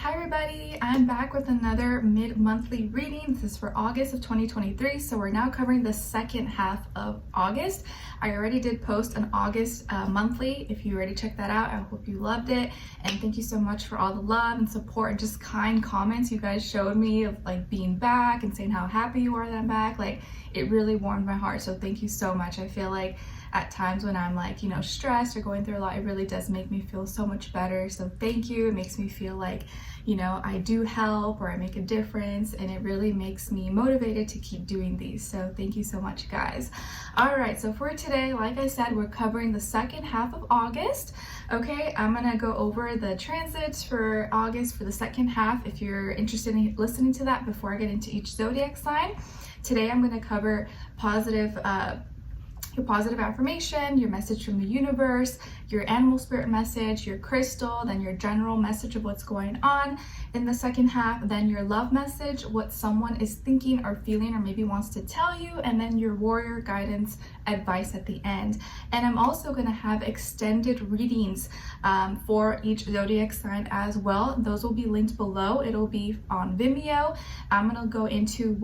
Hi everybody, I'm back with another mid-monthly reading. This is for August of 2023, so we're now covering the second half of August. I already did post an August monthly. If you already checked that out, I hope you loved it. And thank you so much for all the love and support and just kind comments you guys showed me of like being back and saying how happy you are that I'm back. Like, it really warmed my heart, so thank you so much. I feel like at times when I'm like, stressed or going through a lot, it really does make me feel so much better. So thank you. It makes me feel like, I do help or I make a difference, and it really makes me motivated to keep doing these. So thank you so much, guys. All right, so for today, like I said, we're covering the second half of August. Okay, I'm gonna go over the transits for August for the second half if you're interested in listening to that before I get into each zodiac sign. Today I'm gonna cover your positive affirmation, your message from the universe, your animal spirit message, your crystal, then your general message of what's going on in the second half, then your love message, what someone is thinking or feeling or maybe wants to tell you, and then your warrior guidance advice at the end. And I'm also going to have extended readings for each zodiac sign as well. Those will be linked below. It'll be on Vimeo. I'm going to go into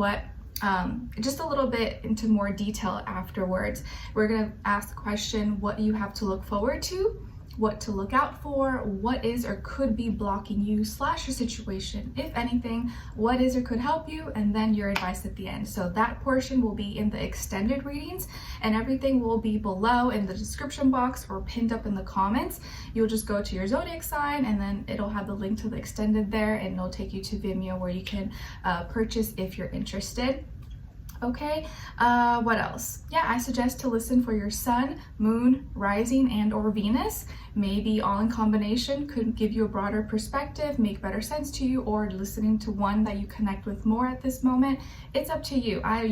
just a little bit into more detail afterwards. We're going to ask the question, what you have to look forward to, what to look out for, what is or could be blocking you / your situation, if anything, what is or could help you, and then your advice at the end. So that portion will be in the extended readings, and everything will be below in the description box or pinned up in the comments. You'll just go to your zodiac sign and then it'll have the link to the extended there, and it'll take you to Vimeo where you can purchase if you're interested. Okay, what else? Yeah, I suggest to listen for your sun, moon, rising, and or Venus. Maybe all in combination could give you a broader perspective, make better sense to you, or listening to one that you connect with more at this moment. It's up to you. I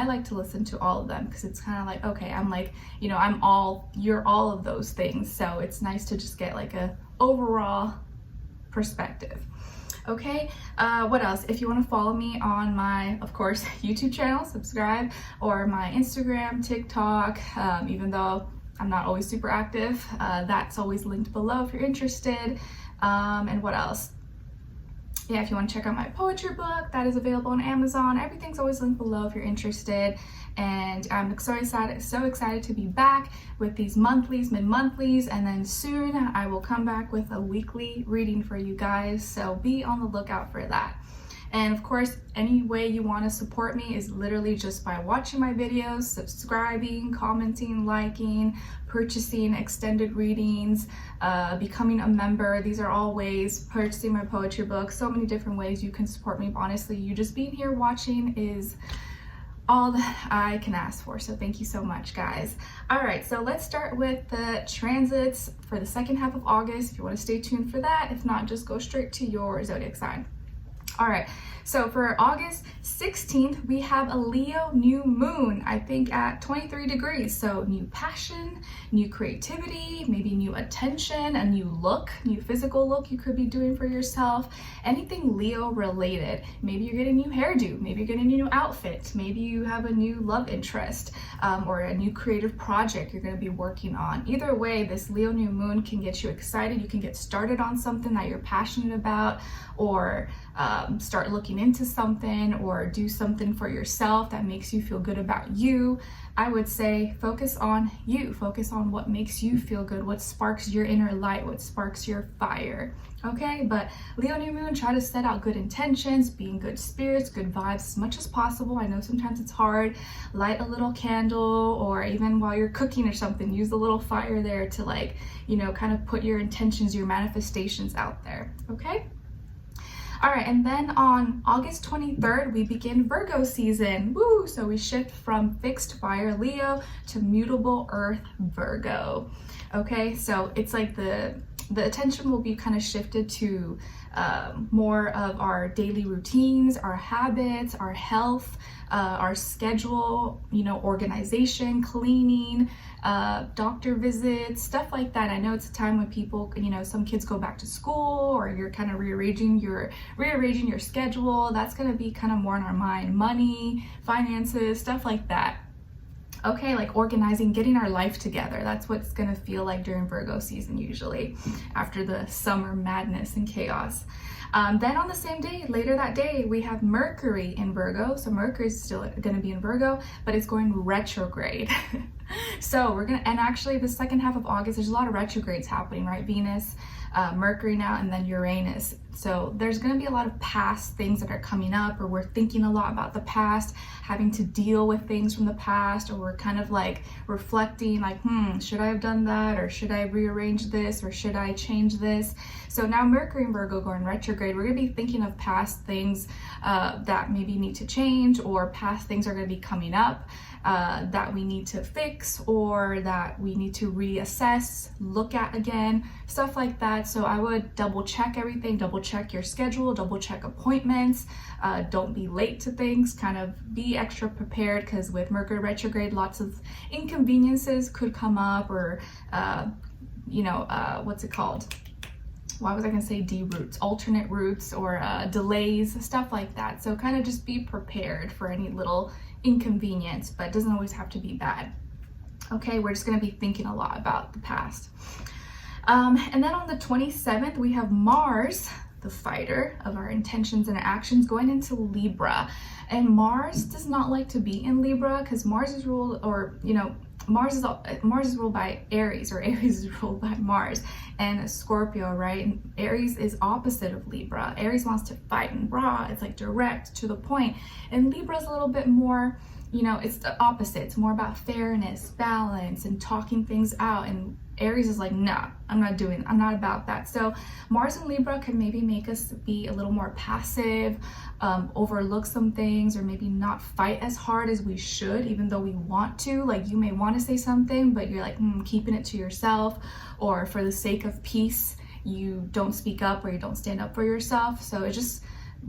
like to listen to all of them because it's kind of like, okay, I'm like, you're all of those things. So it's nice to just get like a overall perspective. Okay, what else? If you want to follow me on my, of course, YouTube channel, subscribe, or my Instagram, TikTok, even though I'm not always super active, that's always linked below if you're interested. And what else? Yeah, if you want to check out my poetry book, that is available on Amazon. Everything's always linked below if you're interested. And I'm so excited to be back with these monthlies, mid-monthlies, and then soon I will come back with a weekly reading for you guys. So be on the lookout for that. And of course, any way you want to support me is literally just by watching my videos, subscribing, commenting, liking, purchasing extended readings, becoming a member. These are all ways, purchasing my poetry book, so many different ways you can support me. But honestly, you just being here watching is all that I can ask for. So thank you so much, guys. All right, so let's start with the transits for the second half of August. If you want to stay tuned for that, if not, just go straight to your zodiac sign. All right, so for August 16th, we have a Leo new moon, I think at 23 degrees. So new passion, new creativity, maybe new attention, a new look, new physical look you could be doing for yourself, anything Leo related. Maybe you're getting a new hairdo, maybe you're getting a new outfit, maybe you have a new love interest, or a new creative project you're going to be working on. Either way, this Leo new moon can get you excited. You can get started on something that you're passionate about, or start looking into something, or do something for yourself that makes you feel good about you. I would say focus on you, focus on what makes you feel good, what sparks your inner light, what sparks your fire. Okay, but Leo new moon, try to set out good intentions, be in good spirits, good vibes as much as possible. I know sometimes it's hard. Light a little candle, or even while you're cooking or something, use a little fire there to kind of put your intentions, your manifestations out there. Okay. All right, and then on August 23rd, we begin Virgo season. Woo! So we shift from fixed fire Leo to mutable earth Virgo. Okay, so it's like the attention will be kind of shifted to more of our daily routines, our habits, our health, our schedule, organization, cleaning, doctor visits, stuff like that. I know it's a time when people, some kids go back to school, or you're kind of rearranging your schedule. That's going to be kind of more on our mind. Money, finances, stuff like that. Okay, like organizing, getting our life together. That's what it's gonna feel like during Virgo season usually, after the summer madness and chaos. Then on the same day, later that day, we have Mercury in Virgo. So Mercury is still going to be in Virgo, but it's going retrograde. So we're going to, and actually the second half of August, there's a lot of retrogrades happening, right? Venus, Mercury now, and then Uranus. So there's going to be a lot of past things that are coming up, or we're thinking a lot about the past, having to deal with things from the past, or we're kind of like reflecting like, should I have done that? Or should I rearrange this? Or should I change this? So now Mercury and Virgo going retrograde, we're going to be thinking of past things that maybe need to change, or past things are going to be coming up that we need to fix, or that we need to reassess, look at again, stuff like that. So I would double check everything, double check your schedule, double check appointments, don't be late to things, kind of be extra prepared, because with Mercury retrograde, lots of inconveniences could come up, or what's it called? Why was I gonna say routes, alternate routes, or delays, stuff like that. So kind of just be prepared for any little inconvenience, but it doesn't always have to be bad. Okay, we're just gonna be thinking a lot about the past. And then on the 27th, we have Mars, the fighter of our intentions and actions, going into Libra. And Mars does not like to be in Libra, because Mars is ruled, Mars is ruled by Aries, or Aries is ruled by Mars, and Scorpio, right? And Aries is opposite of Libra. Aries wants to fight and raw, it's like direct to the point. And Libra is a little bit more, it's the opposite. It's more about fairness, balance, and talking things out. And Aries is like, nah, I'm not about that. So Mars and Libra can maybe make us be a little more passive, overlook some things, or maybe not fight as hard as we should, even though we want to. Like, you may want to say something, but you're like keeping it to yourself, or for the sake of peace, you don't speak up, or you don't stand up for yourself. So just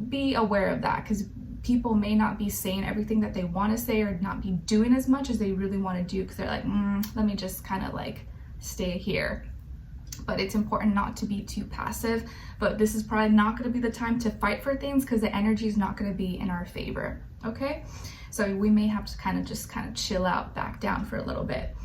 be aware of that, because people may not be saying everything that they want to say, or not be doing as much as they really want to do, because they're like, let me just kind of like stay here. But it's important not to be too passive. But this is probably not going to be the time to fight for things, because the energy is not going to be in our favor. Okay, so we may have to kind of chill out, back down for a little bit.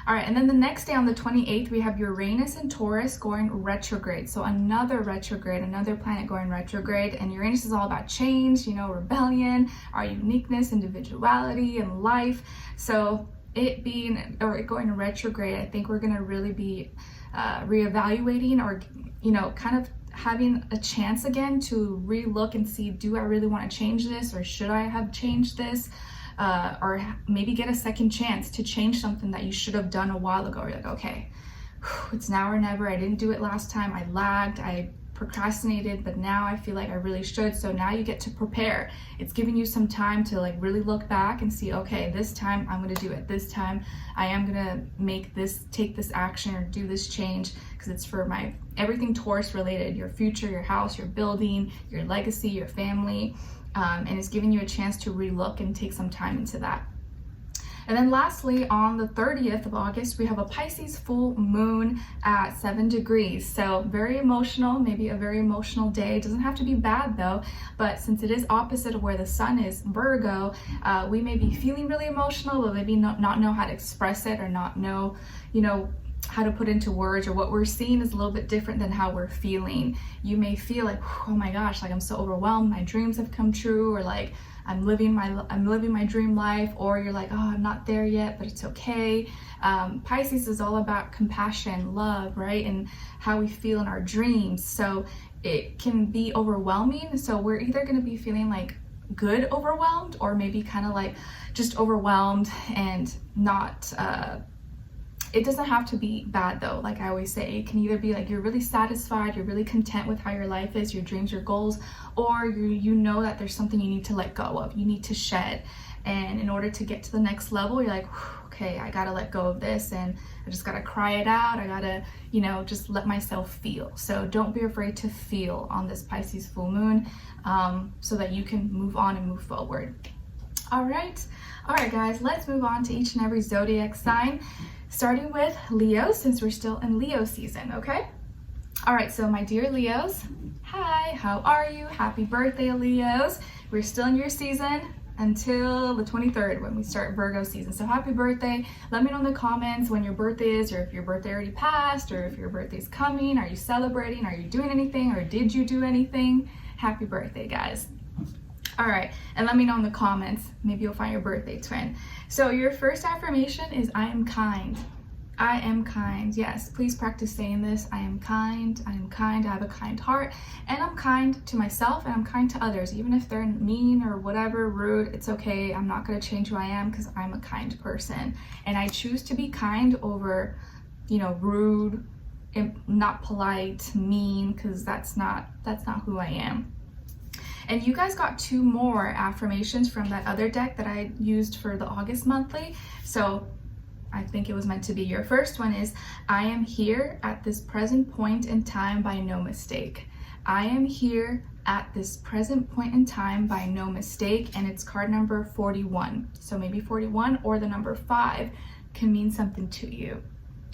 All right, and then the next day on the 28th, we have Uranus and Taurus going retrograde. So another retrograde, another planet going retrograde. And Uranus is all about change, rebellion, our uniqueness, individuality, and life. So it going to retrograde, I think we're going to really be reevaluating, or kind of having a chance again to relook and see, do I really want to change this, or should I have changed this, or maybe get a second chance to change something that you should have done a while ago. You're like, okay, it's now or never. I didn't do it last time, I lagged, I procrastinated, but now I feel like I really should. So now you get to prepare. It's giving you some time to like really look back and see, okay, this time I'm going to do it. This time I am going to take this action, or do this change, because it's for everything Taurus related, your future, your house, your building, your legacy, your family. And it's giving you a chance to relook and take some time into that. And then lastly, on the 30th of August, we have a Pisces full moon at 7 degrees. So very emotional, maybe a very emotional day. It doesn't have to be bad though, but since it is opposite of where the sun is, Virgo, we may be feeling really emotional, but maybe not know how to express it, or not know, how to put into words, or what we're seeing is a little bit different than how we're feeling. You may feel like, oh my gosh, like I'm so overwhelmed, my dreams have come true, or like I'm living my dream life, or you're like, oh, I'm not there yet, but it's okay. Pisces is all about compassion, love, right? And how we feel in our dreams. So it can be overwhelming. So we're either going to be feeling like good overwhelmed, or maybe kind of like just overwhelmed and not, it doesn't have to be bad though. Like I always say, it can either be like you're really satisfied, you're really content with how your life is, your dreams, your goals, or you know that there's something you need to let go of, you need to shed. And in order to get to the next level, you're like, okay, I gotta let go of this, and I just gotta cry it out. I gotta, just let myself feel. So don't be afraid to feel on this Pisces full moon, so that you can move on and move forward. All right, guys, let's move on to each and every zodiac sign, starting with Leo, since we're still in Leo season, okay? All right, so my dear Leos, hi, how are you? Happy birthday, Leos. We're still in your season. until the 23rd when we start Virgo season. So happy birthday. Let me know in the comments when your birthday is, or if your birthday already passed, or if your birthday's coming. Are you celebrating? Are you doing anything, or did you do anything? Happy birthday, guys. All right, and let me know in the comments. Maybe you'll find your birthday twin. So your first affirmation is I am kind. I am kind. Yes, please practice saying this. I am kind. I am kind. I have a kind heart, and I'm kind to myself, and I'm kind to others, even if they're mean or whatever, rude. It's okay. I'm not going to change who I am because I'm a kind person, and I choose to be kind over, rude, not polite, mean, because that's not who I am. And you guys got 2 more affirmations from that other deck that I used for the August monthly. So I think it was meant to be. Your first one is, I am here at this present point in time by no mistake. I am here at this present point in time by no mistake, and it's card number 41. So maybe 41 or the number 5 can mean something to you.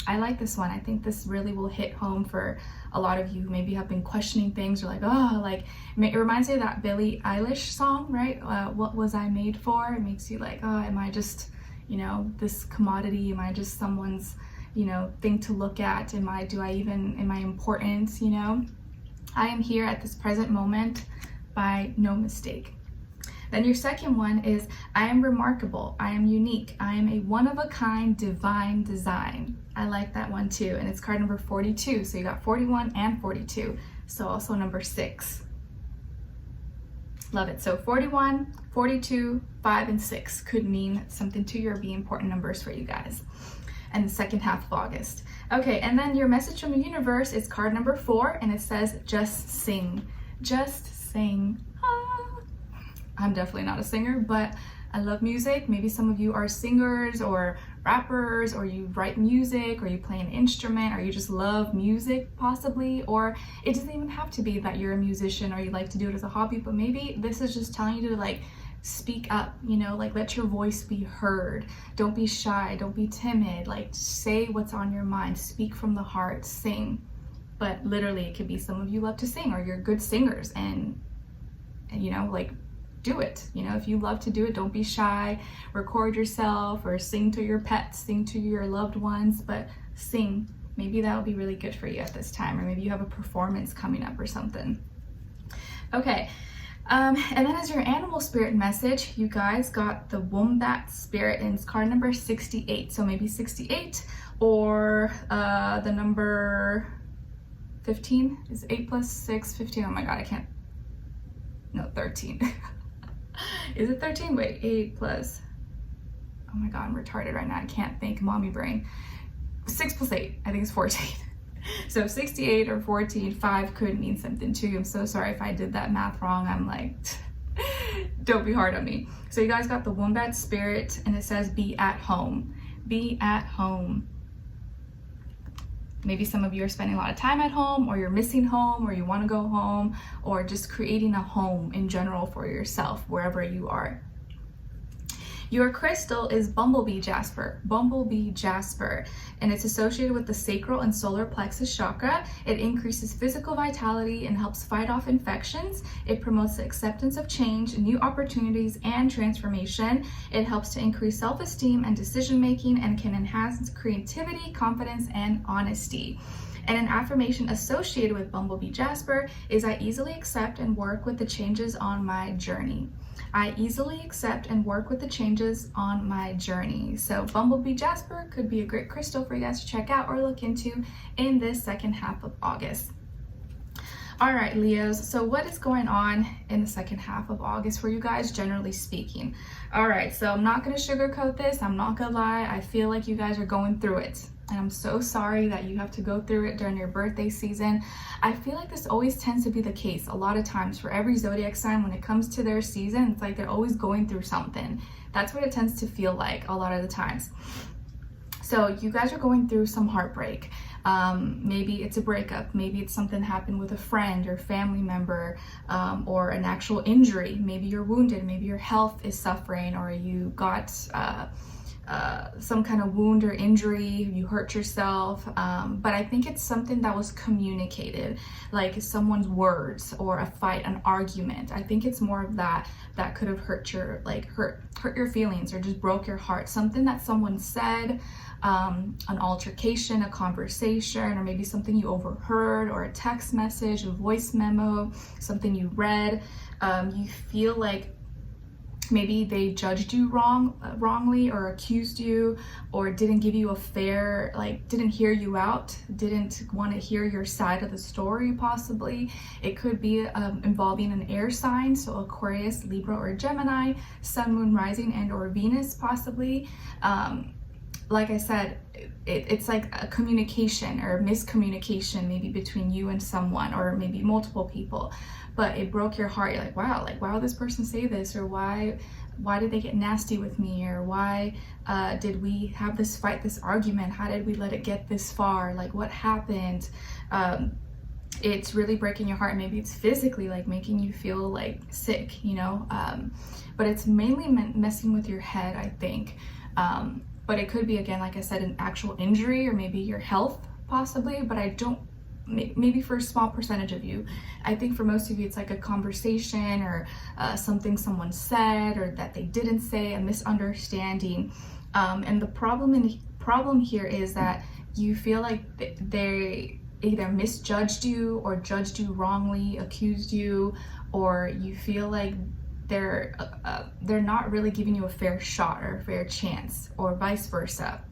I like this one. I think this really will hit home for a lot of you who maybe have been questioning things, or like, it reminds me of that Billie Eilish song, right? What was I made for? It makes you like, am I just, this commodity? Am I just someone's, thing to look at? Am I important? I am here at this present moment by no mistake. Then your second one is, I am remarkable. I am unique. I am a one-of-a-kind divine design. I like that one too. And it's card number 42. So you got 41 and 42. So also number 6. Love it. So 41, 42, 5, and 6 could mean something to you or be important numbers for you guys. And the second half of August. Okay, and then your message from the universe is card number 4, and it says, just sing. Just sing. I'm definitely not a singer, but I love music. Maybe some of you are singers or rappers, or you write music, or you play an instrument, or you just love music possibly, or it doesn't even have to be that you're a musician or you like to do it as a hobby, but maybe this is just telling you to speak up, let your voice be heard. Don't be shy, don't be timid, say what's on your mind, speak from the heart, sing. But literally it could be some of you love to sing, or you're good singers, and do it. If you love to do it, don't be shy. Record yourself, or sing to your pets, sing to your loved ones, but sing. Maybe that will be really good for you at this time, or maybe you have a performance coming up or something. Okay, and then as your animal spirit message, you guys got the wombat spirit, and it's card number 68. So maybe 68, or the number 15 is 8 plus 6, 15. Oh my God, 13. Is it 13? Wait, 8 plus, oh my God, I'm retarded right now. I can't think, mommy brain. 6 plus 8, I think it's 14. So 68 or 14, 5 could mean something to you. I'm so sorry if I did that math wrong. I'm like, don't be hard on me. So you guys got the wombat spirit, and it says be at home. Be at home. Maybe some of you are spending a lot of time at home, or you're missing home, or you want to go home, or just creating a home in general for yourself wherever you are. Your crystal is bumblebee jasper, and it's associated with the sacral and solar plexus chakra. It increases physical vitality and helps fight off infections. It promotes the acceptance of change, new opportunities, and transformation. It helps to increase self-esteem and decision-making, and can enhance creativity, confidence, and honesty. And an affirmation associated with bumblebee jasper is, I easily accept and work with the changes on my journey. I easily accept and work with the changes on my journey. So bumblebee jasper could be a great crystal for you guys to check out or look into in this second half of August. All right, Leos, so what is going on in the second half of August for you guys, generally speaking? All right, so I'm not going to sugarcoat this. I'm not going to lie. I feel like you guys are going through it. And I'm so sorry that you have to go through it during your birthday season. I feel like this always tends to be the case a lot of times for every zodiac sign. When it comes to their season, it's like they're always going through something. That's what it tends to feel like a lot of the times. So you guys are going through some heartbreak. Maybe it's a breakup. Maybe it's something happened with a friend or family member, or an actual injury. Maybe you're wounded. Maybe your health is suffering, or you got some kind of wound or injury, you hurt yourself, but I think it's something that was communicated, like someone's words or a fight, an argument. I think it's more of that could have hurt your, like hurt your feelings or just broke your heart. Something that someone said, an altercation, a conversation, or maybe something you overheard, or a text message, a voice memo, something you read. You feel like maybe they judged you wrongly, or accused you, or didn't give you a fair, like didn't hear you out, didn't want to hear your side of the story possibly. It could be involving an air sign, so Aquarius, Libra, or Gemini, Sun, Moon, Rising, and or Venus possibly. Like I said, it's like a communication or miscommunication maybe between you and someone, or maybe multiple people, but it broke your heart. You're like, wow, why did this person say this? Or why did they get nasty with me? Or why did we have this fight, this argument? How did we let it get this far? Like, what happened? It's really breaking your heart. Maybe it's physically like making you feel like sick, you know, but it's mainly messing with your head, I think. But it could be, again, like I said, an actual injury, or maybe your health possibly, but I don't, maybe for a small percentage of you. I think for most of you, it's like a conversation, or something someone said or that they didn't say, a misunderstanding. And the problem here is that you feel like they either misjudged you or judged you wrongly, accused you, or you feel like they're not really giving you a fair shot or a fair chance, or vice versa.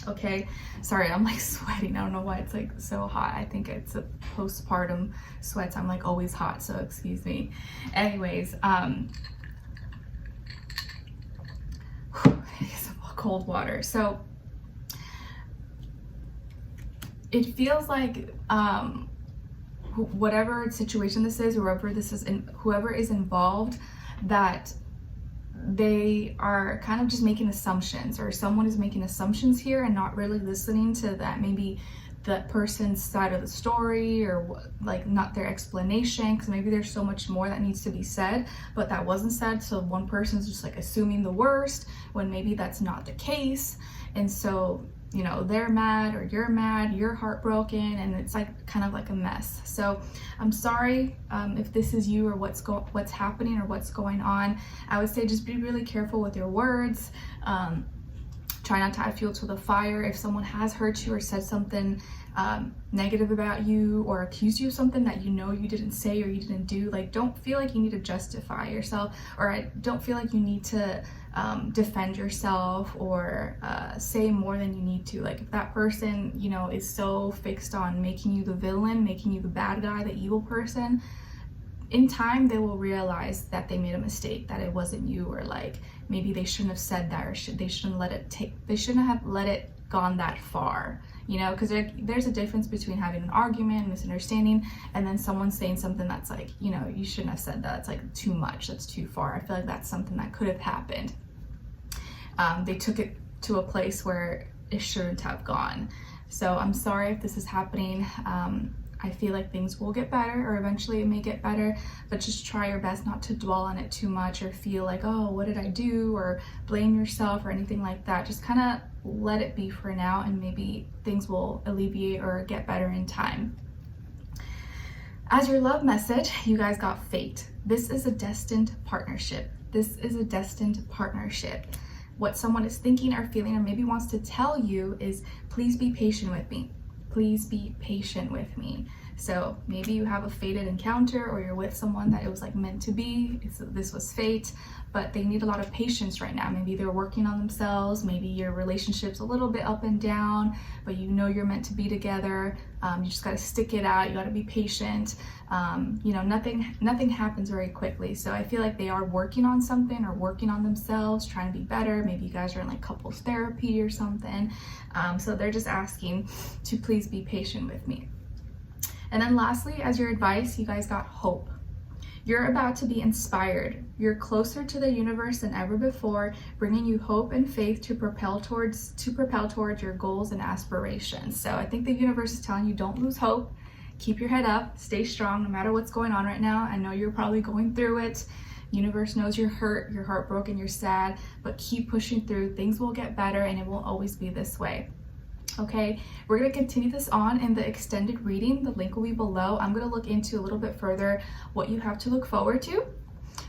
Okay, sorry, I'm like sweating. I don't know why it's like so hot. I think it's a postpartum sweats. I'm like always hot, so excuse me. Anyways, cold water. So it feels like whatever situation this is, whoever is involved, that they are kind of just making assumptions, or someone is making assumptions here and not really listening to that, maybe that person's side of the story, or like not their explanation, because maybe there's so much more that needs to be said but that wasn't said. So one person's just like assuming the worst when maybe that's not the case, and so, you know, they're mad, or you're heartbroken, and it's like kind of like a mess. So I'm sorry if this is you, or what's happening, or what's going on. I would say just be really careful with your words. Try not to add fuel to the fire. If someone has hurt you or said something negative about you, or accused you of something that you know you didn't say or you didn't do, like, don't feel like you need to justify yourself, or I don't feel like you need to defend yourself, or say more than you need to. Like, if that person, you know, is so fixed on making you the villain, making you the bad guy, the evil person, in time they will realize that they made a mistake, that it wasn't you, or like maybe they shouldn't have said that, or they shouldn't have let it gone that far, you know, because there's a difference between having an argument, misunderstanding, and then someone saying something that's like, you know, you shouldn't have said that. It's like too much, that's too far. I feel like that's something that could have happened. They took it to a place where it shouldn't have gone. So I'm sorry if this is happening. I feel like things will get better, or eventually it may get better, but just try your best not to dwell on it too much, or feel like, oh, what did I do, or blame yourself or anything like that. Just kind of let it be for now, and maybe things will alleviate or get better in time. As your love message, you guys got fate. This is a destined partnership. This is a destined partnership. What someone is thinking or feeling, or maybe wants to tell you, is please be patient with me. Please be patient with me. So maybe you have a fated encounter, or you're with someone that it was like meant to be. This was fate, but they need a lot of patience right now. Maybe they're working on themselves. Maybe your relationship's a little bit up and down, but you know you're meant to be together. You just got to stick it out. You got to be patient. You know, nothing happens very quickly. So I feel like they are working on something, or working on themselves, trying to be better. Maybe you guys are in like couples therapy or something. So they're just asking to please be patient with me. And then lastly, as your advice, you guys got hope. You're about to be inspired. You're closer to the universe than ever before, bringing you hope and faith to propel towards your goals and aspirations. So I think the universe is telling you, don't lose hope. Keep your head up, stay strong no matter what's going on right now. I know you're probably going through it. Universe knows you're hurt, you're heartbroken, you're sad, but keep pushing through. Things will get better and it will always be this way. Okay, we're going to continue this on in the extended reading. The link will be below. I'm going to look into a little bit further what you have to look forward to,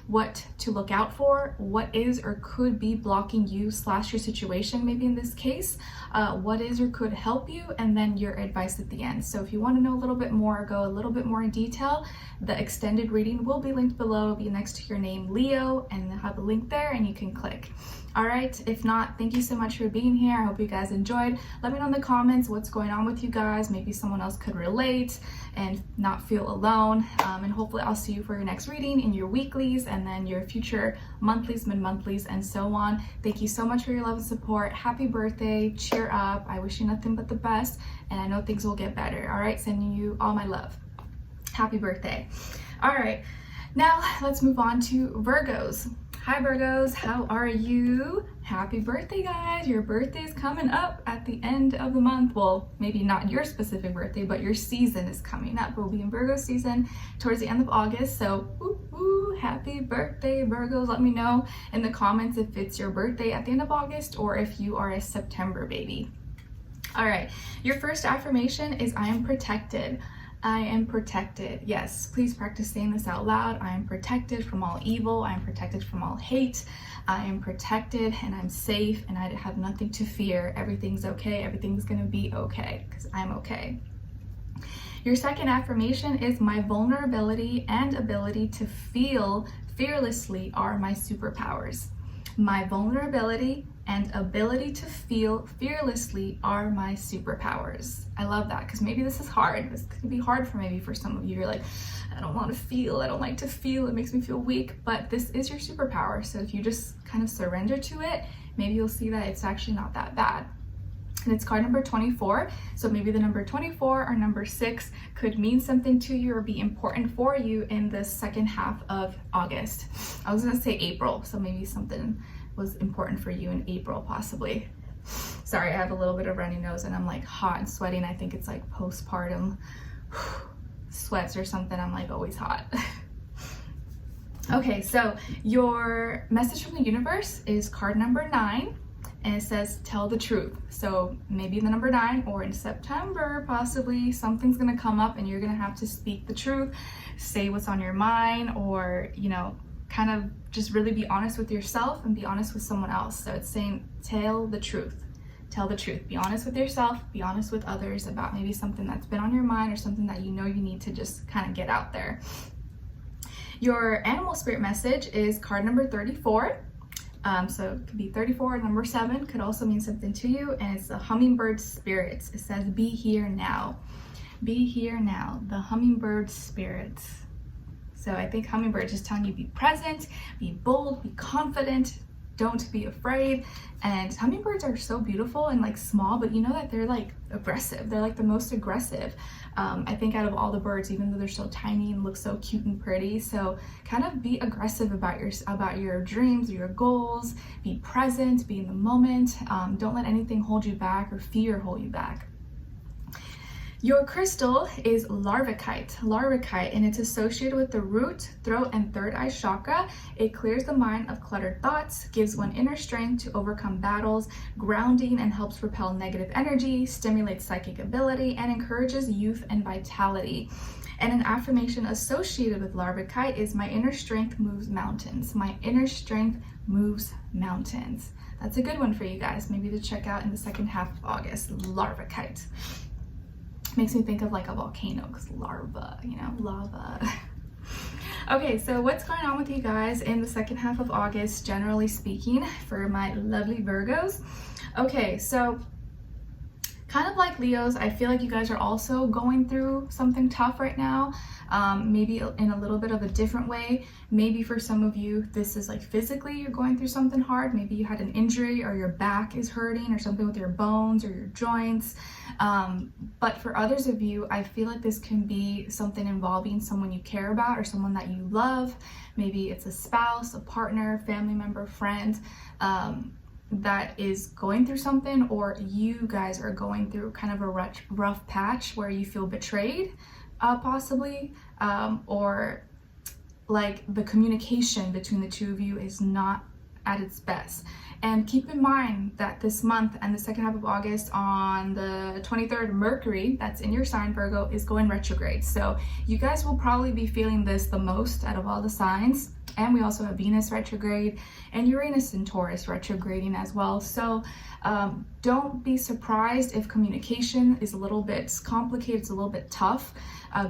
what to look out for, what is or could be blocking you / your situation, maybe in this case, what is or could help you, and then your advice at the end. So if you want to know a little bit more, go a little bit more in detail, the extended reading will be linked below. It'll be next to your name, Leo, and they'll have a link there and you can click. All right, if not, thank you so much for being here. I hope you guys enjoyed. Let me know in the comments what's going on with you guys. Maybe someone else could relate and not feel alone. And hopefully I'll see you for your next reading in your weeklies and then your future monthlies, mid-monthlies, and so on. Thank you so much for your love and support. Happy birthday, cheer up. I wish you nothing but the best, and I know things will get better. All right, sending you all my love. Happy birthday. All right, now let's move on to Virgos. Hi Virgos, how are you? Happy birthday, guys. Your birthday is coming up at the end of the month. Well, maybe not your specific birthday, but your season is coming up. We'll be in Virgo season towards the end of August. So happy birthday, Virgos. Let me know in the comments if it's your birthday at the end of August or if you are a September baby. All right, your first affirmation is I am protected. I am protected. Yes, please practice saying this out loud. I am protected from all evil. I am protected from all hate. I am protected and I'm safe and I have nothing to fear. Everything's okay. Everything's going to be okay because I'm okay. Your second affirmation is my vulnerability and ability to feel fearlessly are my superpowers. My vulnerability and ability to feel fearlessly are my superpowers. I love that because maybe this is hard. This could be hard for some of you. You're like, I don't want to feel, I don't like to feel, it makes me feel weak, but this is your superpower. So if you just kind of surrender to it, maybe you'll see that it's actually not that bad. And it's card number 24. So maybe the number 24 or number 6 could mean something to you or be important for you in the second half of August. I was gonna say April, so maybe something was important for you in April, possibly. Sorry, I have a little bit of runny nose and I'm like hot and sweating. I think it's like postpartum sweats or something. I'm like always hot. Okay, so your message from the universe is card number 9. And it says, tell the truth. So maybe the number 9 or in September, possibly something's gonna come up and you're gonna have to speak the truth, say what's on your mind, or, you know, kind of just really be honest with yourself and be honest with someone else. So it's saying, tell the truth. Tell the truth. Be honest with yourself, be honest with others about maybe something that's been on your mind or something that you know you need to just kind of get out there. Your animal spirit message is card number 34. So it could be 34, number 7 could also mean something to you, and it's the hummingbird spirits. It says, be here now. Be here now, the hummingbird spirits. So I think hummingbird is telling you be present, be bold, be confident, don't be afraid. And hummingbirds are so beautiful and like small, but you know that they're like aggressive. They're like the most aggressive. I think out of all the birds, even though they're so tiny and look so cute and pretty. So kind of be aggressive about your dreams, your goals, be present, be in the moment. Don't let anything hold you back or fear hold you back. Your crystal is larvikite, and it's associated with the root, throat, and third eye chakra. It clears the mind of cluttered thoughts, gives one inner strength to overcome battles, grounding, and helps repel negative energy, stimulates psychic ability, and encourages youth and vitality. And an affirmation associated with larvikite is my inner strength moves mountains. My inner strength moves mountains. That's a good one for you guys, maybe to check out in the second half of August, larvikite. Makes me think of like a volcano because larva, you know, lava. Okay, so what's going on with you guys in the second half of August, generally speaking, for my lovely Virgos? Okay, so kind of like Leos, I feel like you guys are also going through something tough right now, maybe in a little bit of a different way. Maybe for some of you, this is like physically you're going through something hard. Maybe you had an injury or your back is hurting or something with your bones or your joints. But for others of you, I feel like this can be something involving someone you care about or someone that you love. Maybe it's a spouse, a partner, family member, friend, that is going through something, or you guys are going through kind of a rough patch where you feel betrayed, possibly, or like the communication between the two of you is not at its best. And keep in mind that this month and the second half of August, on the 23rd, Mercury, that's in your sign, Virgo, is going retrograde. So you guys will probably be feeling this the most out of all the signs. And we also have Venus retrograde and Uranus in Taurus retrograding as well. So don't be surprised if communication is a little bit complicated, it's a little bit tough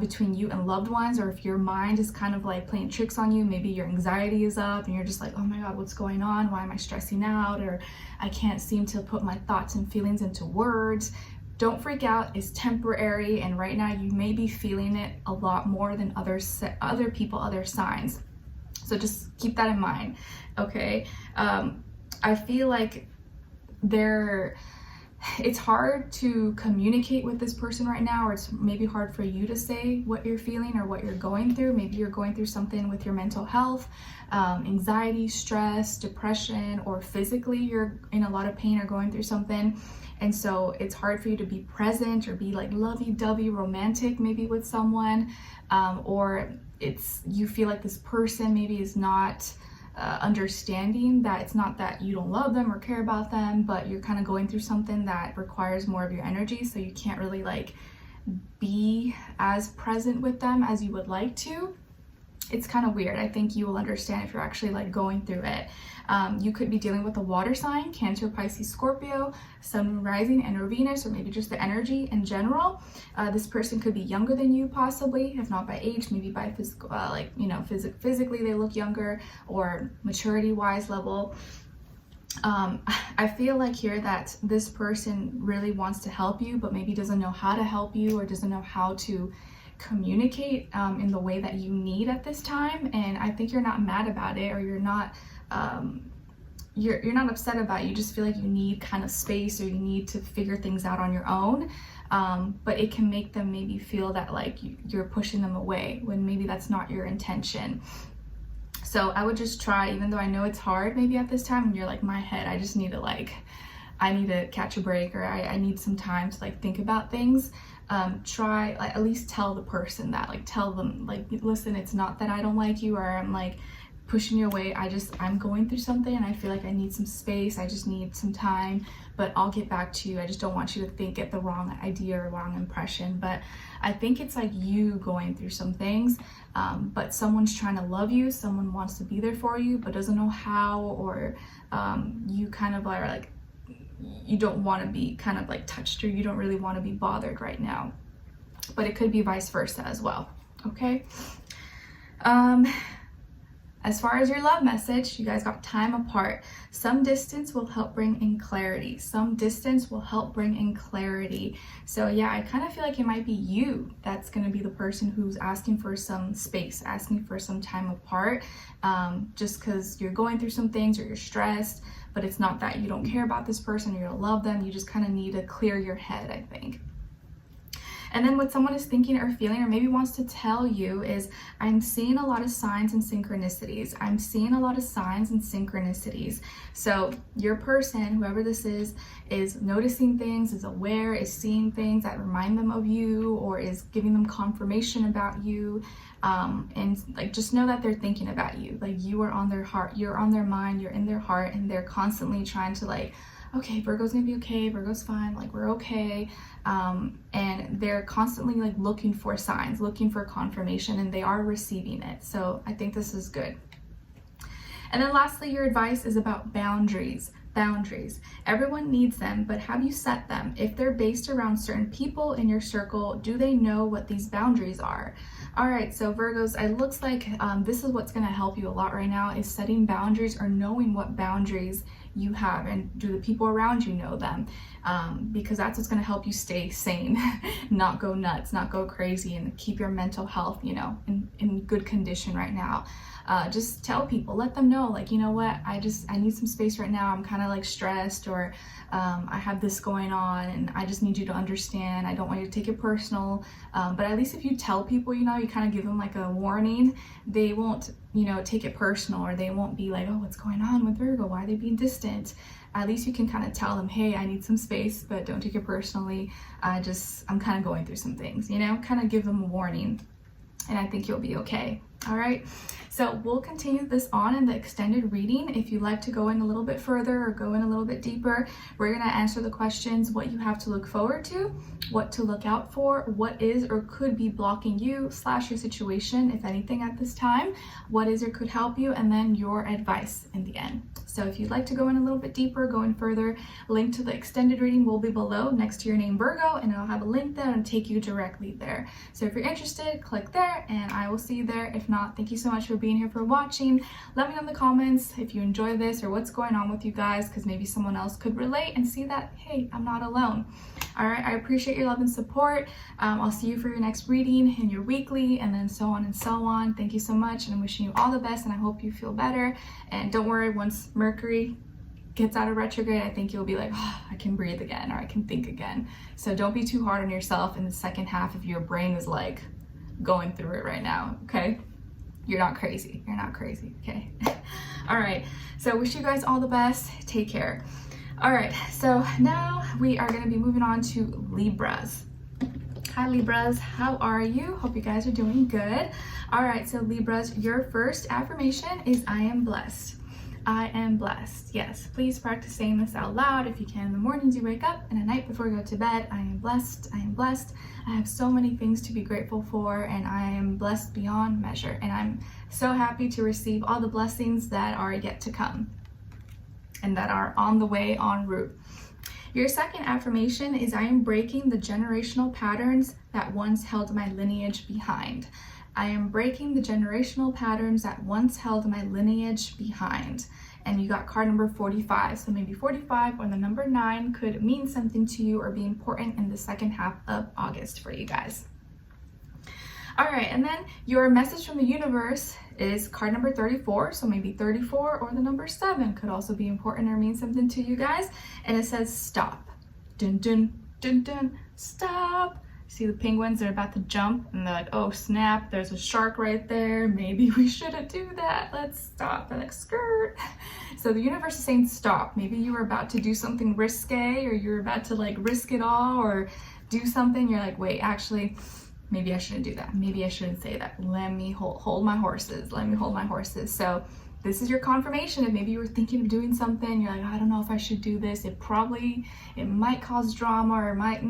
between you and loved ones, or if your mind is kind of like playing tricks on you. Maybe your anxiety is up and you're just like, oh my God, what's going on? Why am I stressing out? Or I can't seem to put my thoughts and feelings into words. Don't freak out, it's temporary, and right now you may be feeling it a lot more than other people, other signs. So just keep that in mind, okay? I feel like it's hard to communicate with this person right now, or it's maybe hard for you to say what you're feeling or what you're going through. Maybe you're going through something with your mental health, anxiety, stress, depression, or physically you're in a lot of pain or going through something. And so it's hard for you to be present or be like lovey-dovey romantic maybe with someone, or you feel like this person maybe is not understanding that it's not that you don't love them or care about them, but you're kind of going through something that requires more of your energy, so you can't really like be as present with them as you would like to. It's kind of weird. I think you will understand if you're actually like going through it. You could be dealing with a water sign, Cancer, Pisces, Scorpio, Sun, Moon, Rising, and or Venus, or maybe just the energy in general. This person could be younger than you possibly, if not by age, maybe by physical, physically they look younger, or maturity-wise level. I feel like here that this person really wants to help you, but maybe doesn't know how to help you, or doesn't know how to communicate in the way that you need at this time. And I think you're not mad about it, or you're not upset about it. You just feel like you need kind of space, or you need to figure things out on your own. But it can make them maybe feel that like you're pushing them away, when maybe that's not your intention. So I would just try, even though I know it's hard maybe at this time and you're like, my head, I just need to I need to catch a break, or I need some time to like think about things. Try, like, at least tell the person that, like, tell them like, listen, it's not that I don't like you, or I'm like pushing you away. I'm going through something and I feel like I need some space. I just need some time, but I'll get back to you. I just don't want you to get the wrong idea or wrong impression. But I think it's like you going through some things, but someone's trying to love you, someone wants to be there for you, but doesn't know how, or you kind of are like, you don't want to be kind of like touched, or you don't really want to be bothered right now. But it could be vice versa as well, okay? As far as your love message, you guys got time apart. Some distance will help bring in clarity. Some distance will help bring in clarity. So yeah, I kind of feel like it might be you that's going to be the person who's asking for some space, asking for some time apart, just because you're going through some things or you're stressed. But it's not that you don't care about this person or you don't love them. You just kind of need to clear your head, I think. And then what someone is thinking or feeling, or maybe wants to tell you, is I'm seeing a lot of signs and synchronicities. I'm seeing a lot of signs and synchronicities. So your person, whoever this is noticing things, is aware, is seeing things that remind them of you, or is giving them confirmation about you. And like, just know that they're thinking about you. Like, you are on their heart, you're on their mind, you're in their heart, and they're constantly trying to like, okay, Virgo's gonna be okay, Virgo's fine, like, we're okay. And they're constantly like looking for signs, looking for confirmation, and they are receiving it. So I think this is good. And then lastly, your advice is about boundaries. Boundaries. Everyone needs them, but have you set them? If they're based around certain people in your circle, do they know what these boundaries are? All right, so Virgos, it looks like this is what's going to help you a lot right now, is setting boundaries, or knowing what boundaries you have, and do the people around you know them? Because that's what's going to help you stay sane, not go nuts, not go crazy, and keep your mental health, in good condition right now. Just tell people, let them know, like, you know what, I need some space right now. I'm kind of like stressed, or I have this going on, and I just need you to understand. I don't want you to take it personal. But at least if you tell people, you kind of give them like a warning, they won't, take it personal, or they won't be like, oh, what's going on with Virgo? Why are they being distant? At least you can kind of tell them, hey, I need some space, but don't take it personally. I'm kind of going through some things, kind of give them a warning, and I think you'll be okay. All right, so we'll continue this on in the extended reading. If you'd like to go in a little bit further or go in a little bit deeper, we're gonna answer the questions: what you have to look forward to, what to look out for, what is or could be blocking you / your situation, if anything at this time, what is or could help you, and then your advice in the end. So if you'd like to go in a little bit deeper, go in further, link to the extended reading will be below next to your name Virgo, and it'll have a link there and take you directly there. So if you're interested, click there and I will see you there. If not, thank you so much for being here, for watching. Let me know in the comments if you enjoy this or what's going on with you guys, because maybe someone else could relate and see that, hey, I'm not alone. All right, I appreciate your love and support. I'll see you for your next reading and your weekly, and then so on and so on. Thank you so much, and I'm wishing you all the best, and I hope you feel better. And don't worry, once Mercury gets out of retrograde, I think you'll be like, oh, I can breathe again, or I can think again. So don't be too hard on yourself in the second half if your brain is like going through it right now, okay? You're not crazy. You're not crazy, okay? All right, so wish you guys all the best. Take care. All right, so now we are gonna be moving on to Libras. Hi Libras, how are you? Hope you guys are doing good. All right, so Libras, your first affirmation is I am blessed. I am blessed. Yes, please practice saying this out loud if you can in the mornings you wake up and at night before you go to bed. I am blessed. I am blessed. I have so many things to be grateful for, and I am blessed beyond measure. And I'm so happy to receive all the blessings that are yet to come and that are on the way, en route. Your second affirmation is I am breaking the generational patterns that once held my lineage behind. I am breaking the generational patterns that once held my lineage behind. And you got card number 45. So maybe 45 or the number 9 could mean something to you or be important in the second half of August for you guys. All right, and then your message from the universe is card number 34. So maybe 34 or the number 7 could also be important or mean something to you guys. And it says stop. Dun, dun, dun, dun, stop. See the penguins, they're about to jump and they're like, oh snap, there's a shark right there. Maybe we shouldn't do that. Let's stop. They're like, skirt. So the universe is saying stop. Maybe you were about to do something risque, or you're about to like risk it all or do something. You're like, wait, actually, maybe I shouldn't do that. Maybe I shouldn't say that. Let me hold my horses. Let me hold my horses. So this is your confirmation. If maybe you were thinking of doing something, you're like, I don't know if I should do this. It might cause drama, or it might,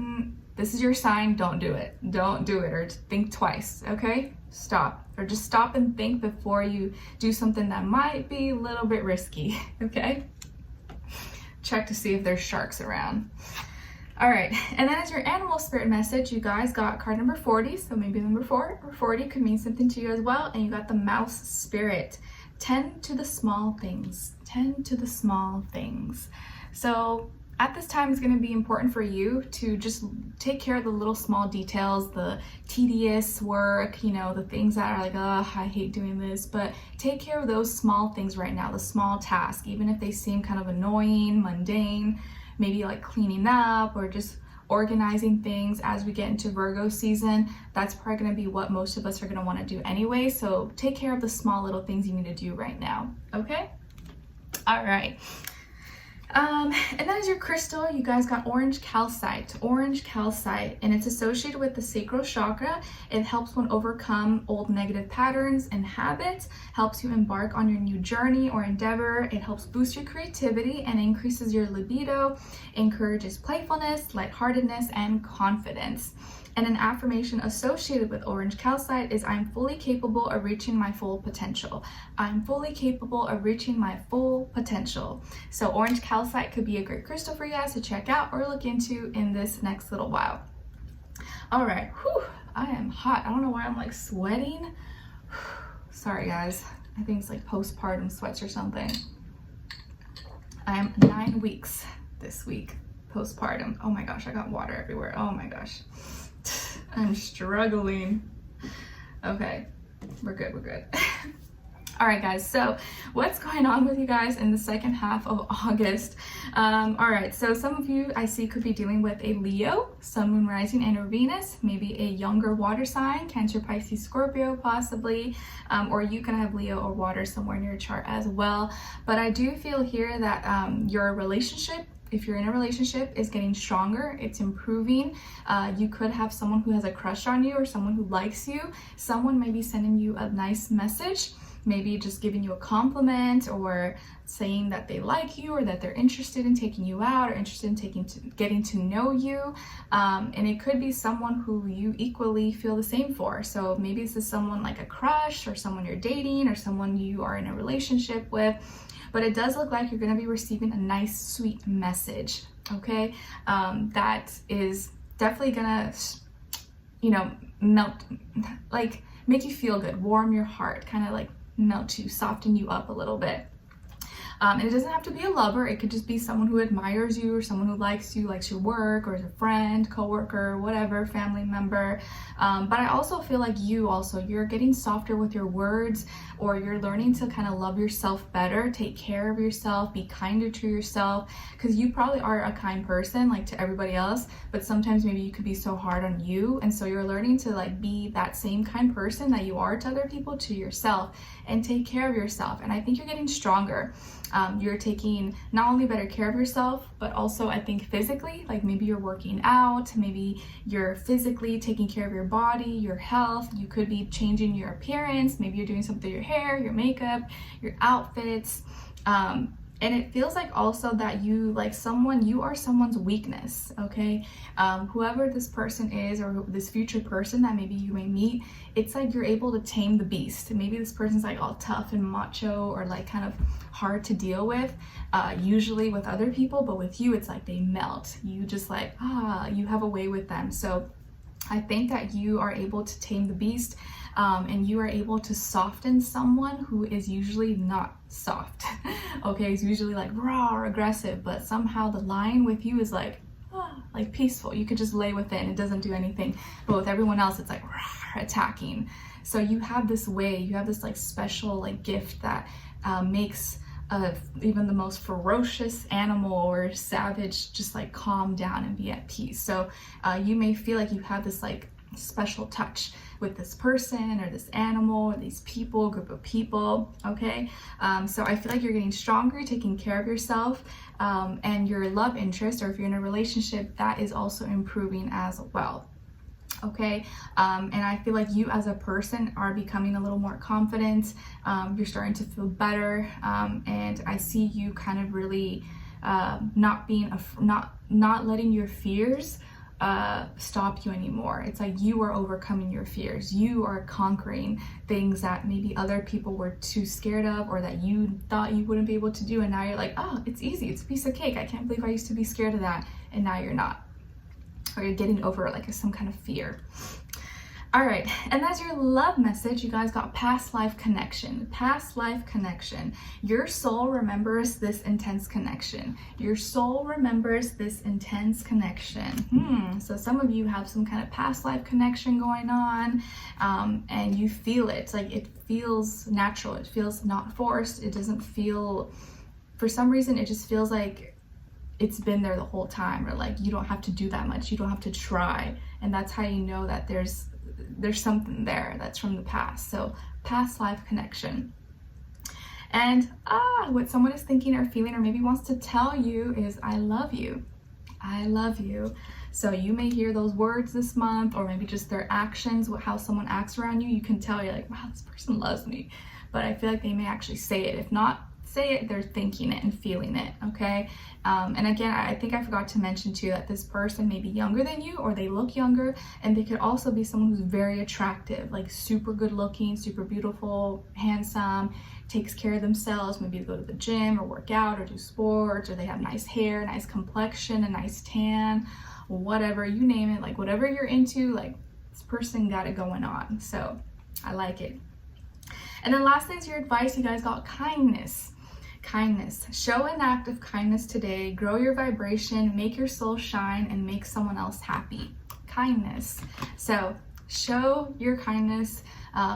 this is your sign. Don't do it. Don't do it, or think twice, okay? Stop, or just stop and think before you do something that might be a little bit risky, okay? Check to see if there's sharks around. All right, and then as your animal spirit message, you guys got card number 40, so maybe number 4 or 40 could mean something to you as well, and you got the mouse spirit. Tend to the small things. Tend to the small things. So at this time, it's going to be important for you to just take care of the little small details, the tedious work, you know, the things that are like, oh, I hate doing this, but take care of those small things right now, the small tasks, even if they seem kind of annoying, mundane, maybe like cleaning up or just organizing things as we get into Virgo season. That's probably going to be what most of us are going to want to do anyway. So take care of the small little things you need to do right now. Okay? All right. And then as your crystal, you guys got orange calcite, and it's associated with the sacral chakra. It helps one overcome old negative patterns and habits, helps you embark on your new journey or endeavor. It helps boost your creativity and increases your libido, encourages playfulness, lightheartedness, and confidence. And an affirmation associated with orange calcite is I'm fully capable of reaching my full potential. I'm fully capable of reaching my full potential. So orange calcite could be a great crystal for you guys to check out or look into in this next little while. All right, whew, I am hot. I don't know why I'm like sweating. Sorry guys, I think it's like postpartum sweats or something. I am 9 weeks this week, postpartum. Oh my gosh, I got water everywhere. Oh my gosh. I'm struggling. Okay, we're good. All right, guys, so what's going on with you guys in the second half of August? All right, so some of you I see could be dealing with a Leo, Sun, Moon, Rising, and or Venus, maybe a younger water sign, Cancer, Pisces, Scorpio, possibly, or you can have Leo or water somewhere in your chart as well. But I do feel here that your relationship if you're in a relationship, is getting stronger. It's improving. You could have someone who has a crush on you or someone who likes you. Someone may be sending you a nice message, maybe just giving you a compliment or saying that they like you or that they're interested in taking you out or interested in getting to know you. And it could be someone who you equally feel the same for. So maybe this is someone like a crush or someone you're dating or someone you are in a relationship with. But it does look like you're going to be receiving a nice, sweet message, okay? That is definitely going to, you know, melt, like make you feel good, warm your heart, kind of like melt you, soften you up a little bit. And it doesn't have to be a lover. It could just be someone who admires you or someone who likes you, likes your work, or is a friend, coworker, whatever, family member. But I also feel like you're getting softer with your words, or you're learning to kind of love yourself better, take care of yourself, be kinder to yourself, because you probably are a kind person, like to everybody else, but sometimes maybe you could be so hard on you. And so you're learning to like be that same kind person that you are to other people, to yourself, and take care of yourself. And I think you're getting stronger. You're taking not only better care of yourself, but also I think physically, like maybe you're working out, maybe you're physically taking care of your body, your health. You could be changing your appearance. Maybe you're doing something to your hair, your makeup, your outfits. And it feels like also that you are someone's weakness, okay? Whoever this person is, or this future person that maybe you may meet, it's like you're able to tame the beast. Maybe this person's like all tough and macho, or like kind of hard to deal with, usually with other people, but with you, it's like they melt. You just like, you have a way with them. So I think that you are able to tame the beast, and you are able to soften someone who is usually not soft. Okay, it's usually like raw or aggressive, but somehow the line with you is like peaceful. You could just lay with it and it doesn't do anything. But with everyone else, it's like attacking. So you have this way, you have this like special like gift that makes even the most ferocious animal or savage just like calm down and be at peace. So you may feel like you have this like special touch with this person or this animal or these people, group of people, okay? So I feel like you're getting stronger, taking care of yourself, and your love interest, or if you're in a relationship, that is also improving as well. Okay, and I feel like you as a person are becoming a little more confident. You're starting to feel better, and I see you kind of really not letting your fears stop you anymore. It's like you are overcoming your fears. You are conquering things that maybe other people were too scared of, or that you thought you wouldn't be able to do, and now you're like, oh, it's easy, it's a piece of cake. I can't believe I used to be scared of that, and now you're not. Or you're getting over like some kind of fear. All right, and that's your love message. You guys got past life connection. Past life connection. Your soul remembers this intense connection. Your soul remembers this intense connection. So some of you have some kind of past life connection going on, and you feel it. Like it feels natural. It feels not forced. It doesn't feel, for some reason, it just feels like it's been there the whole time, or like you don't have to do that much. You don't have to try. And that's how you know that there's something there that's from the past. So past life connection. And what someone is thinking or feeling, or maybe wants to tell you, is I love you. I love you. So you may hear those words this month, or maybe just their actions, how someone acts around you. You can tell, you're like, wow, this person loves me. But I feel like they may actually say it. If not say it, they're thinking it and feeling it, okay? And again, I think I forgot to mention too that this person may be younger than you, or they look younger, and they could also be someone who's very attractive, like super good looking, super beautiful, handsome, takes care of themselves. Maybe they go to the gym or work out or do sports, or they have nice hair, nice complexion, a nice tan, whatever, you name it, like whatever you're into, like this person got it going on. So I like it. And then last thing is your advice. You guys got kindness. Kindness. Show an act of kindness today. Grow your vibration, make your soul shine, and make someone else happy. Kindness. So show your kindness,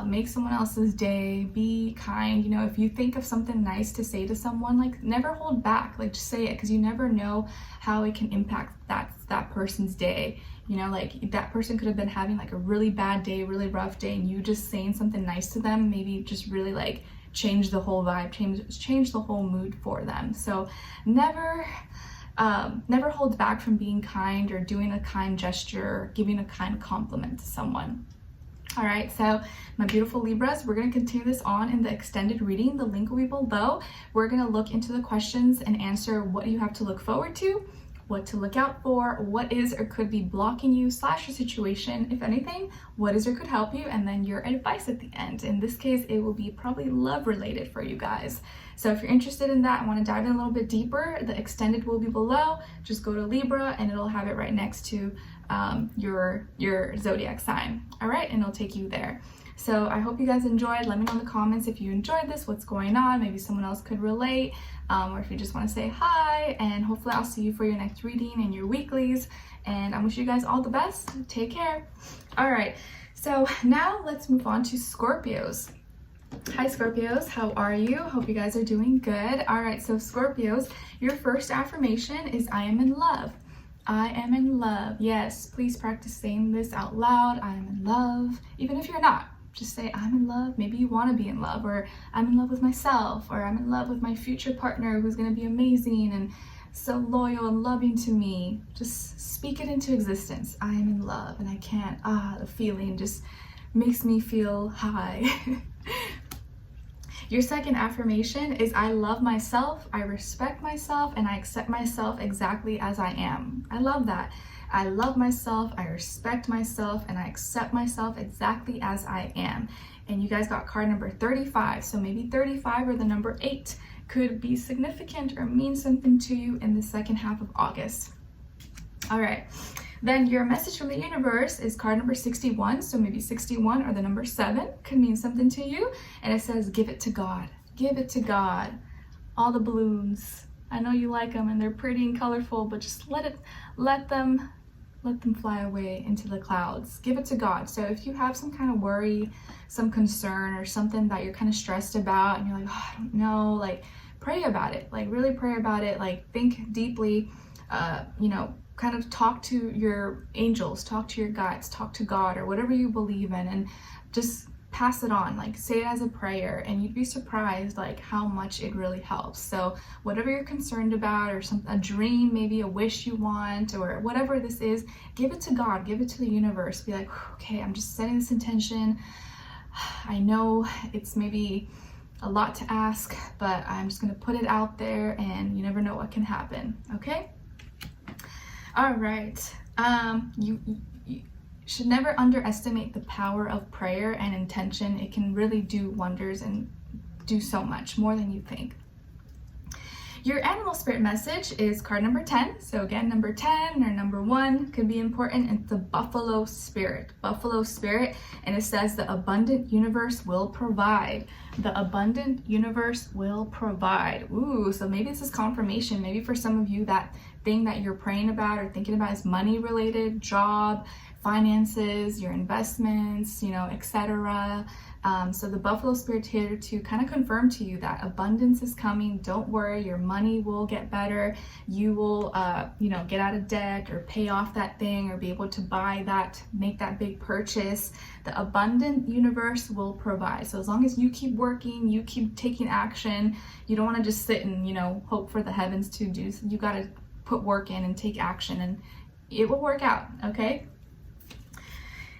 make someone else's day, be kind. You know, if you think of something nice to say to someone, like never hold back, like just say it, because you never know how it can impact that person's day. You know, like that person could have been having like a really bad day, really rough day, and you just saying something nice to them, maybe just really like change the whole vibe, change the whole mood for them. So never never hold back from being kind or doing a kind gesture, or giving a kind compliment to someone. All right, so my beautiful Libras, we're going to continue this on in the extended reading. The link will be below. We're going to look into the questions and answer what you have to look forward to, what to look out for, what is or could be blocking you / your situation, if anything, what is or could help you, and then your advice at the end. In this case, it will be probably love related for you guys. So if you're interested in that and want to dive in a little bit deeper, the extended will be below. Just go to Libra and it'll have it right next to your zodiac sign. All right, and it'll take you there. So I hope you guys enjoyed. Let me know in the comments if you enjoyed this, what's going on. Maybe someone else could relate, or if you just want to say hi. And hopefully I'll see you for your next reading and your weeklies. And I wish you guys all the best. Take care. All right, so now let's move on to Scorpios. Hi Scorpios, how are you? Hope you guys are doing good. All right, so Scorpios, your first affirmation is I am in love. I am in love. Yes, please practice saying this out loud. I am in love. Even if you're not, just say I'm in love. Maybe you want to be in love, or I'm in love with myself, or I'm in love with my future partner who's going to be amazing and so loyal and loving to me. Just speak it into existence. I am in love, and I can't, the feeling just makes me feel high. Your second affirmation is I love myself, I respect myself, and I accept myself exactly as I am. I love that. I love myself, I respect myself, and I accept myself exactly as I am. And you guys got card number 35, so maybe 35 or the number 8 could be significant or mean something to you in the second half of August. All right. Then your message from the universe is card number 61. So maybe 61 or the number 7 could mean something to you. And it says, give it to God. Give it to God. All the balloons. I know you like them and they're pretty and colorful, but just let them fly away into the clouds. Give it to God. So if you have some kind of worry, some concern, or something that you're kind of stressed about and you're like, oh, I don't know, like pray about it. Like really pray about it. Like think deeply, kind of talk to your angels, talk to your guides, talk to God or whatever you believe in, and just pass it on. Like say it as a prayer, and you'd be surprised like how much it really helps. So whatever you're concerned about, or a dream, maybe a wish you want, or whatever this is, give it to God, give it to the universe. Be like, okay, I'm just setting this intention. I know it's maybe a lot to ask, but I'm just gonna put it out there, and you never know what can happen. Okay. All right, you should never underestimate the power of prayer and intention. It can really do wonders and do so much more than you think. Your animal spirit message is card number 10. So again, number 10 or number 1 could be important. It's the buffalo spirit. Buffalo spirit, and it says the abundant universe will provide. The abundant universe will provide. Ooh, so maybe this is confirmation. Maybe for some of you, that thing that you're praying about or thinking about is money related, job, finances, your investments, etc. So the buffalo spirit here to kind of confirm to you that abundance is coming. Don't worry, your money will get better. You will, get out of debt or pay off that thing or be able to buy that, make that big purchase. The abundant universe will provide. So as long as you keep working, you keep taking action, you don't want to just sit and, hope for the heavens to do. So you got to put work in and take action, and it will work out. Okay.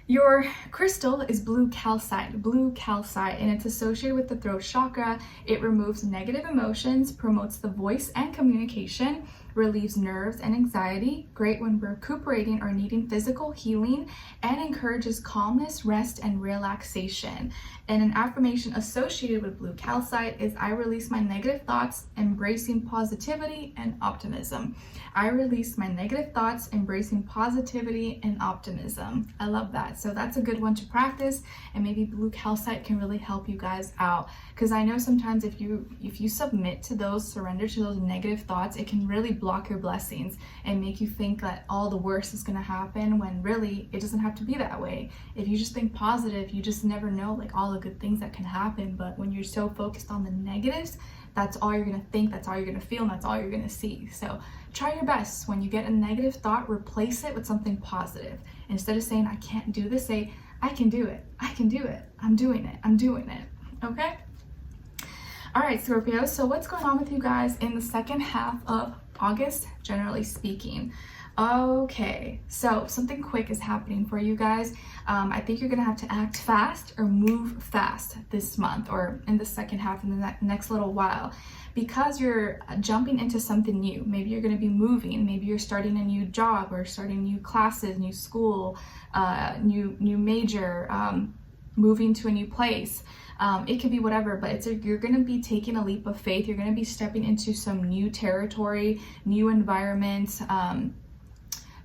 Your crystal is blue calcite, and it's associated with the throat chakra. It removes negative emotions, promotes the voice and communication, relieves nerves and anxiety, great when recuperating or needing physical healing, and encourages calmness, rest, and relaxation. And an affirmation associated with blue calcite is I release my negative thoughts, embracing positivity and optimism. I release my negative thoughts, embracing positivity and optimism. I love that. So that's a good one to practice, and maybe blue calcite can really help you guys out, because I know sometimes if you submit to those, surrender to those negative thoughts, it can really block your blessings and make you think that all the worst is going to happen, when really it doesn't have to be that way. If you just think positive, you just never know like all the good things that can happen. But when you're so focused on the negatives, that's all you're going to think, that's all you're going to feel, and that's all you're going to see. So try your best. When you get a negative thought, replace it with something positive. Instead of saying I can't do this, say I can do it, I can do it, I'm doing it, I'm doing it. Okay. All right, Scorpio, so what's going on with you guys in the second half of August, generally speaking. Okay, so something quick is happening for you guys. I think you're gonna have to act fast or move fast this month or in the second half in the next little while, because you're jumping into something new. Maybe you're gonna be moving, maybe you're starting a new job or starting new classes, new school, new major, moving to a new place. It could be whatever, but you're going to be taking a leap of faith. You're going to be stepping into some new territory, new environment.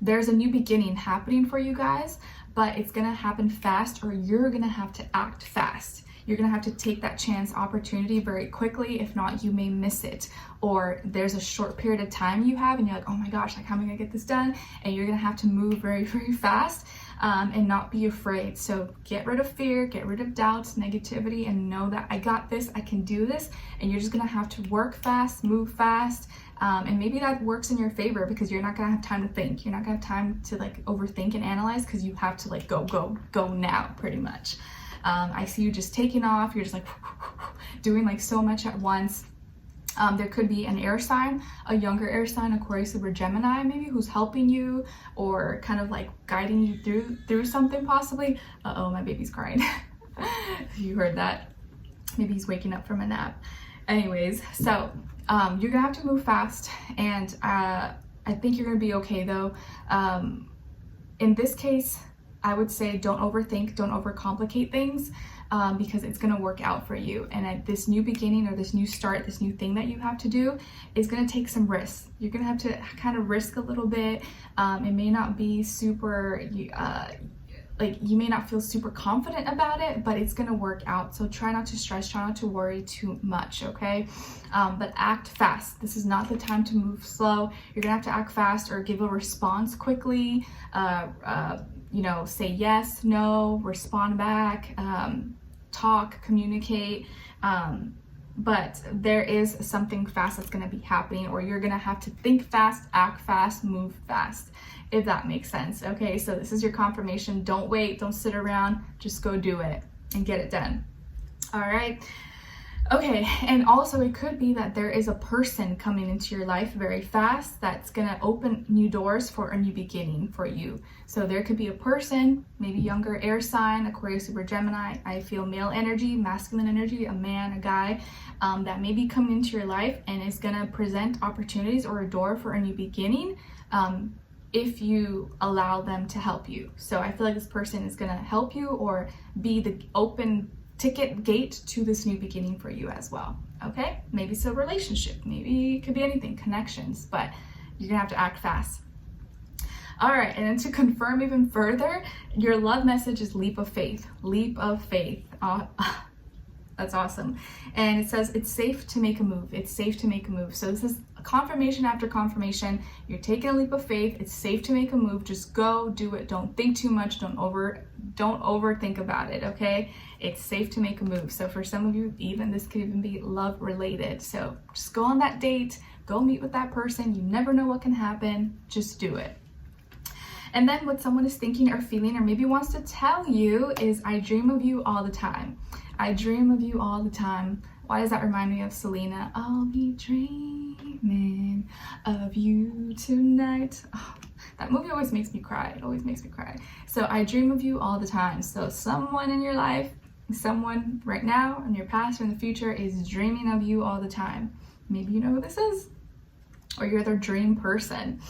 There's a new beginning happening for you guys, but it's going to happen fast, or you're going to have to act fast. You're going to have to take that chance opportunity very quickly. If not, you may miss it. Or there's a short period of time you have and you're like, oh my gosh, like how am I going to get this done? And you're going to have to move very, very fast and not be afraid. So get rid of fear, get rid of doubts, negativity, and know that I got this, I can do this. And you're just going to have to work fast, move fast. And maybe that works in your favor because you're not going to have time to think. You're not going to have time to like overthink and analyze because you have to like go now pretty much. I see you just taking off. You're just like doing like so much at once. There could be an air sign, a younger air sign, Aquarius, Libra, Gemini, maybe, who's helping you or kind of like guiding you through something possibly. Uh-oh, my baby's crying. You heard that? Maybe he's waking up from a nap. Anyways, so you're gonna have to move fast, and I think you're gonna be okay though. In this case, I would say don't overthink, don't overcomplicate things, because it's going to work out for you. And at this new beginning or this new start, this new thing that you have to do is going to take some risks. You're going to have to kind of risk a little bit. It may not be super, like you may not feel super confident about it, but it's going to work out. So try not to stress, try not to worry too much, okay? But act fast. This is not the time to move slow. You're going to have to act fast or give a response quickly. You know, say yes, no, respond back, talk, communicate, but there is something fast that's going to be happening, or you're going to have to think fast, act fast, move fast, if that makes sense. Okay, so this is your confirmation. Don't wait, don't sit around, just go do it and get it done. All right. Okay, and also it could be that there is a person coming into your life very fast that's gonna open new doors for a new beginning for you. So there could be a person, maybe younger air sign, Aquarius, Libra, Gemini. I feel male energy, masculine energy, a man, a guy, that may be coming into your life and is gonna present opportunities or a door for a new beginning if you allow them to help you. So I feel like this person is gonna help you or be the open ticket gate to this new beginning for you as well. Okay, maybe it's a relationship, maybe it could be anything, connections, but you're gonna have to act fast. All right, and then to confirm even further, your love message is leap of faith. Leap of faith. That's awesome. And it says it's safe to make a move. It's safe to make a move. So this is confirmation after confirmation. You're taking a leap of faith. It's safe to make a move. Just go do it. Don't think too much. Don't overthink about it. Okay, it's safe to make a move. So for some of you, even this could even be love related. So just go on that date, go meet with that person. You never know what can happen. Just do it. And then what someone is thinking or feeling or maybe wants to tell you is, I dream of you all the time. I dream of you all the time. Why does that remind me of Selena? I'll be dreaming of you tonight. Oh, that movie always makes me cry. It always makes me cry. So I dream of you all the time. So someone in your life, someone right now, in your past or in the future, is dreaming of you all the time. Maybe you know who this is, or you're their dream person.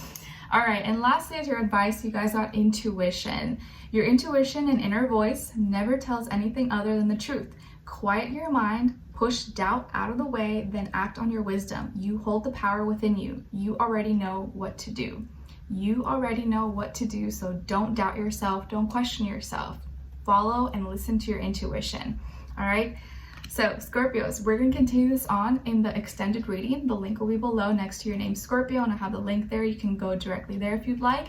All right, and lastly is your advice, you guys, got intuition. Your intuition and inner voice never tells anything other than the truth. Quiet your mind, push doubt out of the way, then act on your wisdom. You hold the power within you. You already know what to do. You already know what to do, so don't doubt yourself, don't question yourself. Follow and listen to your intuition, all right? So Scorpios, we're going to continue this on in the extended reading. The link will be below next to your name, Scorpio, and I have the link there. You can go directly there if you'd like.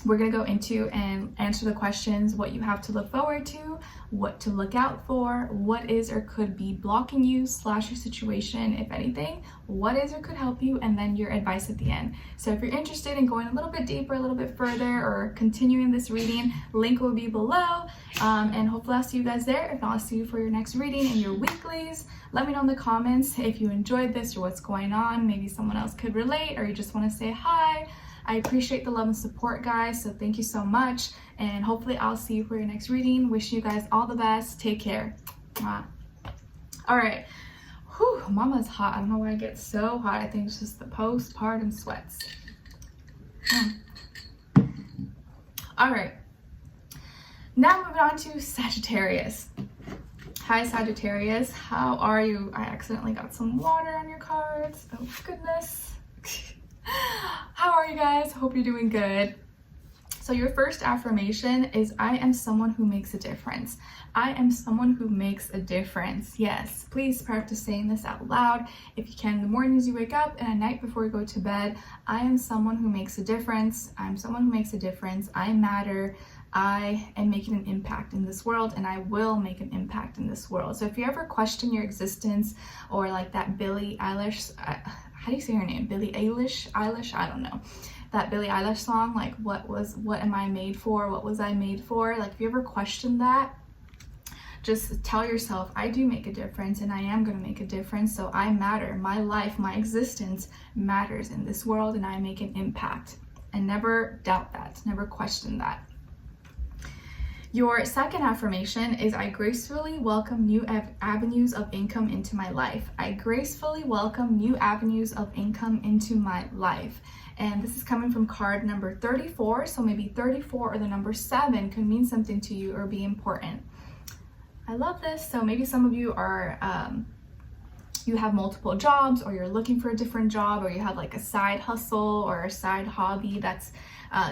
we're going to go into and answer the questions, what you have to look forward to, what to look out for, what is or could be blocking you / your situation, if anything, what is or could help you, and then your advice at the end. So if you're interested in going a little bit deeper, a little bit further, or continuing this reading, link will be below. And hopefully I'll see you guys there. If not, I'll see you for your next reading in your weeklies. Let me know in the comments if you enjoyed this or what's going on. Maybe someone else could relate, or you just want to say hi. I appreciate the love and support, guys, so thank you so much, and hopefully I'll see you for your next reading. Wish you guys all the best. Take care. Mwah. All right. Whew, mama's hot. I don't know why I get so hot. I think it's just the postpartum sweats. All right. Now moving on to Sagittarius. Hi, Sagittarius. How are you? I accidentally got some water on your cards. Oh, goodness. How are you guys? Hope you're doing good. So your first affirmation is, I am someone who makes a difference. I am someone who makes a difference. Yes, please practice saying this out loud if you can in the mornings you wake up and at night before you go to bed. I am someone who makes a difference. I'm someone who makes a difference. I matter. I am making an impact in this world, and I will make an impact in this world. So if you ever question your existence, or like that Billie Eilish, how do you say her name? Billie Eilish? I don't know. That Billie Eilish song, like what am I made for? What was I made for? Like if you ever question that, just tell yourself, I do make a difference, and I am going to make a difference. So I matter. My life, my existence matters in this world, and I make an impact. And never doubt that. Never question that. Your second affirmation is, I gracefully welcome new avenues of income into my life. I gracefully welcome new avenues of income into my life. And this is coming from card number 34. So maybe 34 or the number 7 could mean something to you or be important. I love this. So maybe some of you are, you have multiple jobs, or you're looking for a different job, or you have like a side hustle or a side hobby that's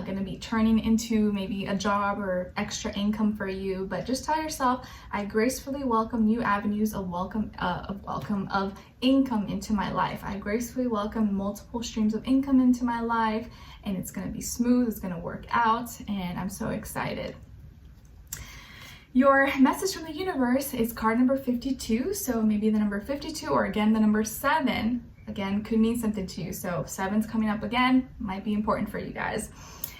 going to be turning into maybe a job or extra income for you. But just tell yourself, I gracefully welcome new avenues of income into my life. I gracefully welcome multiple streams of income into my life, and it's going to be smooth, it's going to work out, and I'm so excited. Your message from the universe is card number 52. So maybe the number 52, or again the number 7, again could mean something to you. So 7's coming up again, might be important for you guys.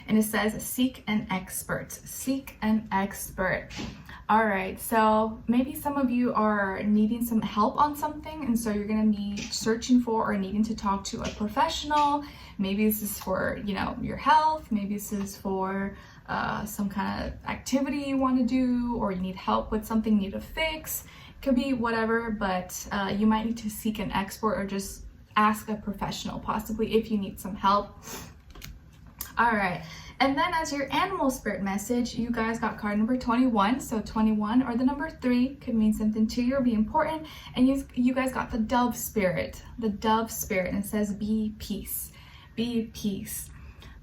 And it says, seek an expert. Seek an expert. All right, so maybe some of you are needing some help on something, and so you're going to be searching for or needing to talk to a professional. Maybe this is for, your health. Maybe this is for some kind of activity you want to do, or you need help with something you need to fix. It could be whatever, but you might need to seek an expert, or just ask a professional, possibly, if you need some help. All right, and then as your animal spirit message, you guys got card number 21. So 21 or the number 3 could mean something to you or be important. And you guys got the dove spirit, and it says, be peace, be peace.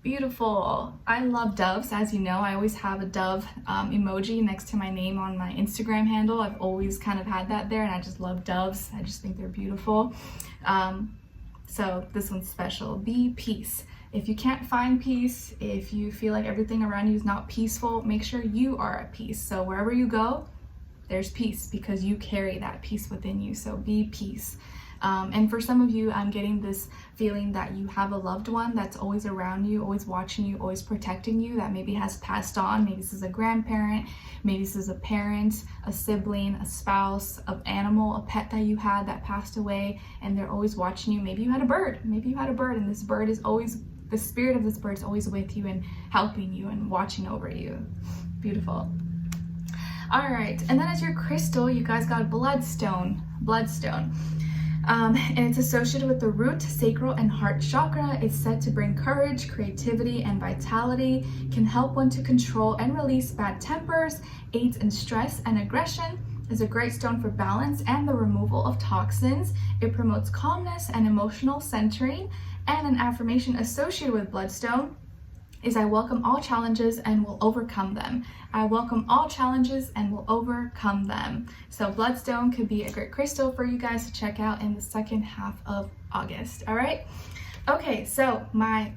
Beautiful. I love doves. As you know, I always have a dove emoji next to my name on my Instagram handle. I've always kind of had that there, and I just love doves. I just think they're beautiful. So this one's special. Be peace. If you can't find peace, if you feel like everything around you is not peaceful, make sure you are at peace. So wherever you go, there's peace, because you carry that peace within you. So be peace. And for some of you, I'm getting this feeling that you have a loved one that's always around you, always watching you, always protecting you, that maybe has passed on. Maybe this is a grandparent, maybe this is a parent, a sibling, a spouse, an animal, a pet that you had that passed away, and they're always watching you. Maybe you had a bird, and this bird is always, the spirit of this bird is always with you and helping you and watching over you. Beautiful. All right, and then as your crystal, you guys got bloodstone. And it's associated with the root, sacral, and heart chakra. It's said to bring courage, creativity, and vitality, can help one to control and release bad tempers, aids in stress and aggression, is a great stone for balance and the removal of toxins. It promotes calmness and emotional centering. And an affirmation associated with bloodstone is, I welcome all challenges and will overcome them. I welcome all challenges and will overcome them. So bloodstone could be a great crystal for you guys to check out in the second half of August. All right. Okay, so my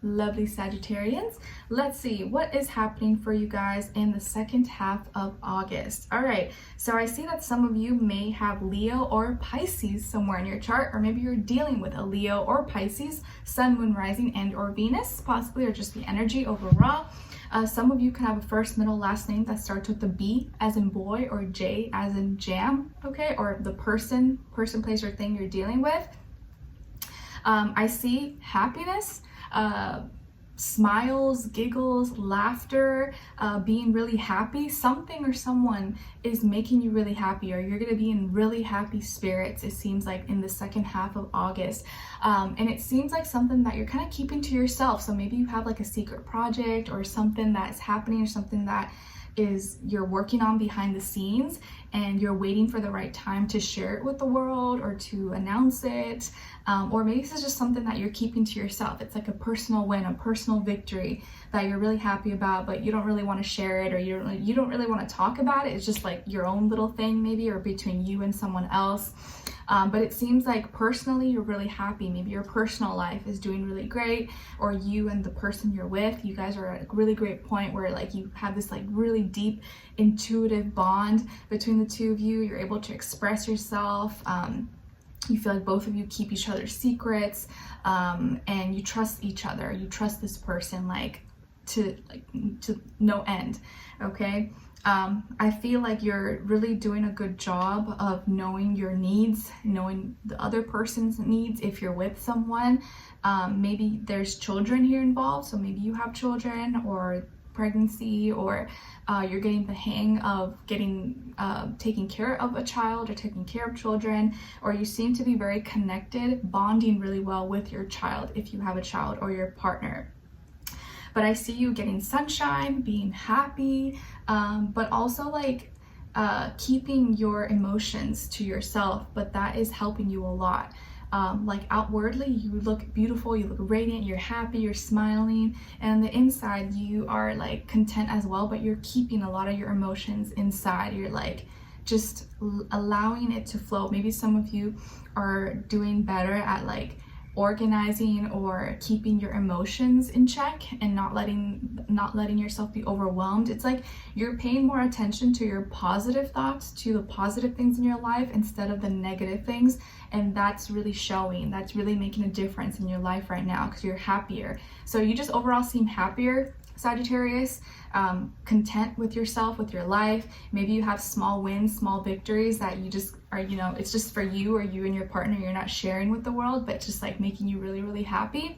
lovely Sagittarians. Let's see what is happening for you guys in the second half of August. All right, so I see that some of you may have Leo or Pisces somewhere in your chart, or maybe you're dealing with a Leo or Pisces, Sun, Moon, Rising, and or Venus, possibly, or just the energy overall. Some of you can have a first, middle, last name that starts with the B as in boy or J as in jam, okay? Or the person, place, or thing you're dealing with. I see happiness, smiles, giggles, laughter, being really happy. Something or someone is making you really happy, or you're going to be in really happy spirits, it seems like, in the second half of August. And it seems like something that you're kind of keeping to yourself. So maybe you have like a secret project or something that's happening, or something that you're working on behind the scenes, and you're waiting for the right time to share it with the world or to announce it. Or maybe this is just something that you're keeping to yourself. It's like a personal win, a personal victory that you're really happy about, but you don't really want to share it, or you don't really want to talk about it. It's just like your own little thing maybe, or between you and someone else. But it seems like personally you're really happy. Maybe your personal life is doing really great, or you and the person you're with, you guys are at a really great point where like you have this like really deep intuitive bond between the two of you. You're able to express yourself. You feel like both of you keep each other's secrets, and you trust each other. You trust this person like to no end, okay? I feel like you're really doing a good job of knowing your needs, knowing the other person's needs if you're with someone. Maybe there's children here involved, so maybe you have children, or pregnancy, or you're getting the hang of taking care of a child or taking care of children, or you seem to be very connected, bonding really well with your child if you have a child, or your partner. But I see you getting sunshine, being happy, but also like keeping your emotions to yourself, but that is helping you a lot. Like outwardly you look beautiful, you look radiant, you're happy, you're smiling, and on the inside you are like content as well, but you're keeping a lot of your emotions inside. You're like just allowing it to flow. Maybe some of you are doing better at like organizing or keeping your emotions in check, and not letting yourself be overwhelmed. It's like you're paying more attention to your positive thoughts, to the positive things in your life instead of the negative things, and that's really showing. That's really making a difference in your life right now, because you're happier. So you just overall seem happier, Sagittarius, content with yourself, with your life. Maybe you have small wins, small victories that you just are, it's just for you, or you and your partner, you're not sharing with the world, but just like making you really, really happy.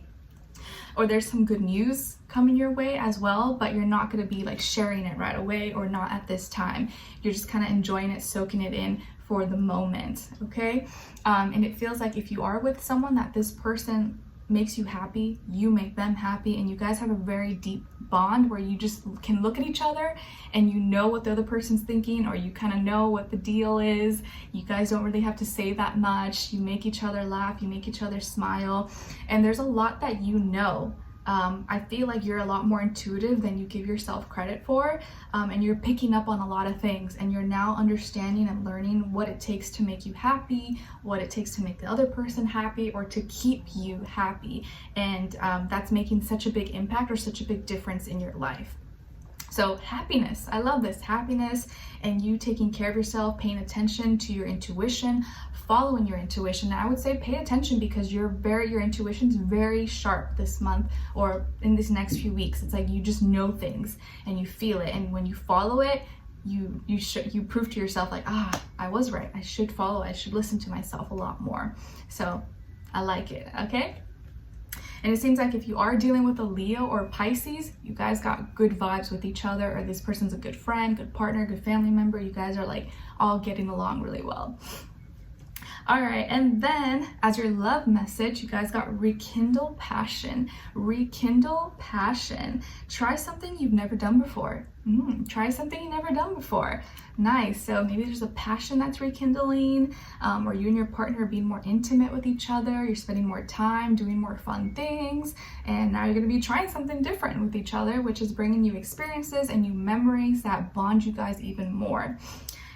Or there's some good news coming your way as well, but you're not going to be like sharing it right away, or not at this time. You're just kind of enjoying it, soaking it in for the moment, okay? And it feels like if you are with someone, that this person makes you happy, you make them happy, and you guys have a very deep bond where you just can look at each other and you know what the other person's thinking, or you kind of know what the deal is. You guys don't really have to say that much. You make each other laugh, you make each other smile, and there's a lot that you know. I feel like you're a lot more intuitive than you give yourself credit for, and you're picking up on a lot of things, and you're now understanding and learning what it takes to make you happy, what it takes to make the other person happy, or to keep you happy, and that's making such a big impact, or such a big difference in your life. So happiness, I love this, happiness, and you taking care of yourself, paying attention to your intuition, following your intuition. And I would say pay attention, because your intuition's very sharp this month, or in these next few weeks. It's like you just know things and you feel it, and when you follow it, you prove to yourself like, I was right, I should follow, I should listen to myself a lot more. So I like it, okay? And it seems like if you are dealing with a Leo or Pisces, you guys got good vibes with each other, or this person's a good friend, good partner, good family member. You guys are like all getting along really well. All right, and then as your love message, you guys got rekindle passion. Rekindle passion. Try something you've never done before. Try something you've never done before. Nice. So maybe there's a passion that's rekindling, or you and your partner are being more intimate with each other. You're spending more time doing more fun things, and now you're going to be trying something different with each other, which is bringing you experiences and new memories that bond you guys even more.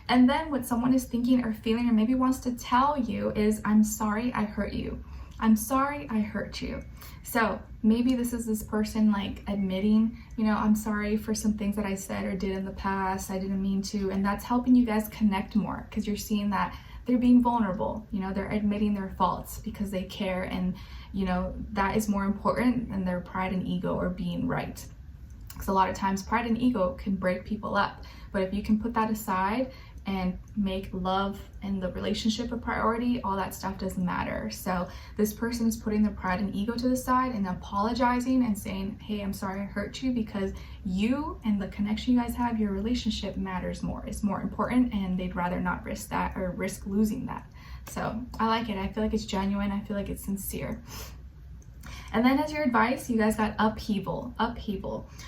And then what someone is thinking or feeling, or maybe wants to tell you, is, I'm sorry I hurt you. I'm sorry I hurt you. So maybe this is this person like admitting, you know, I'm sorry for some things that I said or did in the past. I didn't mean to. And that's helping you guys connect more because you're seeing that they're being vulnerable. You know, they're admitting their faults because they care. And, you know, that is more important than their pride and ego or being right. Because a lot of times pride and ego can break people up. But if you can put that aside and make love and the relationship a priority, all that stuff doesn't matter. So this person is putting their pride and ego to the side and apologizing and saying, hey, I'm sorry I hurt you, because you and the connection you guys have, your relationship matters more. It's more important, and they'd rather not risk that or risk losing that. So I like it. I feel like it's genuine. I feel like it's sincere. And then as your advice, you guys got upheaval.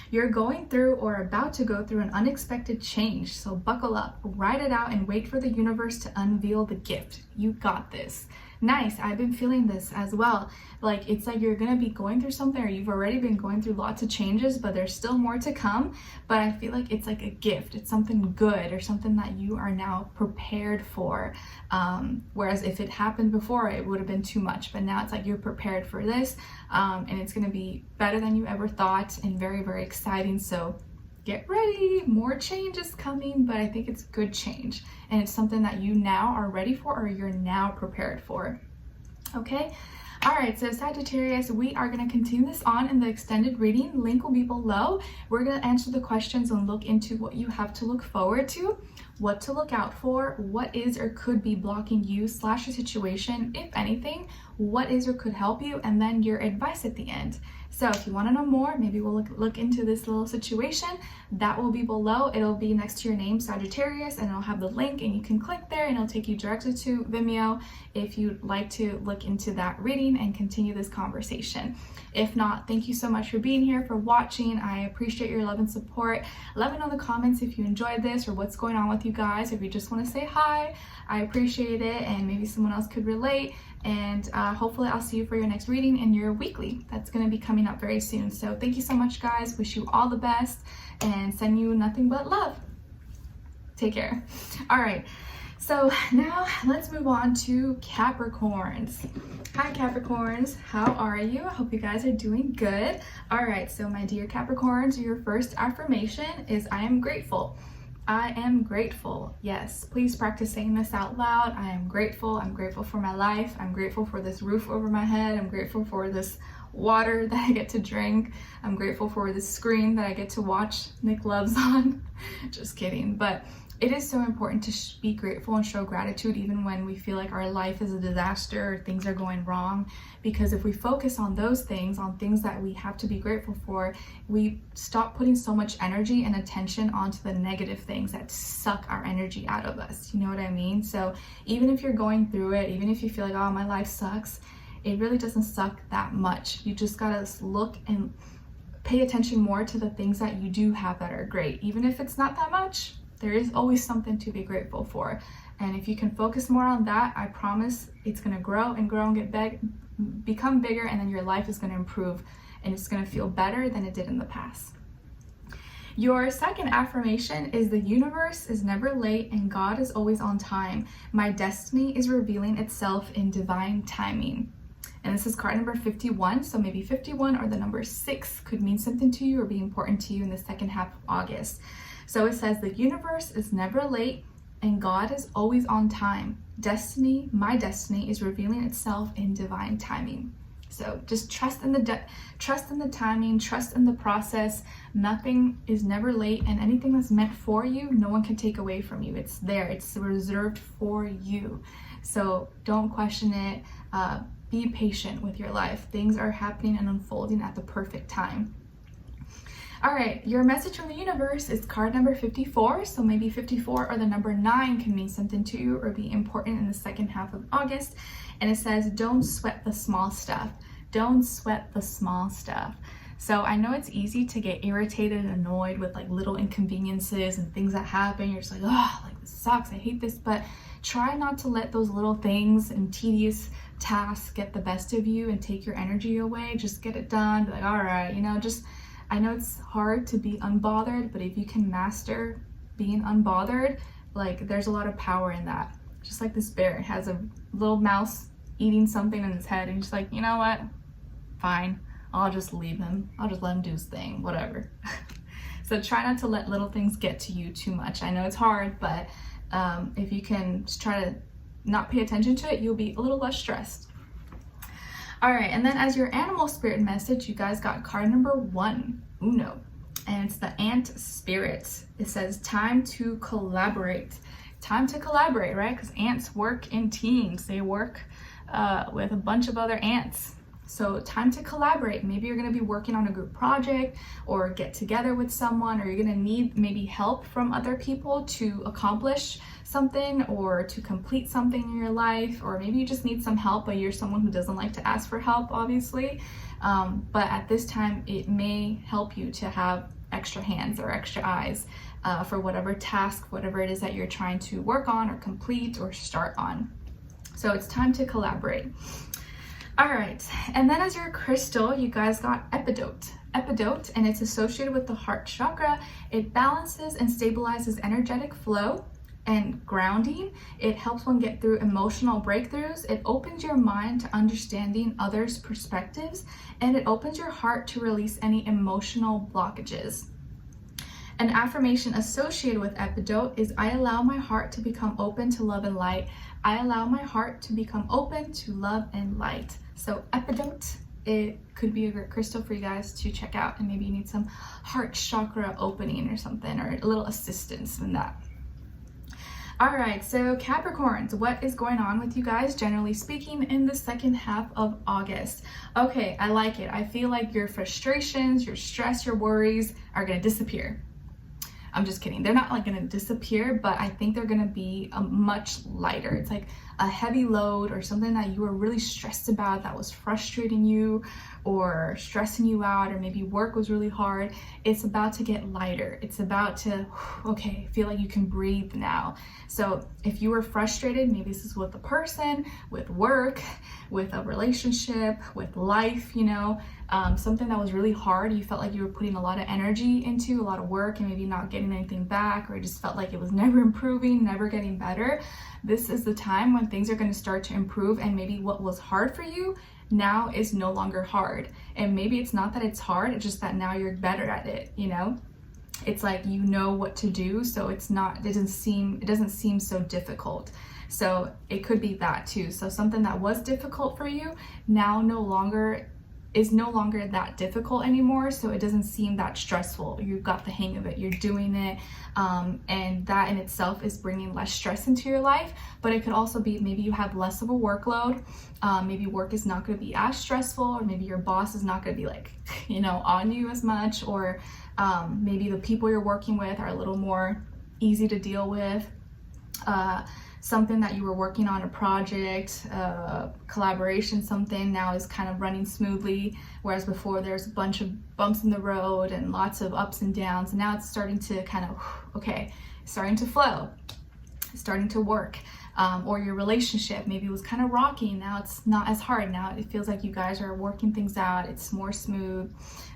You're going through or about to go through an unexpected change. So buckle up, write it out, and wait for the universe to unveil the gift. You got this. Nice. I've been feeling this as well. Like, it's like you're going to be going through something, or you've already been going through lots of changes, but there's still more to come. But I feel like it's like a gift. It's something good or something that you are now prepared for. Whereas if it happened before, it would have been too much. But now it's like you're prepared for this, and it's going to be better than you ever thought and very, very exciting. So get ready, more change is coming, but I think it's good change. And it's something that you now are ready for, or you're now prepared for. Okay? All right, so Sagittarius, we are going to continue this on in the extended reading. Link will be below. We're going to answer the questions and look into what you have to look forward to, what to look out for, what is or could be blocking you / your situation, if anything, what is or could help you, and then your advice at the end. So if you want to know more, maybe we'll look into this little situation. That will be below. It'll be next to your name, Sagittarius, and it'll have the link, and you can click there and it'll take you directly to Vimeo if you'd like to look into that reading and continue this conversation. If not, thank you so much for being here, for watching. I appreciate your love and support. Let me know in the comments if you enjoyed this or what's going on with you guys. If you just want to say hi, I appreciate it, and maybe someone else could relate. And hopefully I'll see you for your next reading in your weekly. That's going to be coming up very soon. So thank you so much, guys. Wish you all the best and send you nothing but love. Take care. All right. So now let's move on to Capricorns. Hi, Capricorns. How are you? I hope you guys are doing good. All right. So my dear Capricorns, your first affirmation is I am grateful. I am grateful. Yes, please practice saying this out loud. I am grateful. I'm grateful for my life. I'm grateful for this roof over my head. I'm grateful for this water that I get to drink. I'm grateful for this screen that I get to watch Nicloves on. Just kidding. But it is so important to be grateful and show gratitude even when we feel like our life is a disaster or things are going wrong. Because if we focus on those things, on things that we have to be grateful for, we stop putting so much energy and attention onto the negative things that suck our energy out of us. You know what I mean? So even if you're going through it, even if you feel like, oh, my life sucks, it really doesn't suck that much. You just gotta look and pay attention more to the things that you do have that are great. Even if it's not that much, there is always something to be grateful for. And if you can focus more on that, I promise it's going to grow and grow and get big, become bigger, and then your life is going to improve and it's going to feel better than it did in the past. Your second affirmation is the universe is never late and God is always on time. My destiny is revealing itself in divine timing. And this is card number 51. So maybe 51 or the number 6 could mean something to you or be important to you in the second half of August. So it says the universe is never late and God is always on time. Destiny, my destiny is revealing itself in divine timing. So just trust in the timing, trust in the process. Nothing is never late, and anything that's meant for you, no one can take away from you. It's there, it's reserved for you. So don't question it. Be patient with your life. Things are happening and unfolding at the perfect time. All right, your message from the universe is card number 54. So maybe 54 or the number 9 can mean something to you or be important in the second half of August. And it says, don't sweat the small stuff. Don't sweat the small stuff. So I know it's easy to get irritated and annoyed with like little inconveniences and things that happen. You're just like, oh, like this sucks. I hate this. But try not to let those little things and tedious tasks get the best of you and take your energy away. Just get it done. Be like, all right, I know it's hard to be unbothered, but if you can master being unbothered, like there's a lot of power in that. Just like this bear, it has a little mouse eating something in his head, and he's like, you know what, fine, I'll just leave him, I'll just let him do his thing, whatever. So try not to let little things get to you too much. I know it's hard, but if you can just try to not pay attention to it, you'll be a little less stressed. All right, and then as your animal spirit message, you guys got card number 1, Uno, and it's the ant spirit. It says time to collaborate. Time to collaborate, right? Because ants work in teams. They work with a bunch of other ants. So time to collaborate. Maybe you're going to be working on a group project or get together with someone, or you're going to need maybe help from other people to accomplish something or to complete something in your life, or maybe you just need some help, but you're someone who doesn't like to ask for help, obviously. But at this time, it may help you to have extra hands or extra eyes for whatever task, whatever it is that you're trying to work on or complete or start on. So it's time to collaborate. All right, and then as your crystal, you guys got Epidote. Epidote, and it's associated with the heart chakra. It balances and stabilizes energetic flow and grounding. It helps one get through emotional breakthroughs. It opens your mind to understanding others' perspectives, and it opens your heart to release any emotional blockages. An affirmation associated with Epidote is, I allow my heart to become open to love and light. I allow my heart to become open to love and light. So Epidote, it could be a great crystal for you guys to check out, and maybe you need some heart chakra opening or something, or a little assistance in that. All right, so Capricorns, what is going on with you guys, generally speaking, in the second half of August? Okay, I like it. I feel like your frustrations, your stress, your worries are gonna disappear. I'm just kidding. They're not like gonna disappear, but I think they're gonna be much lighter. It's like a heavy load or something that you were really stressed about that was frustrating you or stressing you out, or maybe work was really hard. It's about to get lighter. It's about to, okay, feel like you can breathe now. So if you were frustrated, maybe this is with a person, with work, with a relationship, with life, you know, something that was really hard, you felt like you were putting a lot of energy into, a lot of work, and maybe not getting anything back, or it just felt like it was never improving, never getting better. This is the time when things are going to start to improve, and maybe what was hard for you now is no longer hard. And maybe it's not that it's hard, it's just that now you're better at it, you know? It's like you know what to do, so it doesn't seem so difficult. So it could be that too. So something that was difficult for you now is no longer that difficult anymore, so it doesn't seem that stressful. You've got the hang of it, you're doing it, and that in itself is bringing less stress into your life. But it could also be maybe you have less of a workload, maybe work is not going to be as stressful, or maybe your boss is not going to be like, you know, on you as much, or maybe the people you're working with are a little more easy to deal with. Something that you were working on, a project, collaboration, something now is kind of running smoothly, whereas before there's a bunch of bumps in the road and lots of ups and downs, and now it's starting to kind of, okay, starting to flow, starting to work. Or your relationship maybe was kind of rocky, now it's not as hard, now it feels like you guys are working things out, it's more smooth.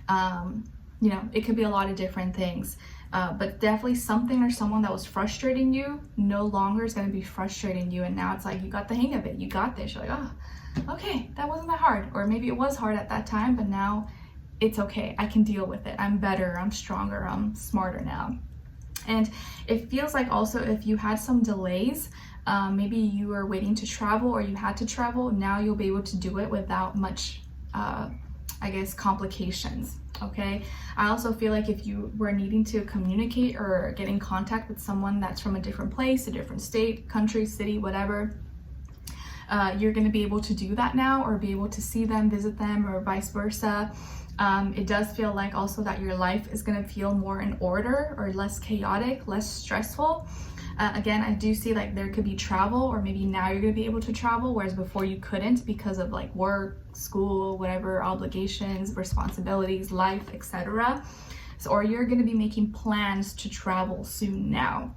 You know, it could be a lot of different things. But definitely something or someone that was frustrating you no longer is going to be frustrating you, and now it's like you got the hang of it, you got this, you're like, oh, okay, that wasn't that hard. Or maybe it was hard at that time, but now it's okay, I can deal with it, I'm better, I'm stronger, I'm smarter now. And it feels like also if you had some delays, maybe you were waiting to travel or you had to travel, now you'll be able to do it without much I guess complications. Okay, I also feel like if you were needing to communicate or get in contact with someone that's from a different place, a different state, country, city, whatever, you're going to be able to do that now, or be able to see them, visit them, or vice versa. It does feel like also that your life is going to feel more in order, or less chaotic, less stressful. Again, I do see like there could be travel, or maybe now you're going to be able to travel, whereas before you couldn't because of like work, school, whatever, obligations, responsibilities, life, etc. So, or you're going to be making plans to travel soon now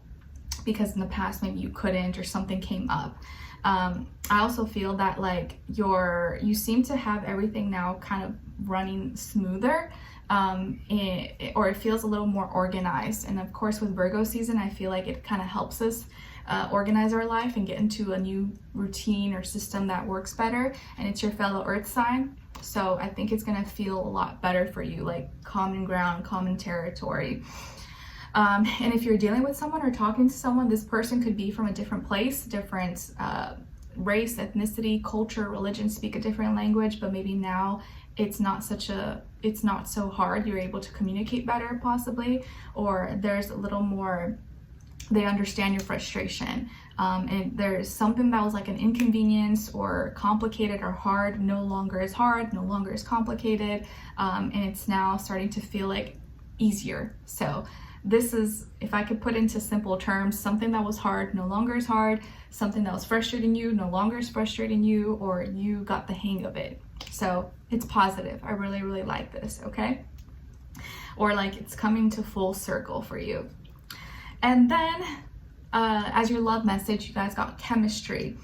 because in the past maybe you couldn't, or something came up. I also feel that like you seem to have everything now kind of running smoother, or it feels a little more organized. And of course with Virgo season, I feel like it kind of helps us organize our life and get into a new routine or system that works better, and it's your fellow earth sign. So I think it's gonna feel a lot better for you, like common ground, common territory. And if you're dealing with someone or talking to someone, this person could be from a different place, different race, ethnicity, culture, religion, speak a different language, but maybe now it's not so hard. You're able to communicate better possibly, or there's a little more, they understand your frustration. And there's something that was like an inconvenience or complicated or hard, no longer is hard, no longer is complicated. And it's now starting to feel like easier. So this is, if I could put into simple terms, something that was hard no longer is hard, something that was frustrating you no longer is frustrating you, or you got the hang of it. So it's positive. I really, really like this, okay? Or like it's coming to full circle for you. And then as your love message, you guys got chemistry.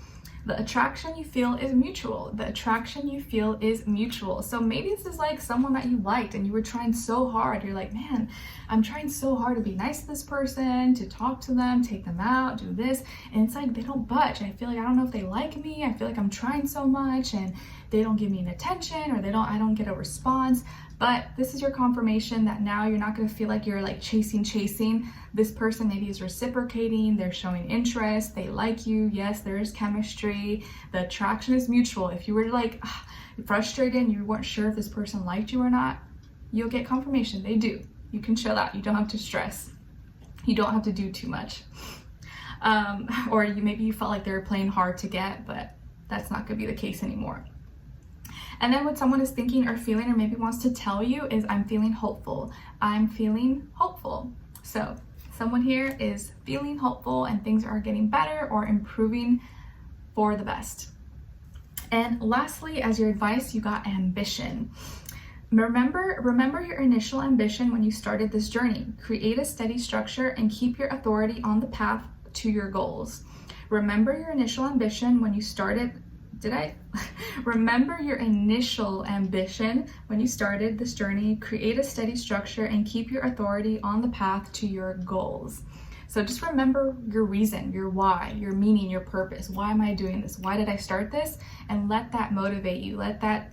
The attraction you feel is mutual. The attraction you feel is mutual. So maybe this is like someone that you liked and you were trying so hard. You're like, man, I'm trying so hard to be nice to this person, to talk to them, take them out, do this. And it's like, they don't budge. I feel like, I don't know if they like me. I feel like I'm trying so much and they don't give me an attention, or I don't get a response. But this is your confirmation that now you're not going to feel like you're like chasing. This person maybe is reciprocating, they're showing interest, they like you. Yes, there is chemistry. The attraction is mutual. If you were like frustrated and you weren't sure if this person liked you or not, you'll get confirmation. They do. You can chill out. You don't have to stress. You don't have to do too much. Or maybe you felt like they were playing hard to get, but that's not going to be the case anymore. And then what someone is thinking or feeling or maybe wants to tell you is, I'm feeling hopeful. I'm feeling hopeful. So someone here is feeling hopeful and things are getting better or improving for the best. And lastly, as your advice, you got ambition. Remember your initial ambition when you started this journey. Create a steady structure and keep your authority on the path to your goals. Remember your initial ambition when you started. Remember your initial ambition when you started this journey. Create a steady structure and keep your authority on the path to your goals. So just remember your reason, your why, your meaning, your purpose. Why am I doing this? Why did I start this? And let that motivate you. Let that,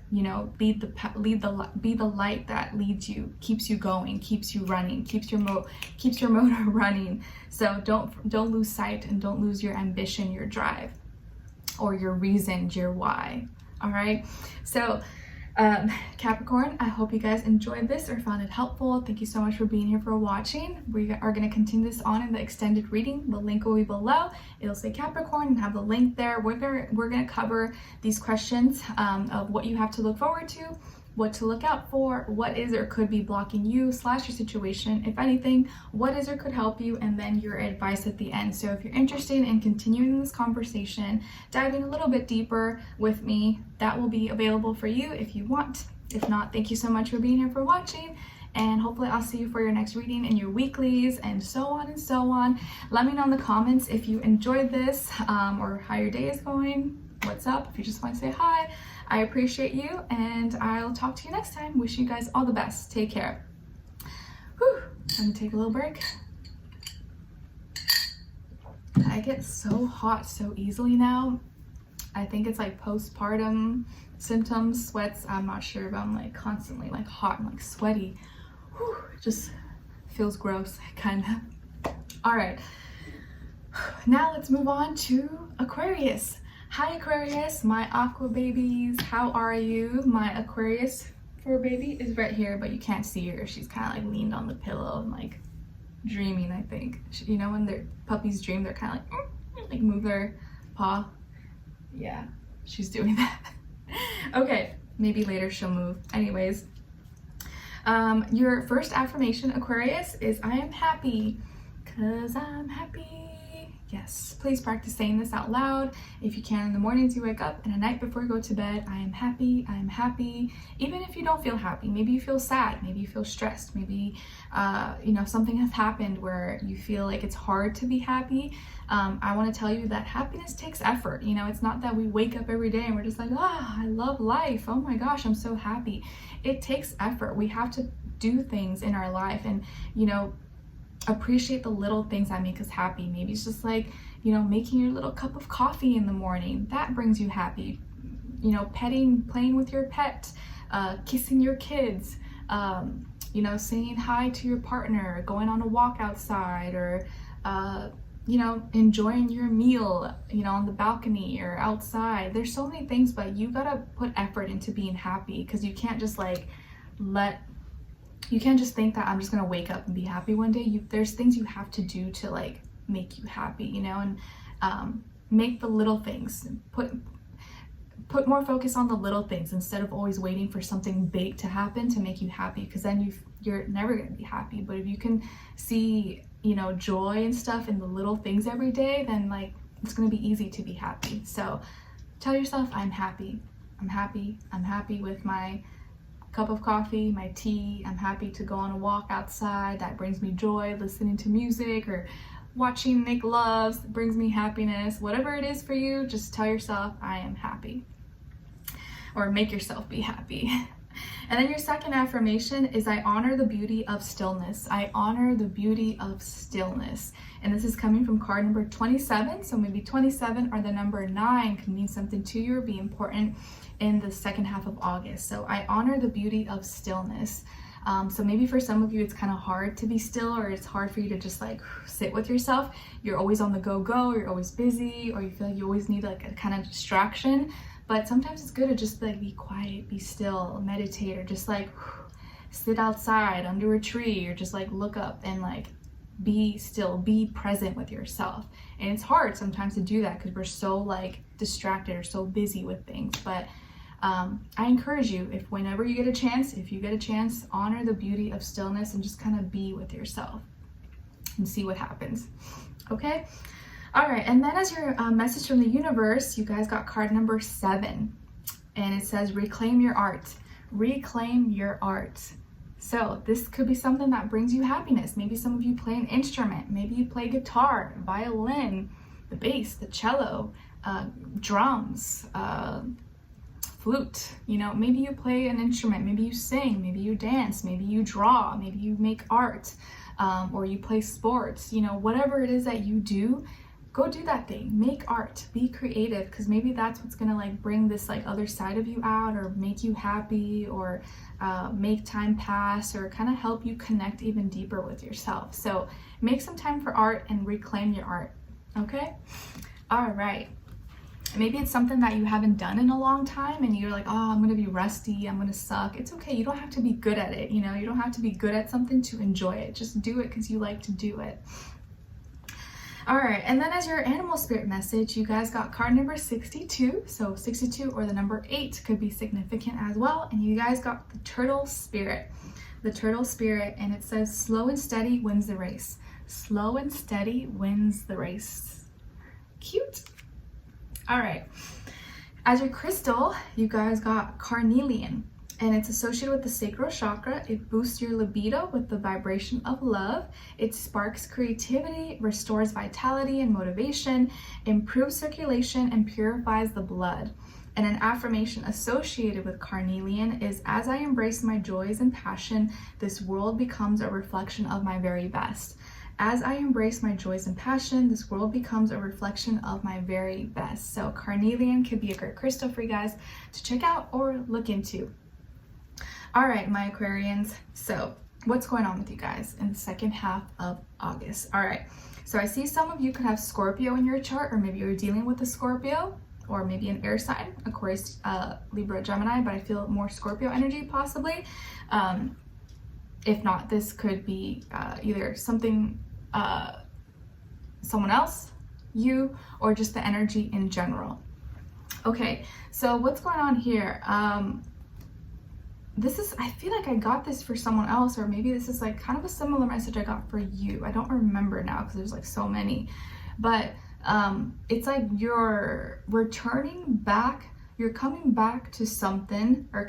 be the light that leads you, keeps you going, keeps you running, keeps your motor running. So don't lose sight and don't lose your ambition, your drive, or your reason, your why. All right. So Capricorn, I hope you guys enjoyed this or found it helpful. Thank you so much for being here, for watching. We are going to continue this on in the extended reading. The link will be below. It'll say Capricorn and have the link there. We're going to cover these questions of what you have to look forward to, what to look out for, what is or could be blocking you / your situation, if anything, what is or could help you, and then your advice at the end. So if you're interested in continuing this conversation, diving a little bit deeper with me, that will be available for you if you want. If not, thank you so much for being here, for watching, and hopefully I'll see you for your next reading and your weeklies and so on and so on. Let me know in the comments if you enjoyed this or how your day is going, what's up, if you just want to say hi. I appreciate you, and I'll talk to you next time. Wish you guys all the best. Take care. Whew. I'm gonna take a little break. I get so hot so easily now. I think it's like postpartum symptoms, sweats. I'm not sure, but I'm like constantly like hot and like sweaty. Whew. It just feels gross, kind of. All right. Now let's move on to Aquarius. Hi Aquarius, my aqua babies, how are you? My Aquarius fur baby is right here, but you can't see her. She's kind of like leaned on the pillow and like dreaming, I think. You know when their puppies dream, they're kind of like move their paw. Yeah, she's doing that. Okay, maybe later she'll move. Anyways, your first affirmation, Aquarius, is I am happy, 'cause I'm happy. Yes, please practice saying this out loud. If you can, in the mornings you wake up and at night before you go to bed, I am happy, I am happy. Even if you don't feel happy, maybe you feel sad, maybe you feel stressed, maybe, something has happened where you feel like it's hard to be happy. I want to tell you that happiness takes effort. It's not that we wake up every day and we're just like, I love life. Oh my gosh, I'm so happy. It takes effort. We have to do things in our life and, appreciate the little things that make us happy. Maybe it's just like, you know, making your little cup of coffee in the morning, that brings you happy. You know, playing with your pet, kissing your kids, you know, saying hi to your partner, going on a walk outside, or you know, enjoying your meal, you know, on the balcony or outside. There's so many things, but you gotta put effort into being happy, because you can't just like you can't just think that I'm just gonna wake up and be happy one day. There's things you have to do to like make you happy, you know, and make the little things, put more focus on the little things instead of always waiting for something big to happen to make you happy, because then you're never gonna be happy. But if you can see, you know, joy and stuff in the little things every day, then like it's gonna be easy to be happy. So tell yourself, I'm happy, I'm happy, I'm happy with my cup of coffee, my tea, I'm happy to go on a walk outside, that brings me joy. Listening to music or watching Nicloves brings me happiness. Whatever it is for you, just tell yourself, I am happy, or make yourself be happy. And then your second affirmation is, I honor the beauty of stillness. I honor the beauty of stillness. And this is coming from card number 27. So maybe 27 or the number 9 can mean something to you or be important in the second half of August. So I honor the beauty of stillness. So maybe for some of you, it's kind of hard to be still, or it's hard for you to just like sit with yourself. You're always on the go, you're always busy, or you feel like you always need like a kind of distraction. But sometimes it's good to just like be quiet, be still, meditate, or just like sit outside under a tree, or just like look up and like be still, be present with yourself. And it's hard sometimes to do that because we're so like distracted or so busy with things. But I encourage you, if whenever you get a chance, if you get a chance, honor the beauty of stillness and just kind of be with yourself and see what happens. Okay? All right, and then as your message from the universe, you guys got card number 7, and it says, reclaim your art. Reclaim your art. So this could be something that brings you happiness. Maybe some of you play an instrument. Maybe you play guitar, violin, the bass, the cello, drums, flute. You know, maybe you play an instrument, maybe you sing, maybe you dance, maybe you draw, maybe you make art, or you play sports. You know, whatever it is that you do, go do that thing. Make art, be creative, because maybe that's what's gonna like bring this like other side of you out, or make you happy, or make time pass, or kind of help you connect even deeper with yourself. So make some time for art and reclaim your art. Okay? All right. Maybe it's something that you haven't done in a long time and you're like, oh, I'm gonna be rusty, I'm gonna suck. It's okay, you don't have to be good at it, you know? You don't have to be good at something to enjoy it. Just do it because you like to do it. All right, and then as your animal spirit message, you guys got card number 62. So 62 or the number 8 could be significant as well. And you guys got the turtle spirit. The turtle spirit, and it says, slow and steady wins the race. Slow and steady wins the race. Cute. All right, as your crystal, you guys got carnelian, and it's associated with the sacral chakra. It boosts your libido with the vibration of love. It sparks creativity, restores vitality and motivation, improves circulation, and purifies the blood. And an affirmation associated with carnelian is, as I embrace my joys and passion, this world becomes a reflection of my very best. As I embrace my joys and passion, this world becomes a reflection of my very best. So carnelian could be a great crystal for you guys to check out or look into. All right, my Aquarians. So what's going on with you guys in the second half of August? All right, so I see some of you could have Scorpio in your chart, or maybe you're dealing with a Scorpio, or maybe an air sign, Aquarius, Libra, Gemini, but I feel more Scorpio energy possibly. If not, this could be either something, someone else, you, or just the energy in general. Okay, so what's going on here? This is, I feel like I got this for someone else, or maybe this is like kind of a similar message I got for you. I don't remember now because there's like so many, but it's like you're returning back, you're coming back to something, or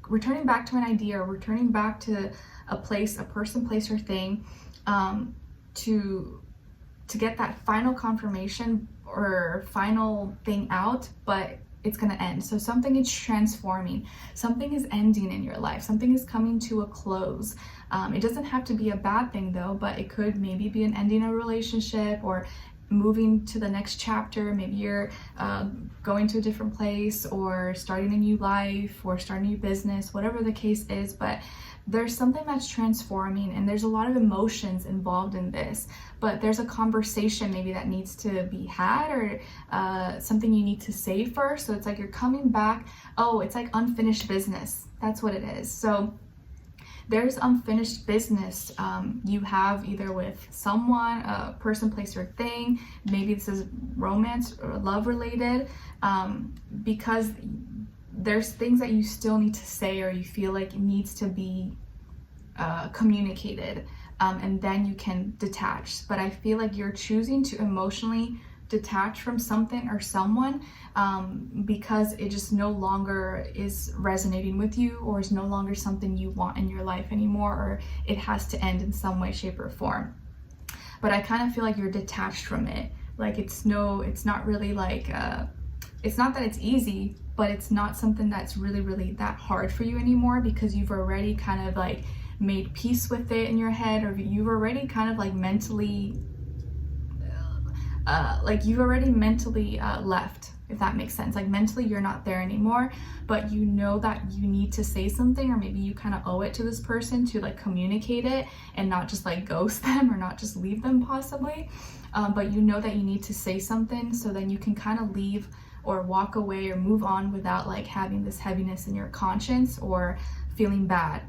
returning back to an idea, or returning back to a place, a person, place, or thing, to get that final confirmation or final thing out, but it's going to end. So something is transforming, something is ending in your life, something is coming to a close. It doesn't have to be a bad thing though, but it could maybe be an ending of a relationship or moving to the next chapter. Maybe you're going to a different place or starting a new life or starting a new business, whatever the case is. But there's something that's transforming, and there's a lot of emotions involved in this, but there's a conversation maybe that needs to be had, or something you need to say first. So it's like you're coming back. Oh, it's like unfinished business. That's what it is. So there's unfinished business you have either with someone, a person, place, or thing. Maybe this is romance or love related, because there's things that you still need to say, or you feel like it needs to be communicated, and then you can detach. But I feel like you're choosing to emotionally detach from something or someone because it just no longer is resonating with you, or is no longer something you want in your life anymore, or it has to end in some way, shape, or form. But I kind of feel like you're detached from it. Like it's not really like it's not that it's easy, but it's not something that's really that hard for you anymore, because you've already kind of like made peace with it in your head, or you've already kind of like mentally left, if that makes sense. Like mentally you're not there anymore, but you know that you need to say something, or maybe you kind of owe it to this person to like communicate it and not just like ghost them or not just leave them possibly, but you know that you need to say something, so then you can kind of leave or walk away or move on without like having this heaviness in your conscience or feeling bad.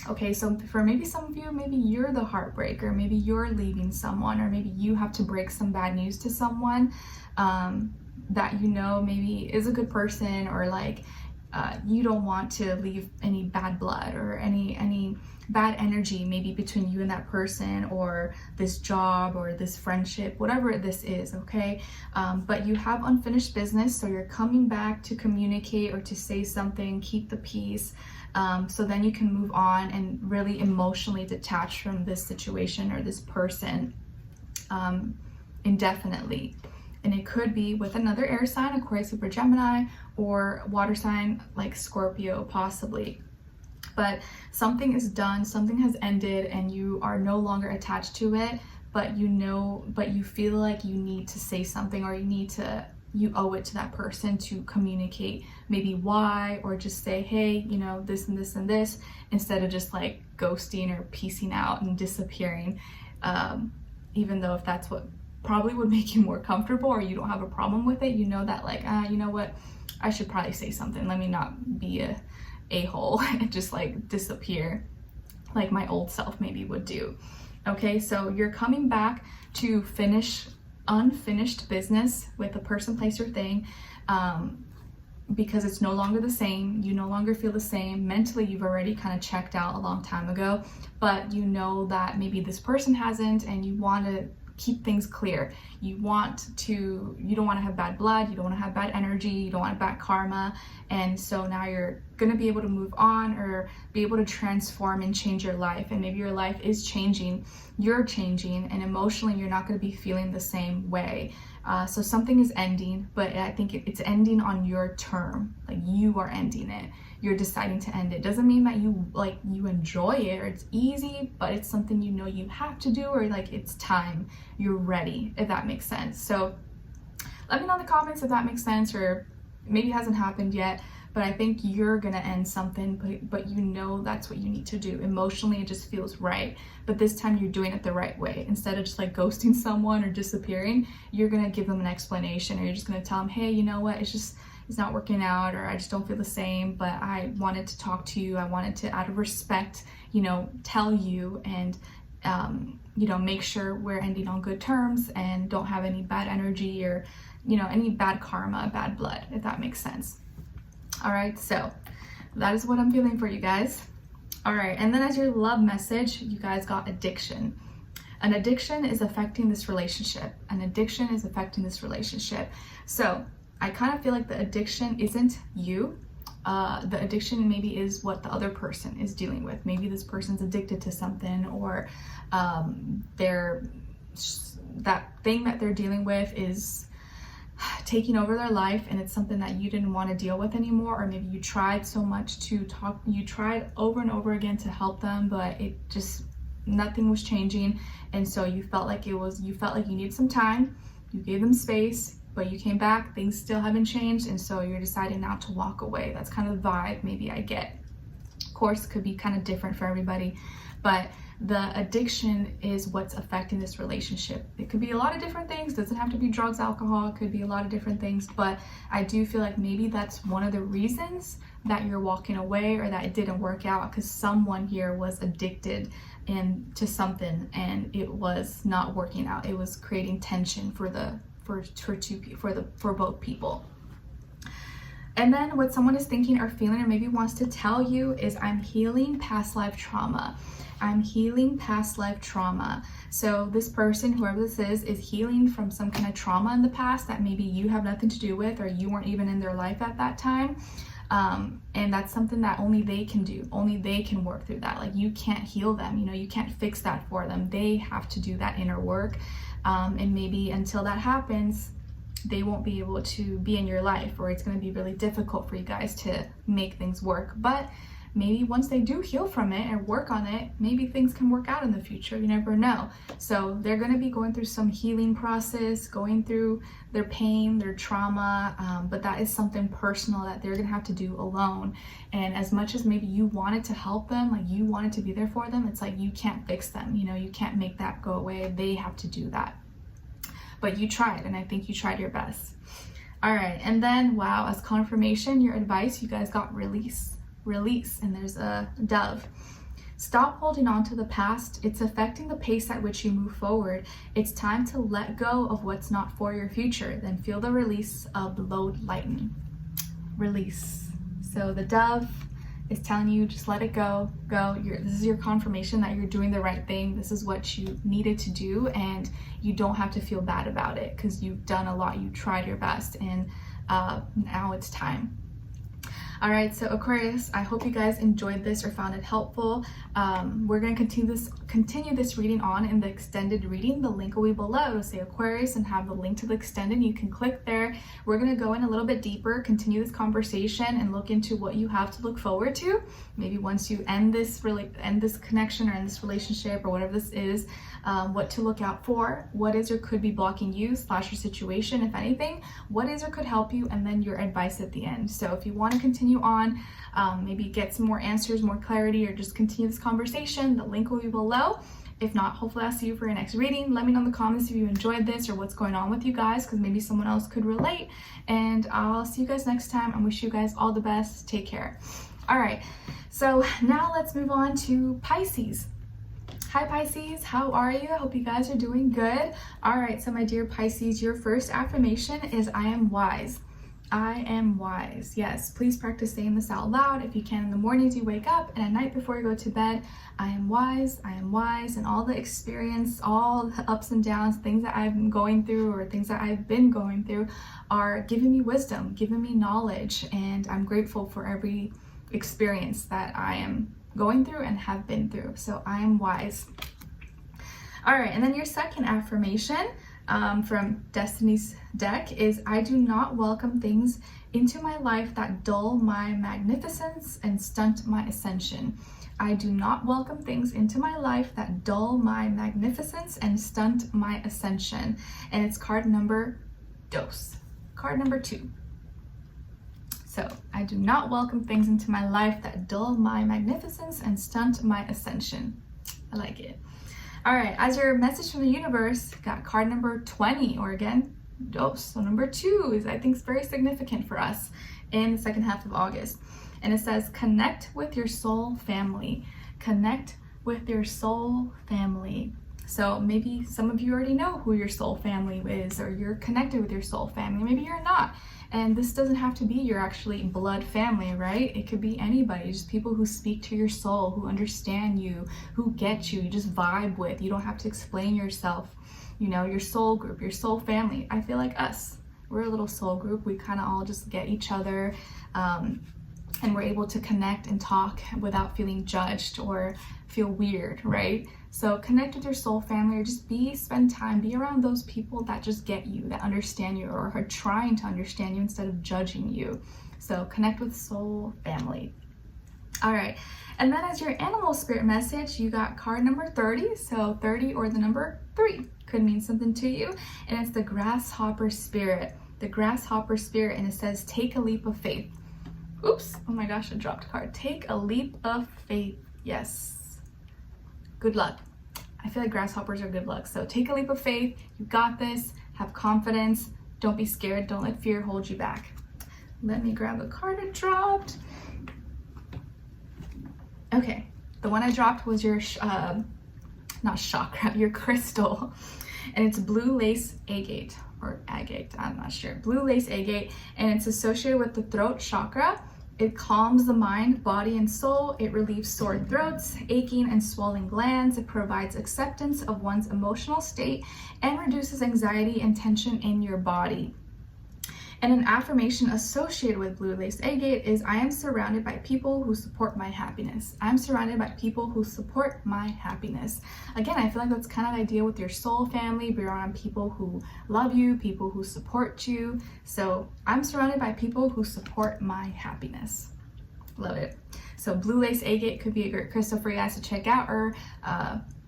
Okay, so for maybe some of you, maybe you're the heartbreaker, maybe you're leaving someone, or maybe you have to break some bad news to someone that you know maybe is a good person, or like you don't want to leave any bad blood or any bad energy maybe between you and that person, or this job or this friendship, whatever this is, okay? But you have unfinished business, so you're coming back to communicate or to say something, keep the peace, so then you can move on and really emotionally detach from this situation or this person indefinitely. And it could be with another air sign, Aquarius, Libra, Gemini, or water sign like Scorpio possibly. But something is done, something has ended, and you are no longer attached to it, but you feel like you need to say something, or you owe it to that person to communicate maybe why, or just say, hey, you know, this and this and this, instead of just like ghosting or piecing out and disappearing, even though if that's what probably would make you more comfortable, or you don't have a problem with it, you know that like, you know what, I should probably say something, let me not be a hole and just like disappear like my old self maybe would do. Okay, so you're coming back to finish unfinished business with a person, place, or thing, because it's no longer the same. You no longer feel the same. Mentally, you've already kind of checked out a long time ago, but you know that maybe this person hasn't, and you want to keep things clear. You don't want to have bad blood, you don't want to have bad energy, you don't want bad karma, and so now you're going to be able to move on, or be able to transform and change your life. And maybe your life is changing, you're changing, and emotionally you're not going to be feeling the same way. So something is ending, but I think it's ending on your term. Like you are ending it, you're deciding to end it. Doesn't mean that you enjoy it or it's easy, but it's something you know you have to do, or like it's time, you're ready, if that makes sense. So let me know in the comments if that makes sense, or maybe it hasn't happened yet, but I think you're gonna end something, but you know that's what you need to do. Emotionally, it just feels right, but this time you're doing it the right way. Instead of just like ghosting someone or disappearing, you're gonna give them an explanation, or you're just gonna tell them, hey, you know what, it's not working out, or I just don't feel the same, but I wanted to talk to you. I wanted to, out of respect, you know, tell you, and you know, make sure we're ending on good terms and don't have any bad energy, or you know, any bad karma, bad blood, if that makes sense. All right, so that is what I'm feeling for you guys. All right, and then as your love message, you guys got addiction. An addiction is affecting this relationship. An addiction is affecting this relationship. So I kind of feel like the addiction isn't you. The addiction maybe is what the other person is dealing with. Maybe this person's addicted to something, or that thing that they're dealing with is taking over their life, and it's something that you didn't want to deal with anymore, or maybe you tried so much to talk, you tried over and over again to help them, but it just, nothing was changing. And so you felt like you needed some time, you gave them space, but you came back, things still haven't changed, and so you're deciding now to walk away. That's kind of the vibe maybe I get. Of course, it could be kind of different for everybody, but the addiction is what's affecting this relationship. It could be a lot of different things. It doesn't have to be drugs, alcohol. It could be a lot of different things, but I do feel like maybe that's one of the reasons that you're walking away, or that it didn't work out, because someone here was addicted to something and it was not working out. It was creating tension for both people. And then what someone is thinking or feeling, or maybe wants to tell you, is I'm healing past life trauma. I'm healing past life trauma. So this person, whoever this is healing from some kind of trauma in the past that maybe you have nothing to do with, or you weren't even in their life at that time. And that's something that only they can do. Only they can work through that. Like, you can't heal them, you know, you can't fix that for them. They have to do that inner work. And maybe until that happens, they won't be able to be in your life, or it's going to be really difficult for you guys to make things work. But maybe once they do heal from it and work on it, maybe things can work out in the future. You never know. So they're going to be going through some healing process, going through their pain, their trauma, but that is something personal that they're going to have to do alone. And as much as maybe you wanted to help them, like you wanted to be there for them, it's like you can't fix them. You know, you can't make that go away. They have to do that. But you tried, and I think you tried your best. All right, and then, wow, as confirmation, your advice, you guys got release, and there's a dove. Stop holding on to the past. It's affecting the pace at which you move forward. It's time to let go of what's not for your future. Then feel the release of the load lighten. Release. So the dove is telling you, just let it go. This is your confirmation that you're doing the right thing. This is what you needed to do, and you don't have to feel bad about it, because you've done a lot. You tried your best, and now it's time. All right, so Aquarius, I hope you guys enjoyed this or found it helpful. We're going to continue this reading on in the extended reading. The link will be below. It'll say Aquarius and have the link to the extended. You can click there. We're going to go in a little bit deeper, continue this conversation, and look into what you have to look forward to. Maybe once you end this connection or end this relationship or whatever this is, what to look out for, what is or could be blocking you / your situation, if anything, what is or could help you, and then your advice at the end. So if you want to continue on, maybe get some more answers, more clarity, or just continue this conversation, the link will be below. If not, hopefully I'll see you for your next reading. Let me know in the comments if you enjoyed this or what's going on with you guys, because maybe someone else could relate. And I'll see you guys next time, and wish you guys all the best. Take care. All right, so now let's move on to Pisces. Hi Pisces, how are you? I hope you guys are doing good. All right, so my dear Pisces, your first affirmation is I am wise. I am wise. Yes, please practice saying this out loud if you can in the mornings you wake up, and at night before you go to bed. I am wise, and all the experience, all the ups and downs, things that I'm going through or things that I've been going through are giving me wisdom, giving me knowledge, and I'm grateful for every experience that I am going through and have been through. So I am wise. All right, and then your second affirmation from Destiny's deck is I do not welcome things into my life that dull my magnificence and stunt my ascension. I do not welcome things into my life that dull my magnificence and stunt my ascension. And it's card number 2. Card number 2. So I do not welcome things into my life that dull my magnificence and stunt my ascension. I like it. All right, as your message from the universe, got card number 20, or again, dos. So number 2 is, I think, is very significant for us in the second half of August. And it says, connect with your soul family. Connect with your soul family. So maybe some of you already know who your soul family is, or you're connected with your soul family. Maybe you're not. And this doesn't have to be your actually blood family, right? It could be anybody, just people who speak to your soul, who understand you, who get you, you just vibe with. You don't have to explain yourself. You know, your soul group, your soul family. I feel like us, we're a little soul group. We kind of all just get each other. and we're able to connect and talk without feeling judged or feel weird, right? So connect with your soul family, or just spend time, be around those people that just get you, that understand you, or are trying to understand you instead of judging you. So connect with soul family. All right, and then as your animal spirit message, you got card number 30. So 30 or the number 3 could mean something to you, and it's the grasshopper spirit. The grasshopper spirit, and it says, take a leap of faith. Oops, oh my gosh, I dropped a card. Take a leap of faith. Yes. Good luck. I feel like grasshoppers are good luck. So take a leap of faith. You got this. Have confidence. Don't be scared. Don't let fear hold you back. Let me grab the card I dropped. Okay, the one I dropped was your, not chakra, your crystal. And it's blue lace agate. Or agate, I'm not sure. Blue lace agate, and it's associated with the throat chakra. It calms the mind, body, and soul. It relieves sore throats, aching and swollen glands. It provides acceptance of one's emotional state and reduces anxiety and tension in your body. And an affirmation associated with blue lace agate is, I am surrounded by people who support my happiness. I'm surrounded by people who support my happiness. Again, I feel like that's kind of the idea with your soul family. Be around people who love you, people who support you. So I'm surrounded by people who support my happiness. Love it. So blue lace agate could be a great crystal for you guys to check out, or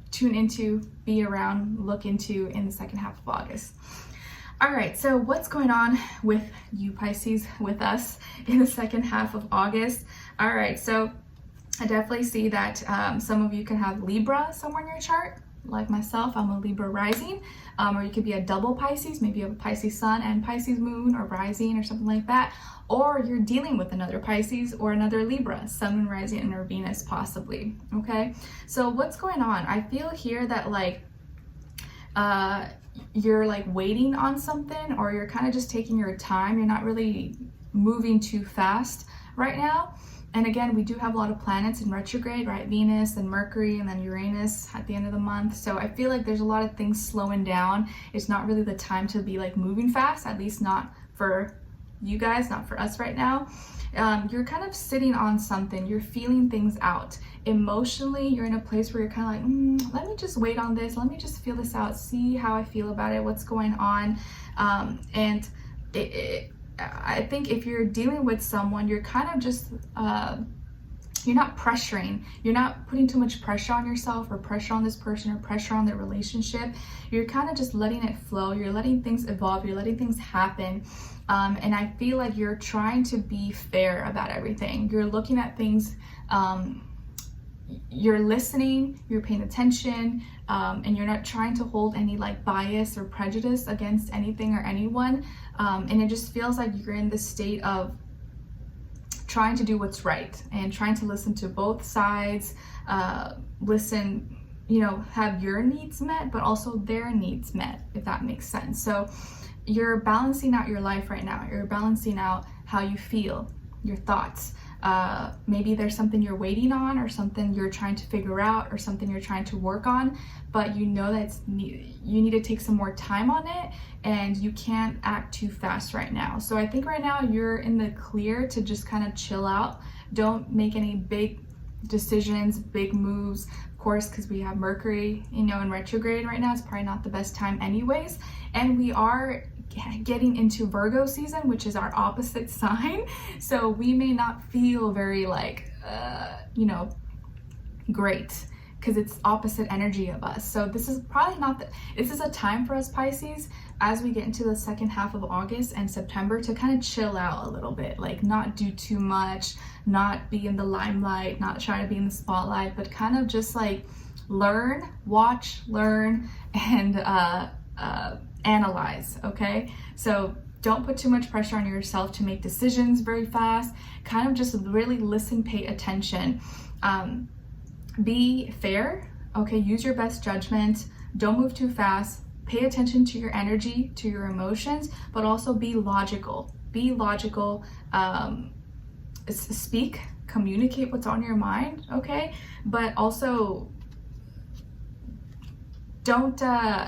tune into, be around, look into in the second half of August. All right, so what's going on with you Pisces, with us in the second half of August? All right, so I definitely see that some of you can have Libra somewhere in your chart. Like myself, I'm a Libra rising, or you could be a double Pisces. Maybe you have a Pisces sun and Pisces moon or rising or something like that. Or you're dealing with another Pisces or another Libra, sun and rising, and or Venus possibly, okay? So what's going on? I feel here that like, you're like waiting on something, or you're kind of just taking your time. You're not really moving too fast right now. And again, we do have a lot of planets in retrograde, right? Venus and Mercury and then Uranus at the end of the month. So I feel like there's a lot of things slowing down. It's not really the time to be like moving fast, at least not for you guys, not for us right now. You're kind of sitting on something. You're feeling things out. Emotionally, you're in a place where you're kind of like, let me just wait on this. Let me just feel this out, see how I feel about it, what's going on. And I think if you're dealing with someone, you're kind of just, you're not pressuring. You're not putting too much pressure on yourself or pressure on this person or pressure on their relationship. You're kind of just letting it flow. You're letting things evolve. You're letting things happen. And I feel like you're trying to be fair about everything. You're looking at things, you're listening, you're paying attention, and you're not trying to hold any like bias or prejudice against anything or anyone. And it just feels like you're in this state of trying to do what's right and trying to listen to both sides, listen, you know, have your needs met, but also their needs met, if that makes sense. So you're balancing out your life right now. You're balancing out how you feel, your thoughts. Maybe there's something you're waiting on, or something you're trying to figure out, or something you're trying to work on, but you know that you need to take some more time on it, and you can't act too fast right now. So I think right now you're in the clear to just kind of chill out. Don't make any big decisions, big moves, of course, because we have Mercury, you know, in retrograde right now. It's probably not the best time anyways, and we are getting into Virgo season, which is our opposite sign. So we may not feel very like, you know, great, because it's opposite energy of us. So this is probably not this is a time for us Pisces, as we get into the second half of August and September, to kind of chill out a little bit, like not do too much, not be in the limelight, not try to be in the spotlight, but kind of just like learn, watch, learn, and analyze, okay? So don't put too much pressure on yourself to make decisions very fast. Kind of just really listen, pay attention. Be fair, okay? Use your best judgment. Don't move too fast. Pay attention to your energy, to your emotions, but also be logical. Be logical. Speak, communicate what's on your mind, okay? But also don't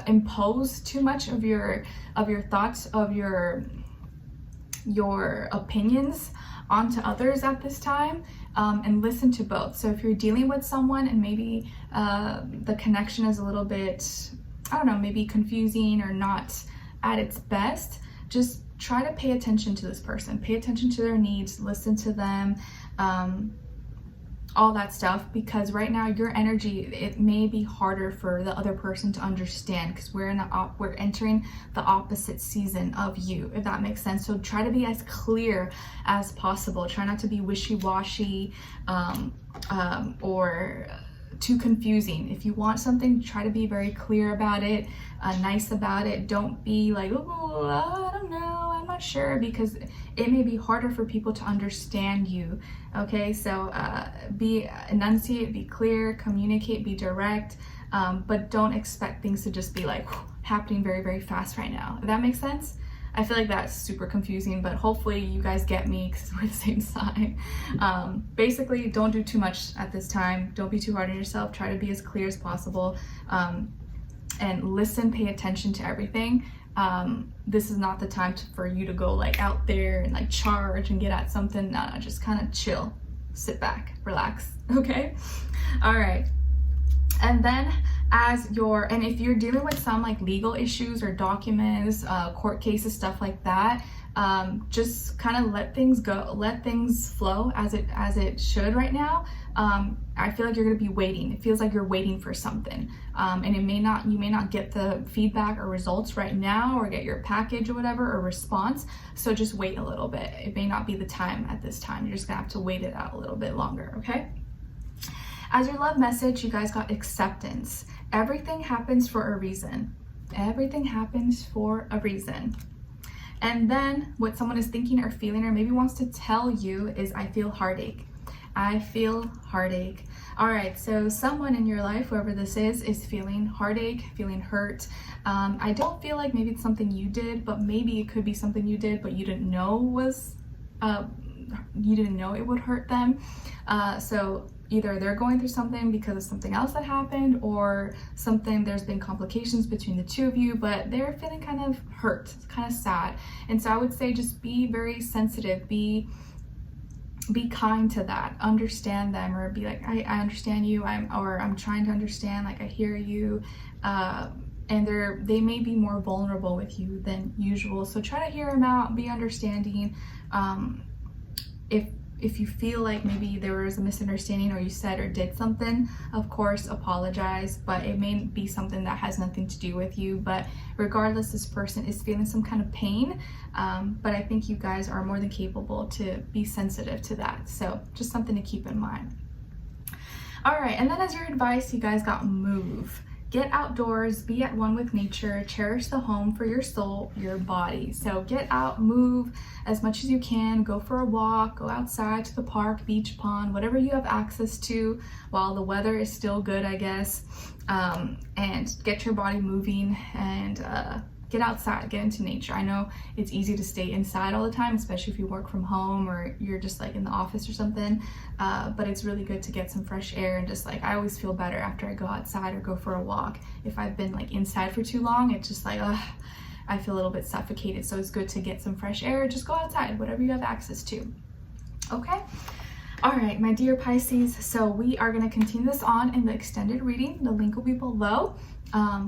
impose too much of your thoughts, of your your opinions onto others at this time, and listen to both. So if you're dealing with someone and maybe the connection is a little bit, I don't know, maybe confusing or not at its best, just try to pay attention to this person, pay attention to their needs, listen to them, all that stuff, because right now your energy, it may be harder for the other person to understand, because we're entering the opposite season of you, if that makes sense. So try to be as clear as possible. Try not to be wishy-washy or too confusing. If you want something, try to be very clear about it, nice about it. Don't be like, oh, I don't know, I'm not sure, because it may be harder for people to understand you. Okay, so enunciate, be clear, communicate, be direct, but don't expect things to just be like happening very, very fast right now. If that makes sense? I feel like that's super confusing, but hopefully you guys get me because we're the same sign. Basically, don't do too much at this time. Don't be too hard on yourself. Try to be as clear as possible, and listen, pay attention to everything. This is not the time for you to go like out there and like charge and get at something. No, just kind of chill, sit back, relax, okay? All right. And then and if you're dealing with some like legal issues or documents, court cases, stuff like that, just kind of let things go, let things flow as it should right now. I feel like you're going to be waiting. It feels like you're waiting for something, and you may not get the feedback or results right now, or get your package or whatever, or response. So just wait a little bit. It may not be the time at this time. You're just gonna have to wait it out a little bit longer, okay? As your love message, you guys got acceptance. Everything happens for a reason. Everything happens for a reason. And then what someone is thinking or feeling or maybe wants to tell you is, I feel heartache. I feel heartache. All right, so someone in your life, whoever this is feeling heartache, feeling hurt. I don't feel like maybe it's something you did, but maybe it could be something you did, but you didn't know it would hurt them. So either they're going through something because of something else that happened, or there's been complications between the two of you, but they're feeling kind of hurt, kind of sad. And so I would say just be very sensitive, be kind to that, understand them, or be like, I understand you, I'm trying to understand, like I hear you, and they may be more vulnerable with you than usual. So try to hear them out, be understanding. If you feel like maybe there was a misunderstanding or you said or did something, of course, apologize, but it may be something that has nothing to do with you. But regardless, this person is feeling some kind of pain, but I think you guys are more than capable to be sensitive to that. So just something to keep in mind. All right, and then as your advice, you guys got move. Get outdoors, be at one with nature, cherish the home for your soul, your body. So get out, move as much as you can, go for a walk, go outside to the park, beach, pond, whatever you have access to while the weather is still good, I guess, and get your body moving and get outside, get into nature. I know it's easy to stay inside all the time, especially if you work from home or you're just like in the office or something, but it's really good to get some fresh air. And just like, I always feel better after I go outside or go for a walk. If I've been like inside for too long, it's just like, I feel a little bit suffocated. So it's good to get some fresh air. Just go outside, whatever you have access to. Okay. All right, my dear Pisces, so we are going to continue this on in the extended reading. The link will be below.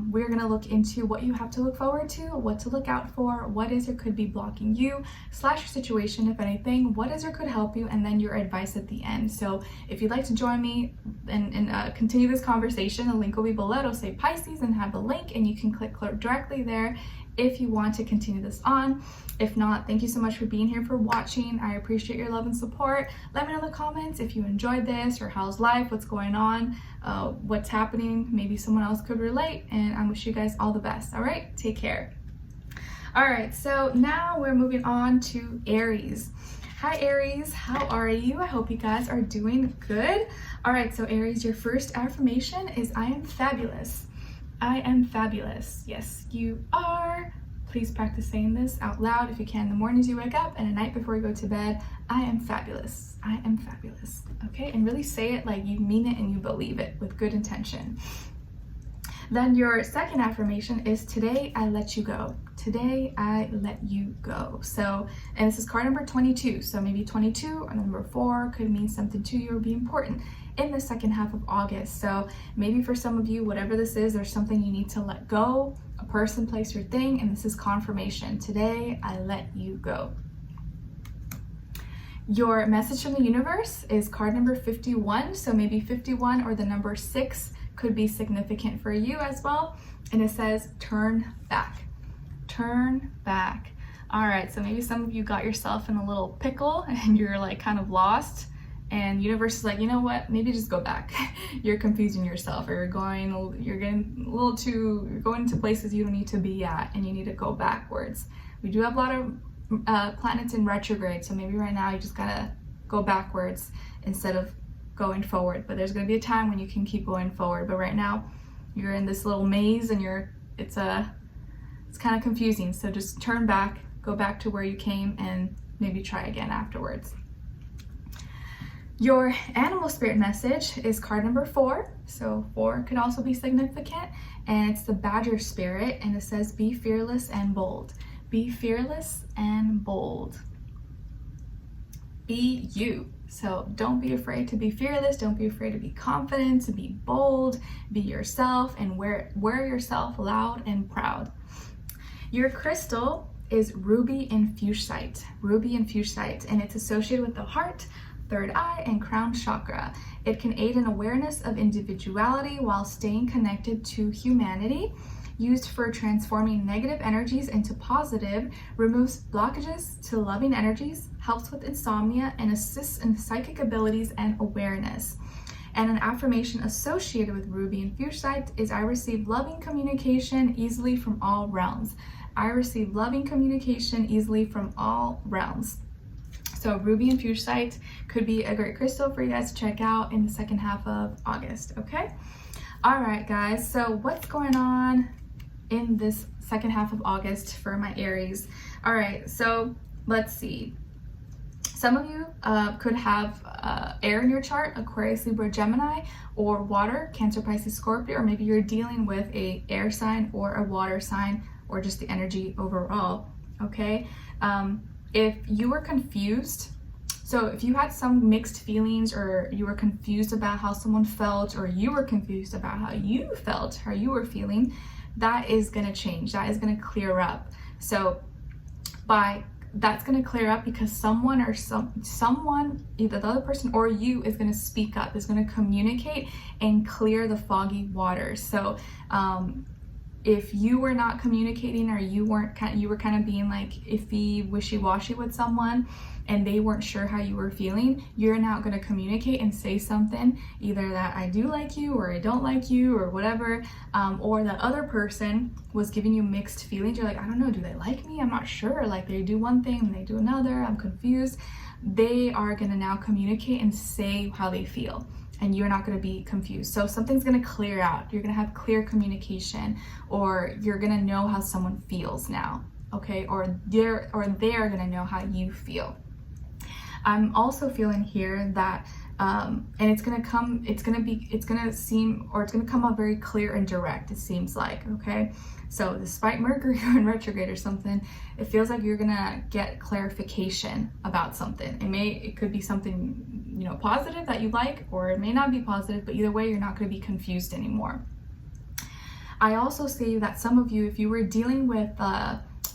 We're going to look into what you have to look forward to, what to look out for, what is or could be blocking you, / your situation, if anything, what is or could help you, and then your advice at the end. So if you'd like to join me and continue this conversation, the link will be below. It'll say Pisces and have the link, and you can click directly there if you want to continue this on. If not, thank you so much for being here, for watching. I appreciate your love and support. Let me know in the comments if you enjoyed this, or how's life, what's going on, what's happening. Maybe someone else could relate, and I wish you guys all the best. All right, take care. All right, so now we're moving on to Aries. Hi Aries, how are you? I hope you guys are doing good. All right, so Aries, your first affirmation is, I am fabulous. I am fabulous. Yes, you are. Please practice saying this out loud if you can in the mornings you wake up and at night before you go to bed. I am fabulous. I am fabulous. Okay, and really say it like you mean it and you believe it with good intention. Then your second affirmation is, today I let you go. Today, I let you go. So, and this is card number 22. So maybe 22 or number 4 could mean something to you or be important in the second half of August. So maybe for some of you, whatever this is, there's something you need to let go, a person, place, or thing, and this is confirmation. Today, I let you go. Your message from the universe is card number 51. So maybe 51 or the number 6 could be significant for you as well. And it says, turn back. Turn back. All right, so maybe some of you got yourself in a little pickle and you're like kind of lost, and universe is like, you know what, maybe just go back. You're confusing yourself, or you're going to places you don't need to be at, and you need to go backwards. We do have a lot of planets in retrograde, so maybe right now you just gotta go backwards instead of going forward. But there's gonna be a time when you can keep going forward, but right now you're in this little maze and it's kind of confusing. So just turn back, go back to where you came, and maybe try again afterwards. Your animal spirit message is card number 4. So 4 could also be significant, and it's the badger spirit, and it says, be fearless and bold. Be fearless and bold. Be you. So don't be afraid to be fearless. Don't be afraid to be confident, to be bold, be yourself, and wear yourself loud and proud. Your crystal is ruby and fuchsite. Ruby and fuchsite, and it's associated with the heart, third eye, and crown chakra. It can aid in awareness of individuality while staying connected to humanity. Used for transforming negative energies into positive, removes blockages to loving energies, helps with insomnia, and assists in psychic abilities and awareness. And an affirmation associated with ruby and fuchsite is, I receive loving communication easily from all realms. I receive loving communication easily from all realms. So ruby and fuchsite could be a great crystal for you guys to check out in the second half of August, okay? All right, guys, so what's going on in this second half of August for my Aries? All right, so let's see. Some of you could have air in your chart, Aquarius, Libra, Gemini, or water, Cancer, Pisces, Scorpio, or maybe you're dealing with a air sign or a water sign, or just the energy overall, okay? If you were confused, so if you had some mixed feelings, or you were confused about how someone felt, or you were confused about how you felt, how you were feeling, that is going to change. That is going to clear up. So that's going to clear up because someone, either the other person or you, is going to speak up, is going to communicate and clear the foggy waters. So if you were not communicating, or you were kind of being like iffy, wishy-washy with someone, and they weren't sure how you were feeling, you're now going to communicate and say something, either that I do like you, or I don't like you, or whatever, or the other person was giving you mixed feelings. You're like, I don't know, do they like me? I'm not sure. Like, they do one thing and they do another. I'm confused. They are going to now communicate and say how they feel, and you're not going to be confused. So something's going to clear out. You're going to have clear communication, or you're going to know how someone feels now, okay? Or they're going to know how you feel. I'm also feeling here that, and it's going to come out very clear and direct, it seems like, okay? So despite Mercury in retrograde or something, it feels like you're going to get clarification about something. It could be something, you know, positive that you like, or it may not be positive, but either way, you're not going to be confused anymore. I also see that some of you, if you were dealing with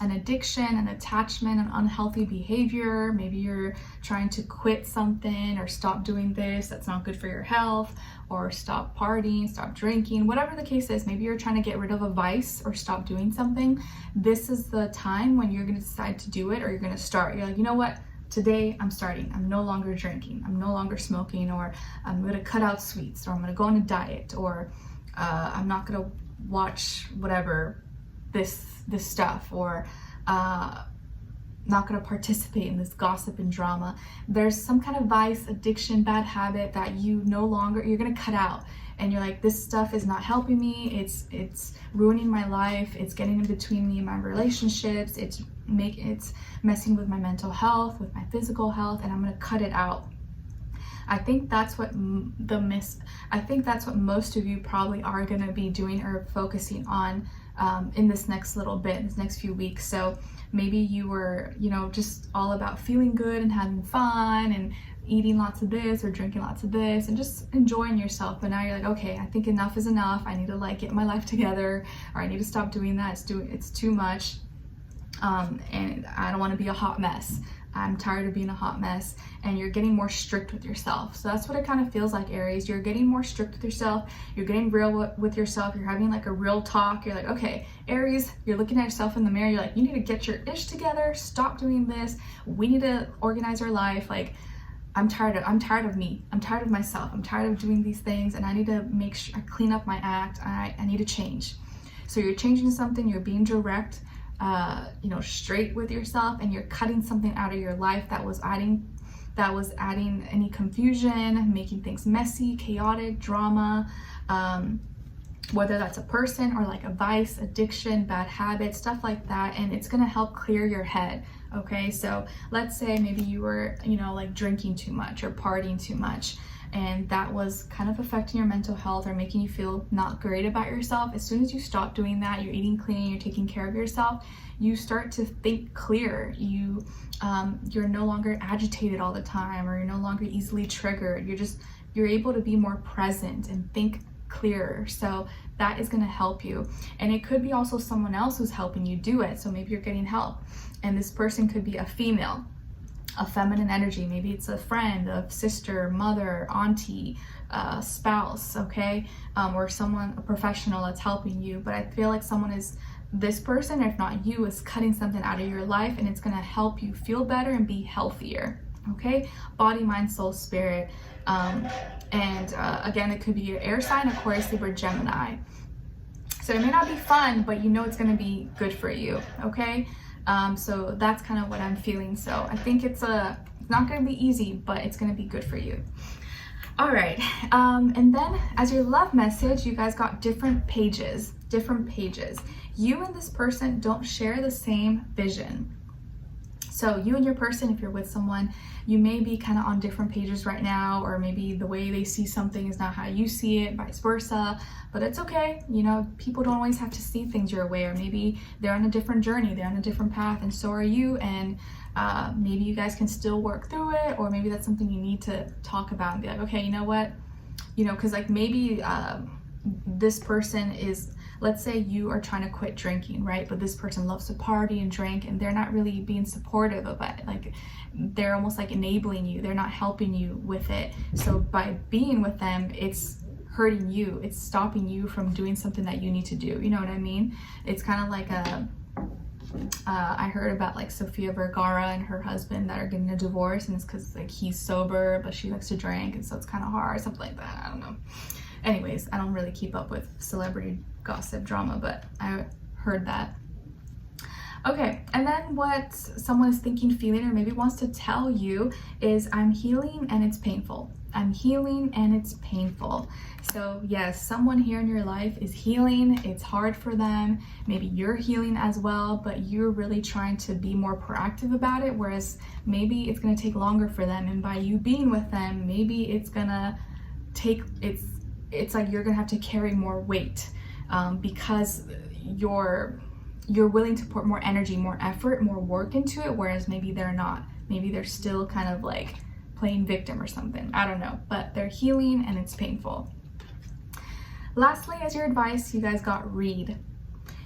an addiction, an attachment, an unhealthy behavior, maybe you're trying to quit something, or stop doing this that's not good for your health, or stop partying, stop drinking, whatever the case is, maybe you're trying to get rid of a vice or stop doing something, this is the time when you're going to decide to do it, or you're going to start. You're like, you know what? Today I'm starting. I'm no longer drinking. I'm no longer smoking, or I'm going to cut out sweets, or I'm going to go on a diet, or I'm not going to watch whatever this stuff, or not going to participate in this gossip and drama. There's some kind of vice, addiction, bad habit that you're going to cut out, and you're like, this stuff is not helping me, it's ruining my life, it's getting in between me and my relationships, it's messing with my mental health, with my physical health, and I'm going to cut it out. I think that's what most of you probably are going to be doing, or focusing on in this next little bit, this next few weeks. So maybe you were, you know, just all about feeling good and having fun and eating lots of this or drinking lots of this and just enjoying yourself. But now you're like, okay, I think enough is enough. I need to like get my life together, or I need to stop doing that. It's too much. And I don't want to be a hot mess. I'm tired of being a hot mess. And you're getting more strict with yourself. So that's what it kind of feels like, Aries. You're getting more strict with yourself. You're getting real with yourself. You're having like a real talk. You're like, okay, Aries, you're looking at yourself in the mirror. You're like, you need to get your ish together. Stop doing this. We need to organize our life. Like, I'm tired of me. I'm tired of myself. I'm tired of doing these things, and I need to make sure I clean up my act. I need to change. So you're changing something. You're being direct, you know, straight with yourself, and you're cutting something out of your life that was adding any confusion, making things messy, chaotic, drama, whether that's a person or like a vice, addiction, bad habits, stuff like that. And it's gonna help clear your head. Okay, so let's say maybe you were, you know, like drinking too much or partying too much, and that was kind of affecting your mental health or making you feel not great about yourself. As soon as you stop doing that, you're eating clean, you're taking care of yourself, you start to think clear. You're no longer agitated all the time, or you're no longer easily triggered. You're able to be more present and think clearer. So that is going to help you. And it could be also someone else who's helping you do it. So maybe you're getting help, and this person could be a female, a feminine energy. Maybe it's a friend, a sister, mother, auntie, spouse, okay, or someone, a professional that's helping you. But I feel like this person, if not you, is cutting something out of your life, and it's going to help you feel better and be healthier. Okay, body, mind, soul, spirit. Again, it could be your air sign, Aquarius, Libra, Gemini. So it may not be fun, but you know it's going to be good for you. Okay, so that's kind of what I'm feeling. So I think it's not going to be easy, but it's going to be good for you. All right, and then as your love message, you guys got different pages. You and this person don't share the same vision. So you and your person, if you're with someone, you may be kind of on different pages right now, or maybe the way they see something is not how you see it, vice versa. But it's okay. You know, people don't always have to see things your way, or maybe they're on a different journey, they're on a different path, and so are you. And maybe you guys can still work through it, or maybe that's something you need to talk about and be like, okay, you know what? You know, because like maybe this person is, let's say you are trying to quit drinking, right? But this person loves to party and drink, and they're not really being supportive of it. Like, they're almost like enabling you. They're not helping you with it. So by being with them, it's hurting you. It's stopping you from doing something that you need to do. You know what I mean? It's kind of like I heard about like Sofia Vergara and her husband that are getting a divorce, and it's because like he's sober, but she likes to drink, and so it's kind of hard, something like that. I don't know. Anyways, I don't really keep up with celebrity gossip drama, but I heard that. Okay, and then what someone is thinking, feeling, or maybe wants to tell you is, I'm healing and it's painful. I'm healing and it's painful. So yes, someone here in your life is healing. It's hard for them. Maybe you're healing as well, but you're really trying to be more proactive about it, whereas maybe it's going to take longer for them. And by you being with them, maybe it's going to take, it's like you're going to have to carry more weight because you're willing to put more energy, more effort, more work into it, whereas maybe they're not. Maybe they're still kind of like playing victim or something. I don't know, but they're healing and it's painful. Lastly, as your advice, you guys got read.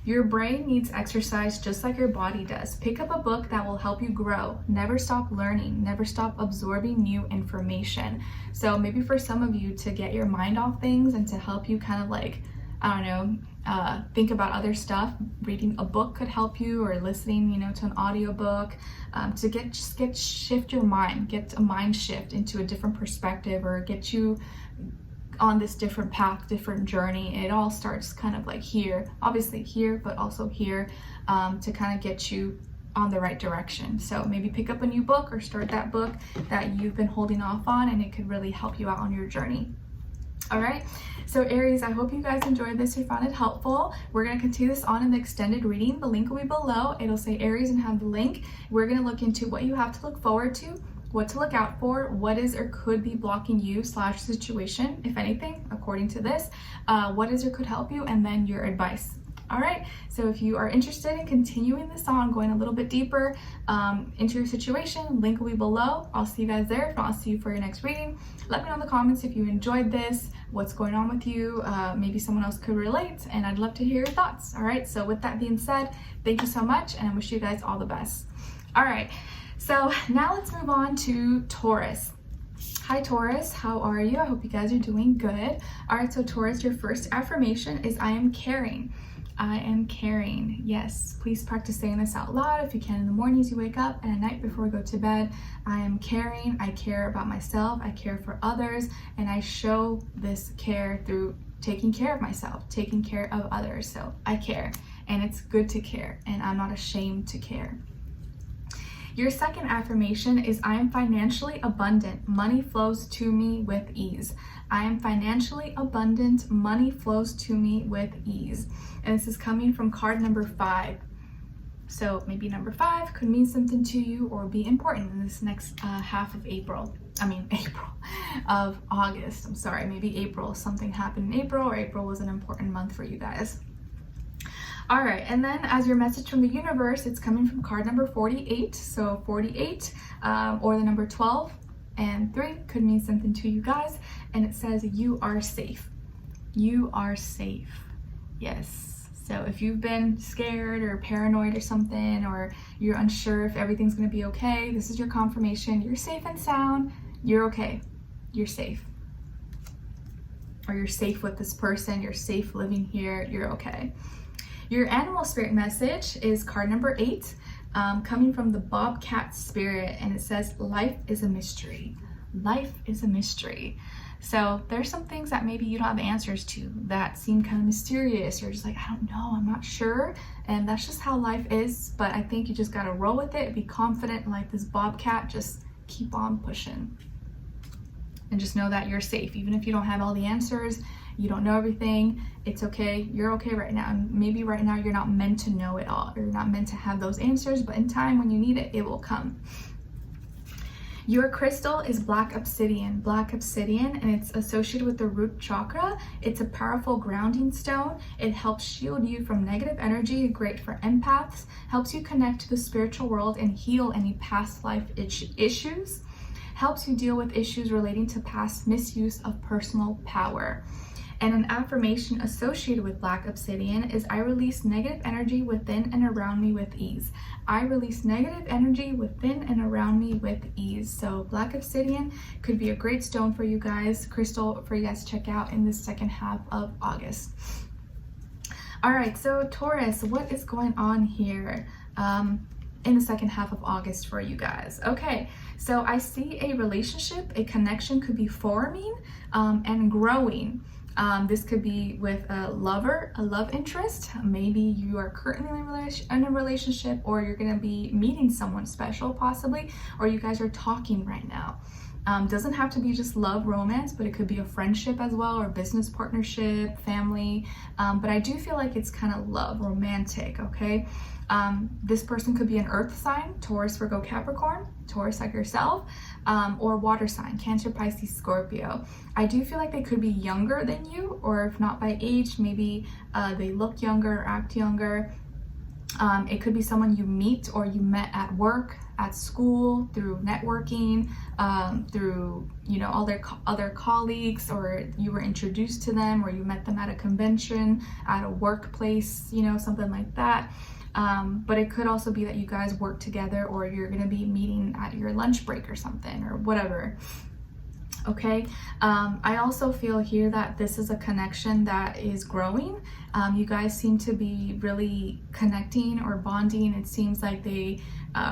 Your brain needs exercise just like your body does. Pick up a book that will help you grow. Never stop learning. Never stop absorbing new information. So maybe for some of you, to get your mind off things and to help you kind of like, I don't know, think about other stuff, reading a book could help you, or listening, you know, to an audiobook, to shift your mind, get a mind shift into a different perspective, or get you on this different path, different journey. It all starts kind of like here, obviously here, but also here, to kind of get you on the right direction. So maybe pick up a new book or start that book that you've been holding off on, and it could really help you out on your journey. All right, so Aries, I hope you guys enjoyed this or found it helpful. We're going to continue this on in the extended reading. The link will be below. It'll say Aries and have the link. We're going to look into what you have to look forward to, what to look out for, what is or could be blocking you / situation, if anything, according to this, what is or could help you, and then your advice. All right, so if you are interested in continuing this on, going a little bit deeper into your situation, link will be below. I'll see you guys there. If not, I'll see you for your next reading. Let me know in the comments if you enjoyed this, what's going on with you. Maybe someone else could relate, and I'd love to hear your thoughts. All right, so with that being said, thank you so much, and I wish you guys all the best. All right, so now let's move on to Taurus. Hi Taurus, how are you? I hope you guys are doing good. All right, so Taurus, your first affirmation is I am caring. I am caring. Yes, please practice saying this out loud if you can in the mornings you wake up and at night before you go to bed. I am caring. I care about myself. I care for others, and I show this care through taking care of myself, taking care of others. So I care, and it's good to care, and I'm not ashamed to care. Your second affirmation is I am financially abundant. Money flows to me with ease. I am financially abundant. Money flows to me with ease. And this is coming from card number 5. So maybe number 5 could mean something to you or be important in this next half of April of August. I'm sorry, maybe April. Something happened in April, or April was an important month for you guys. All right, and then as your message from the universe, it's coming from card number 48. So 48 or the number 12 and 3 could mean something to you guys. And it says you are safe. You are safe. Yes. So if you've been scared or paranoid or something, or you're unsure if everything's going to be okay, this is your confirmation. You're safe and sound. You're okay. You're safe. Or you're safe with this person. You're safe living here. You're okay. Your animal spirit message is card number 8, coming from the bobcat spirit, and it says, life is a mystery. Life is a mystery. So there's some things that maybe you don't have answers to that seem kind of mysterious. You're just like, I don't know, I'm not sure. And that's just how life is. But I think you just got to roll with it, be confident, like this bobcat, just keep on pushing. And just know that you're safe. Even if you don't have all the answers, you don't know everything, it's okay. You're okay right now. And maybe right now you're not meant to know it all. You're not meant to have those answers, but in time when you need it, it will come. Your crystal is black obsidian. Black obsidian, and it's associated with the root chakra. It's a powerful grounding stone. It helps shield you from negative energy, great for empaths, helps you connect to the spiritual world and heal any past life issues, helps you deal with issues relating to past misuse of personal power. And an affirmation associated with black obsidian is I release negative energy within and around me with ease. I release negative energy within and around me with ease. So black obsidian could be a great stone for you guys, crystal for you guys to check out in the second half of August. All right, so Taurus, what is going on here in the second half of August for you guys? Okay, so I see a relationship, a connection could be forming and growing. This could be with a lover, a love interest. Maybe you are currently in a relationship, or you're going to be meeting someone special possibly, or you guys are talking right now. Doesn't have to be just love, romance, but it could be a friendship as well, or business partnership, family. But I do feel like it's kind of love, romantic, okay? This person could be an earth sign, Taurus, Virgo, Capricorn, Taurus like yourself, or water sign, Cancer, Pisces, Scorpio. I do feel like they could be younger than you, or if not by age, maybe they look younger or act younger. It could be someone you meet or you met at work, at school, through networking, through, you know, all their other colleagues, or you were introduced to them, or you met them at a convention, at a workplace, you know, something like that. But it could also be that you guys work together, or you're going to be meeting at your lunch break or something, or whatever. Okay. I also feel here that this is a connection that is growing. You guys seem to be really connecting or bonding. It seems like they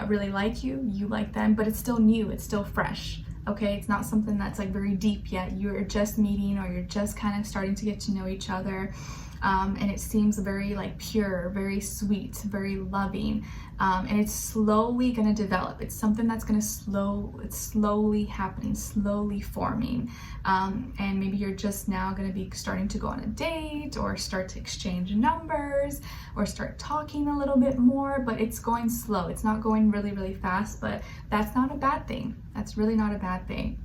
really like you, you like them, but it's still new, it's still fresh. Okay, it's not something that's like very deep yet. You're just meeting, or you're just kind of starting to get to know each other. And it seems very like pure, very sweet, very loving, and it's slowly going to develop. It's something that's going to it's slowly happening, slowly forming, and maybe you're just now going to be starting to go on a date, or start to exchange numbers, or start talking a little bit more, but it's going slow. It's not going really, really fast, but that's not a bad thing. That's really not a bad thing.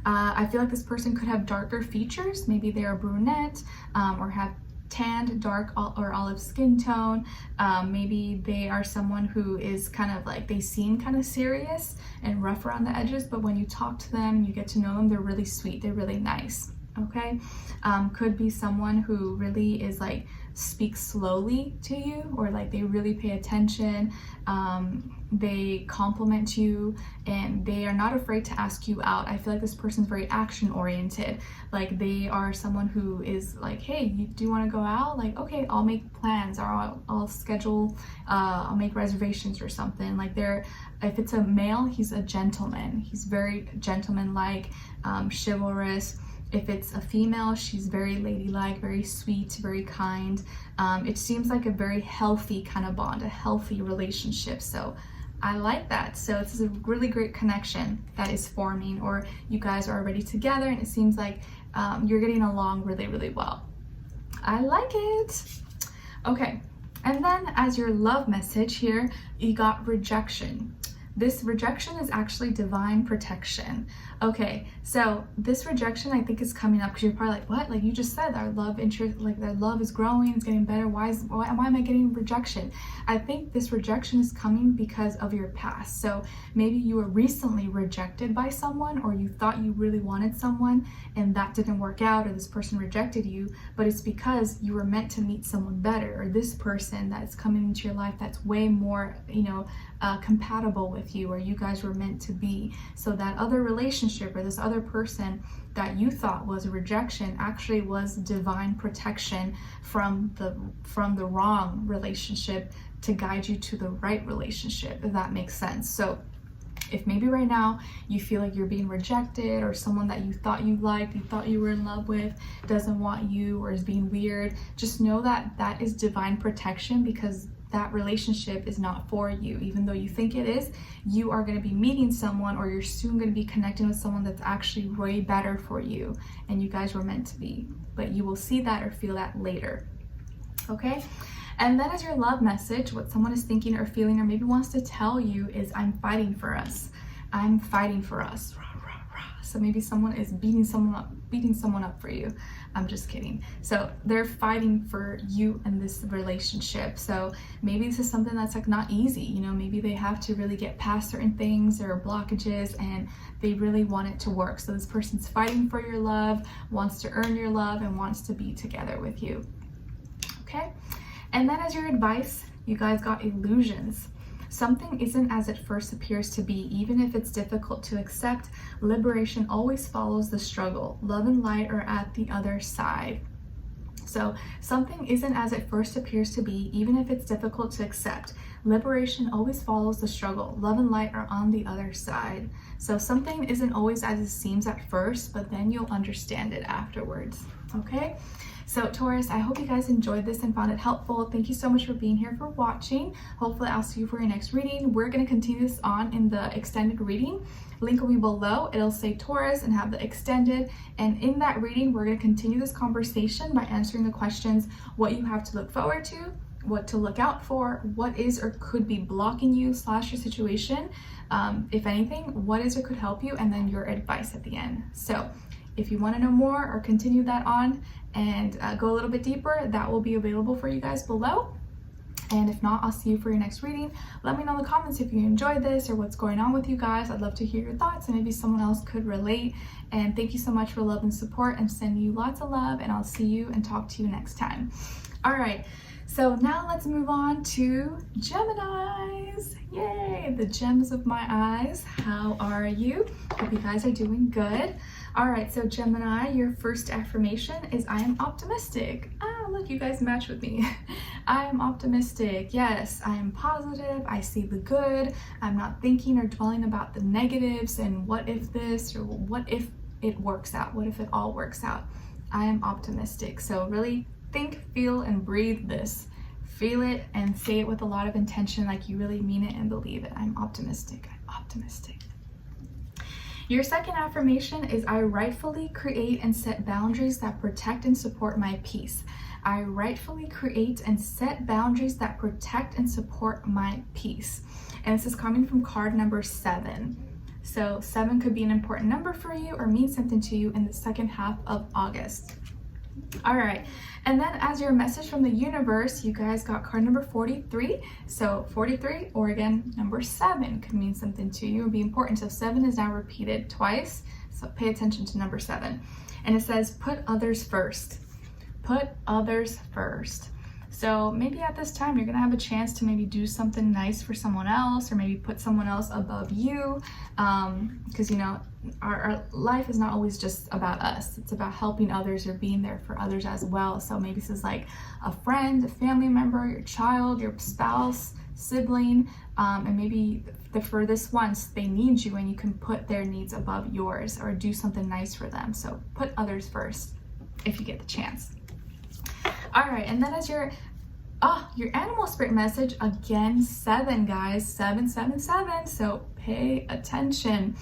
I feel like this person could have darker features. Maybe they're a brunette, or have tanned, dark, or olive skin tone. Maybe they are someone who is kind of like, they seem kind of serious and rough around the edges, but when you talk to them, you get to know them, they're really sweet, they're really nice. Okay, could be someone who really is like speaks slowly to you, or like they really pay attention, they compliment you, and they are not afraid to ask you out. I feel like this person's very action oriented. Like they are someone who is like, hey, do you want to go out? Like, okay, I'll make plans, or I'll schedule, I'll make reservations or something. Like if it's a male, he's a gentleman. He's very gentleman-like, chivalrous. If it's a female, she's very ladylike, very sweet, very kind. It seems like a very healthy kind of bond, a healthy relationship. So I like that. So this is a really great connection that is forming, or you guys are already together and it seems like you're getting along really, really well. I like it. Okay, and then as your love message here, you got rejection. This rejection is actually divine protection. Okay, so this rejection I think is coming up because you're probably like, what? Like you just said, our love interest, like their love is growing, it's getting better. Why am I getting rejection? I think this rejection is coming because of your past. So maybe you were recently rejected by someone, or you thought you really wanted someone and that didn't work out, or this person rejected you, but it's because you were meant to meet someone better, or this person that's coming into your life that's way more, compatible with you, or you guys were meant to be. So that other relationship, or this other person that you thought was a rejection, actually was divine protection from the wrong relationship to guide you to the right relationship, if that makes sense. So if maybe right now you feel like you're being rejected, or someone that you thought you liked, you thought you were in love with, doesn't want you, or is being weird, just know that that is divine protection, because that relationship is not for you. Even though you think it is, you are going to be meeting someone, or you're soon going to be connecting with someone that's actually way better for you, and you guys were meant to be. But you will see that or feel that later. Okay? And then as your love message, what someone is thinking or feeling, or maybe wants to tell you, is I'm fighting for us. I'm fighting for us. So maybe someone is beating someone up for you. I'm just kidding. So they're fighting for you in this relationship. So maybe this is something that's like not easy. Maybe they have to really get past certain things or blockages, and they really want it to work. So this person's fighting for your love, wants to earn your love, and wants to be together with you. Okay? And then as your advice, you guys got illusions. Something isn't as it first appears to be, even if it's difficult to accept. Liberation always follows the struggle. Love and light are at the other side. So something isn't as it first appears to be, even if it's difficult to accept. Liberation always follows the struggle. Love and light are on the other side. So something isn't always as it seems at first, but then you'll understand it afterwards. Okay? So Taurus, I hope you guys enjoyed this and found it helpful. Thank you so much for being here, for watching. Hopefully I'll see you for your next reading. We're going to continue this on in the extended reading. Link will be below. It'll say Taurus and have the extended. And in that reading, we're going to continue this conversation by answering the questions: what you have to look forward to, what to look out for, what is or could be blocking you / your situation, if anything, what is or could help you, and then your advice at the end. So if you want to know more or continue that on and go a little bit deeper, that will be available for you guys below. And if not, I'll see you for your next reading. Let me know in the comments if you enjoyed this or what's going on with you guys. I'd love to hear your thoughts, and maybe someone else could relate. And thank you so much for love and support. I'm sending you lots of love, and I'll see you and talk to you next time. All right. So now let's move on to Geminis. Yay, the gems of my eyes. How are you? Hope you guys are doing good. All right, so Gemini, your first affirmation is I am optimistic. Ah, look, you guys match with me. I am optimistic. Yes, I am positive. I see the good. I'm not thinking or dwelling about the negatives and what if this, or what if it works out? What if it all works out? I am optimistic. So really think, feel, and breathe this. Feel it and say it with a lot of intention, like you really mean it and believe it. I'm optimistic. I'm optimistic. Your second affirmation is I rightfully create and set boundaries that protect and support my peace. I rightfully create and set boundaries that protect and support my peace. And this is coming from card number 7. So 7 could be an important number for you or mean something to you in the second half of August. All right, and then as your message from the universe, you guys got card number 43. So 43, or again, number 7 could mean something to you and be important. So 7 is now repeated twice. So pay attention to number 7. And it says, put others first. Put others first. So maybe at this time you're gonna have a chance to maybe do something nice for someone else, or maybe put someone else above you, because you know, our life is not always just about us. It's about helping others or being there for others as well. So maybe this is like a friend, a family member, your child, your spouse, sibling, and maybe the furthest ones, they need you and you can put their needs above yours or do something nice for them. So put others first if you get the chance. All right, and then as your animal spirit message, again, 7, guys, 777. So pay attention.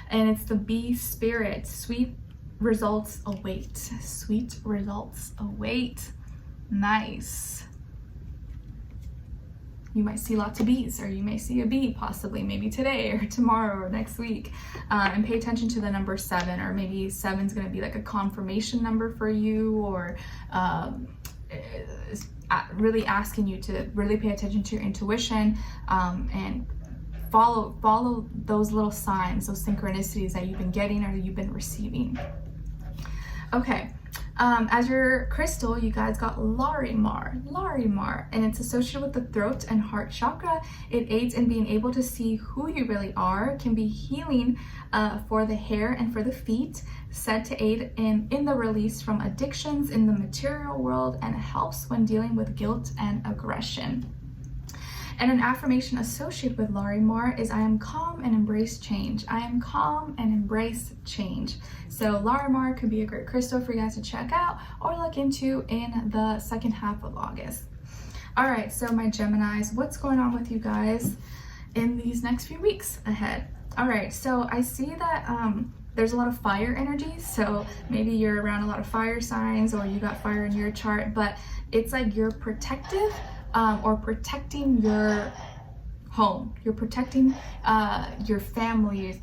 And it's the bee spirit. Sweet results await. Sweet results await. Nice. You might see lots of bees, or you may see a bee possibly maybe today or tomorrow or next week. And pay attention to the number 7, or maybe 7 is going to be like a confirmation number for you, or really asking you to really pay attention to your intuition, and follow those little signs, those synchronicities that you've been getting or you've been receiving. Okay, as your crystal, you guys got Larimar, and it's associated with the throat and heart chakra. It aids in being able to see who you really are, can be healing for the hair and for the feet, said to aid in the release from addictions in the material world, and helps when dealing with guilt and aggression. And an affirmation associated with Larimar is, I am calm and embrace change. I am calm and embrace change. So Larimar could be a great crystal for you guys to check out or look into in the second half of August. All right, so my Geminis, what's going on with you guys in these next few weeks ahead? All right, so I see that there's a lot of fire energies. So maybe you're around a lot of fire signs, or you got fire in your chart, but it's like you're protective, or protecting your home. You're protecting your family,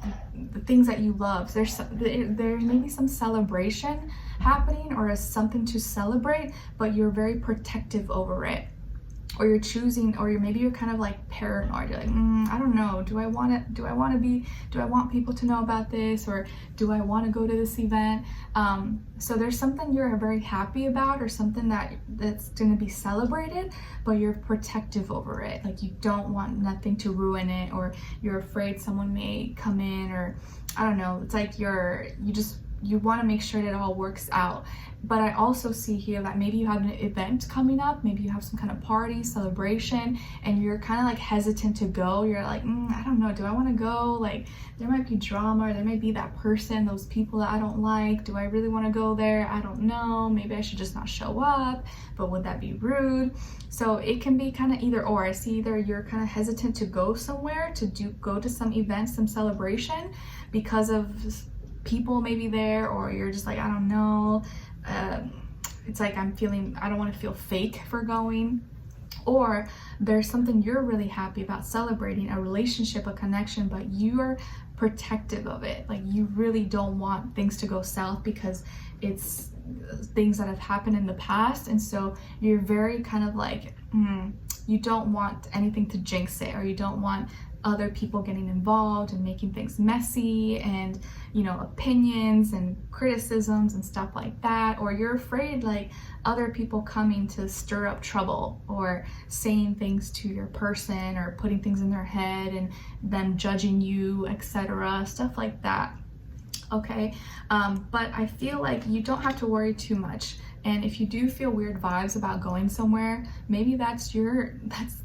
the things that you love. There may be some celebration happening, or something to celebrate, but you're very protective over it. Or you're choosing, or maybe you're kind of like paranoid. You're like, I don't know, do I want people to know about this, or do I want to go to this event? So there's something you're very happy about, or something that's going to be celebrated, but you're protective over it. Like you don't want nothing to ruin it, or you're afraid someone may come in, or I don't know. It's like you want to make sure that it all works out. But I also see here that maybe you have an event coming up, maybe you have some kind of party, celebration, and you're kind of like hesitant to go. You're like, I don't know, do I want to go? Like there might be drama, or there might be that person, those people that I don't like. Do I really want to go there? I don't know. Maybe I should just not show up, but would that be rude? So it can be kind of either or. I see either you're kind of hesitant to go somewhere, go to some event, some celebration, because of people maybe there, or you're just like, I don't know. It's like I don't want to feel fake for going. Or there's something you're really happy about celebrating, a relationship, a connection, but you're protective of it. Like you really don't want things to go south because it's things that have happened in the past. And so you're very kind of like, you don't want anything to jinx it, or you don't want other people getting involved and making things messy, and opinions and criticisms and stuff like that. Or you're afraid like other people coming to stir up trouble, or saying things to your person, or putting things in their head and them judging you, etc., stuff like that. Okay, but I feel like you don't have to worry too much. And if you do feel weird vibes about going somewhere, maybe that's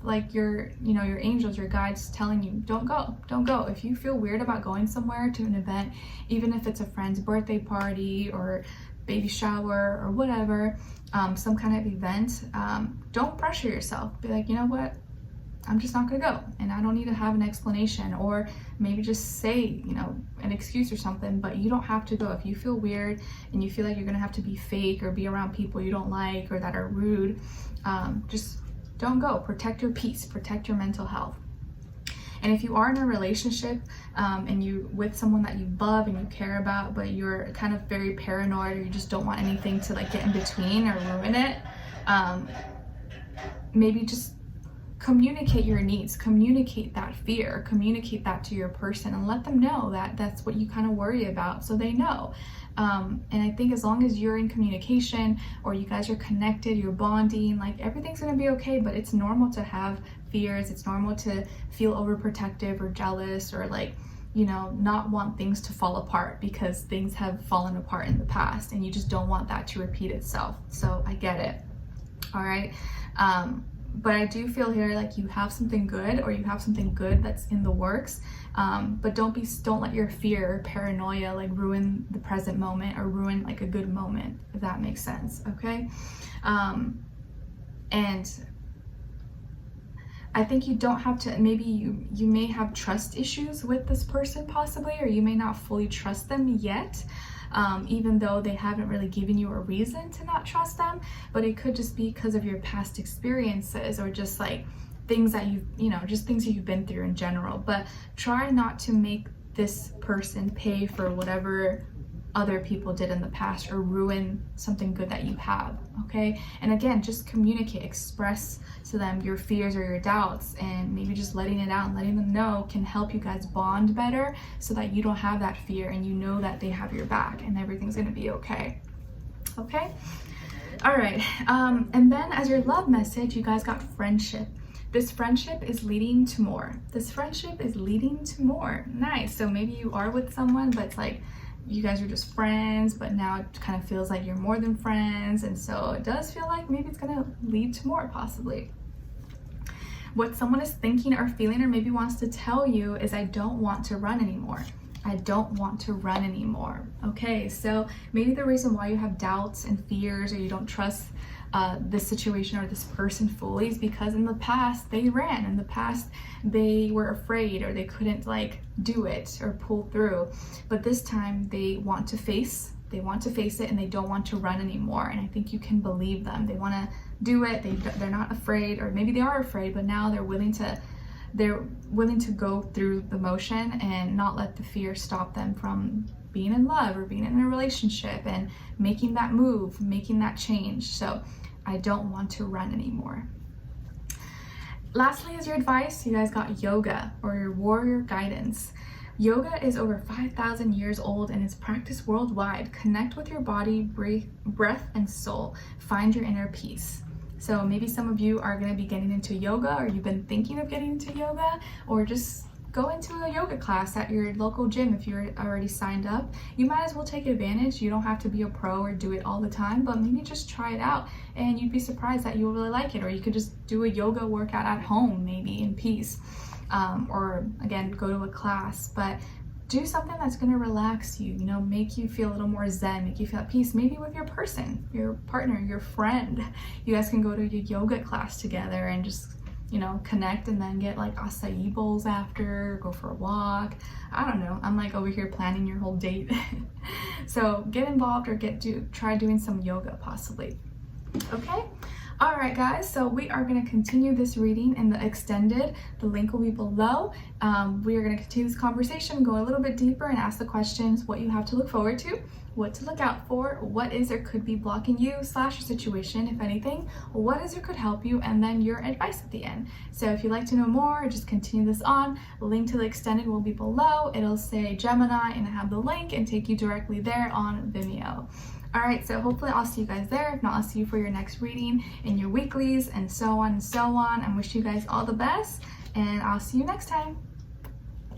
like your angels, your guides telling you, don't go. If you feel weird about going somewhere to an event, even if it's a friend's birthday party or baby shower or whatever, some kind of event, don't pressure yourself. Be like, you know what? I'm just not gonna go, and I don't need to have an explanation, or maybe just say, an excuse or something, but you don't have to go. If you feel weird and you feel like you're gonna have to be fake or be around people you don't like or that are rude, just don't go. Protect your peace, protect your mental health. And if you are in a relationship and you with someone that you love and you care about, but you're kind of very paranoid, or you just don't want anything to like get in between or ruin it, maybe just communicate your needs, communicate that fear, communicate that to your person, and let them know that that's what you kind of worry about, so they know. And I think as long as you're in communication, or you guys are connected, you're bonding, like everything's gonna be okay. But it's normal to have fears. It's normal to feel overprotective or jealous, or like, you know, not want things to fall apart because things have fallen apart in the past, and you just don't want that to repeat itself. So I get it. All right. But I do feel here like you have something good, or you have something good that's in the works. But don't let your fear or paranoia like ruin the present moment, or ruin like a good moment, if that makes sense. Okay. And I think you don't have to, maybe you may have trust issues with this person possibly, or you may not fully trust them yet. Even though they haven't really given you a reason to not trust them, but it could just be because of your past experiences, or just like things that just things that you've been through in general. But try not to make this person pay for whatever other people did in the past, or ruin something good that you have. Okay. And again, just communicate, express to them your fears or your doubts, and maybe just letting it out and letting them know can help you guys bond better, so that you don't have that fear, and you know that they have your back and everything's going to be okay. Okay. All right. And then as your love message, you guys got friendship. This friendship is leading to more. This friendship is leading to more. Nice. So maybe you are with someone, but it's like you guys are just friends, but now it kind of feels like you're more than friends. And so it does feel like maybe it's going to lead to more, possibly. What someone is thinking or feeling, or maybe wants to tell you, is I don't want to run anymore. I don't want to run anymore. Okay, so maybe the reason why you have doubts and fears, or you don't trust this situation or this person fully, is because in the past they ran. In the past they were afraid, or they couldn't like do it or pull through. But this time they want to face it, and they don't want to run anymore. And I think you can believe them. They want to do it. They're not afraid, or maybe they are afraid, but now they're willing to go through the motion and not let the fear stop them from being in love, or being in a relationship, and making that move, making that change. So I don't want to run anymore. Lastly, as your advice, you guys got yoga, or your warrior guidance. Yoga is over 5,000 years old and is practiced worldwide. Connect with your body, breath, and soul. Find your inner peace. So maybe some of you are going to be getting into yoga, or you've been thinking of getting into yoga, or just go into a yoga class at your local gym. If you're already signed up, you might as well take advantage. You don't have to be a pro or do it all the time, but maybe just try it out, and you'd be surprised that you'll really like it. Or you could just do a yoga workout at home, maybe in peace, or again, go to a class. But do something that's going to relax you, make you feel a little more zen, make you feel at peace, maybe with your person, your partner, your friend. You guys can go to a yoga class together and just connect, and then get like acai bowls after, go for a walk. I don't know, I'm like over here planning your whole date. So get involved, or try doing some yoga possibly. Okay. All right, guys, so we are going to continue this reading in the extended. The link will be below. We are going to continue this conversation, go a little bit deeper, and ask the questions: what you have to look forward to, what to look out for, what is or could be blocking you / your situation, if anything, what is or could help you, and then your advice at the end. So if you'd like to know more, just continue this on. The link to the extended will be below. It'll say Gemini, and I have the link and take you directly there on Vimeo. All right, so hopefully I'll see you guys there. If not, I'll see you for your next reading in your weeklies, and so on and so on. I wish you guys all the best, and I'll see you next time.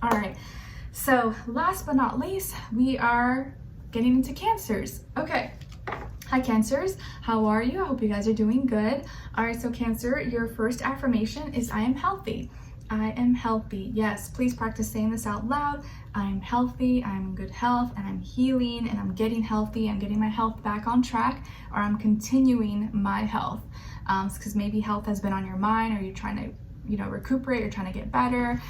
All right, so last but not least, we are getting into Cancers. Okay, hi Cancers, how are you? I hope you guys are doing good. All right, so Cancer, your first affirmation is I am healthy. I am healthy. Yes, please practice saying this out loud. I am healthy, I'm in good health, and I'm healing, and I'm getting healthy. I'm getting my health back on track, or I'm continuing my health. Because maybe health has been on your mind, or you're trying to recuperate, you're trying to get better,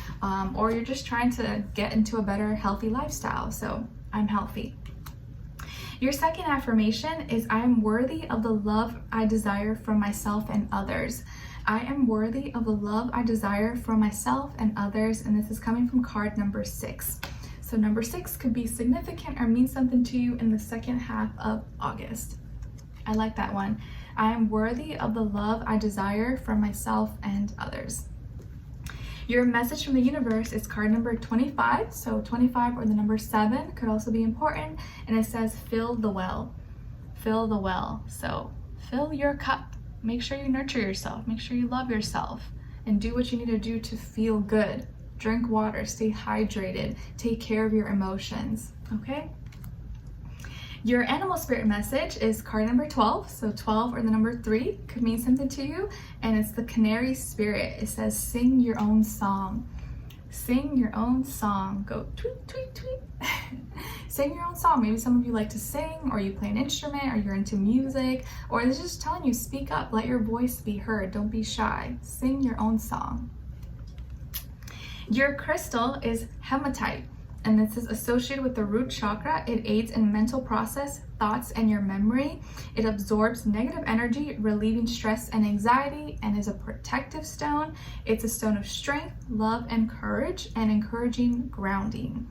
or you're just trying to get into a better healthy lifestyle. So I'm healthy. Your second affirmation is I am worthy of the love I desire from myself and others. I am worthy of the love I desire for myself and others, and this is coming from card number 6. So number 6 could be significant or mean something to you in the second half of August. I like that one. I am worthy of the love I desire for myself and others. Your message from the universe is card number 25. So 25 or the number 7 could also be important. And it says, fill the well. Fill the well. So fill your cup. Make sure you nurture yourself. Make sure you love yourself. And do what you need to do to feel good. Drink water. Stay hydrated. Take care of your emotions. Okay? Your animal spirit message is card number 12. So 12 or the number 3 could mean something to you. And it's the canary spirit. It says, sing your own song. Sing your own song. Go tweet, tweet, tweet. Sing your own song. Maybe some of you like to sing, or you play an instrument, or you're into music, or it's just telling you, speak up. Let your voice be heard. Don't be shy. Sing your own song. Your crystal is hematite. And this is associated with the root chakra. It aids in mental process, thoughts, and your memory. It absorbs negative energy, relieving stress and anxiety, and is a protective stone. It's a stone of strength, love, and courage, and encouraging grounding.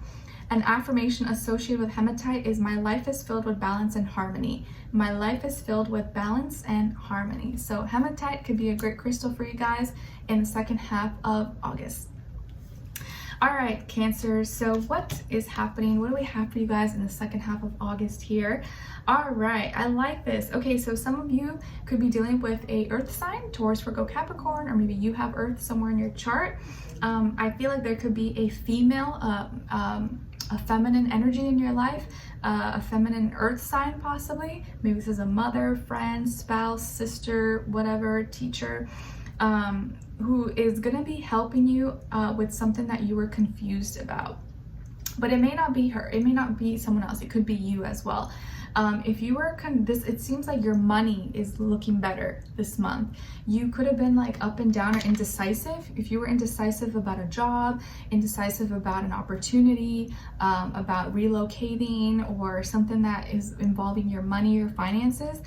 An affirmation associated with hematite is, my life is filled with balance and harmony. My life is filled with balance and harmony. So hematite could be a great crystal for you guys in the second half of August. All right, Cancers, so what is happening? What do we have for you guys in the second half of August here? All right, I like this. Okay, so some of you could be dealing with a earth sign, Taurus, Virgo, Capricorn, or maybe you have earth somewhere in your chart. I feel like there could be a female, a feminine energy in your life, a feminine earth sign possibly. Maybe this is a mother, friend, spouse, sister, whatever, teacher. Who is going to be helping you with something that you were confused about. But it may not be her. It may not be someone else. It could be you as well. If you were it seems like your money is looking better this month. You could have been like up and down or indecisive. If you were indecisive about a job, indecisive about an opportunity, about relocating, or something that is involving your money or finances,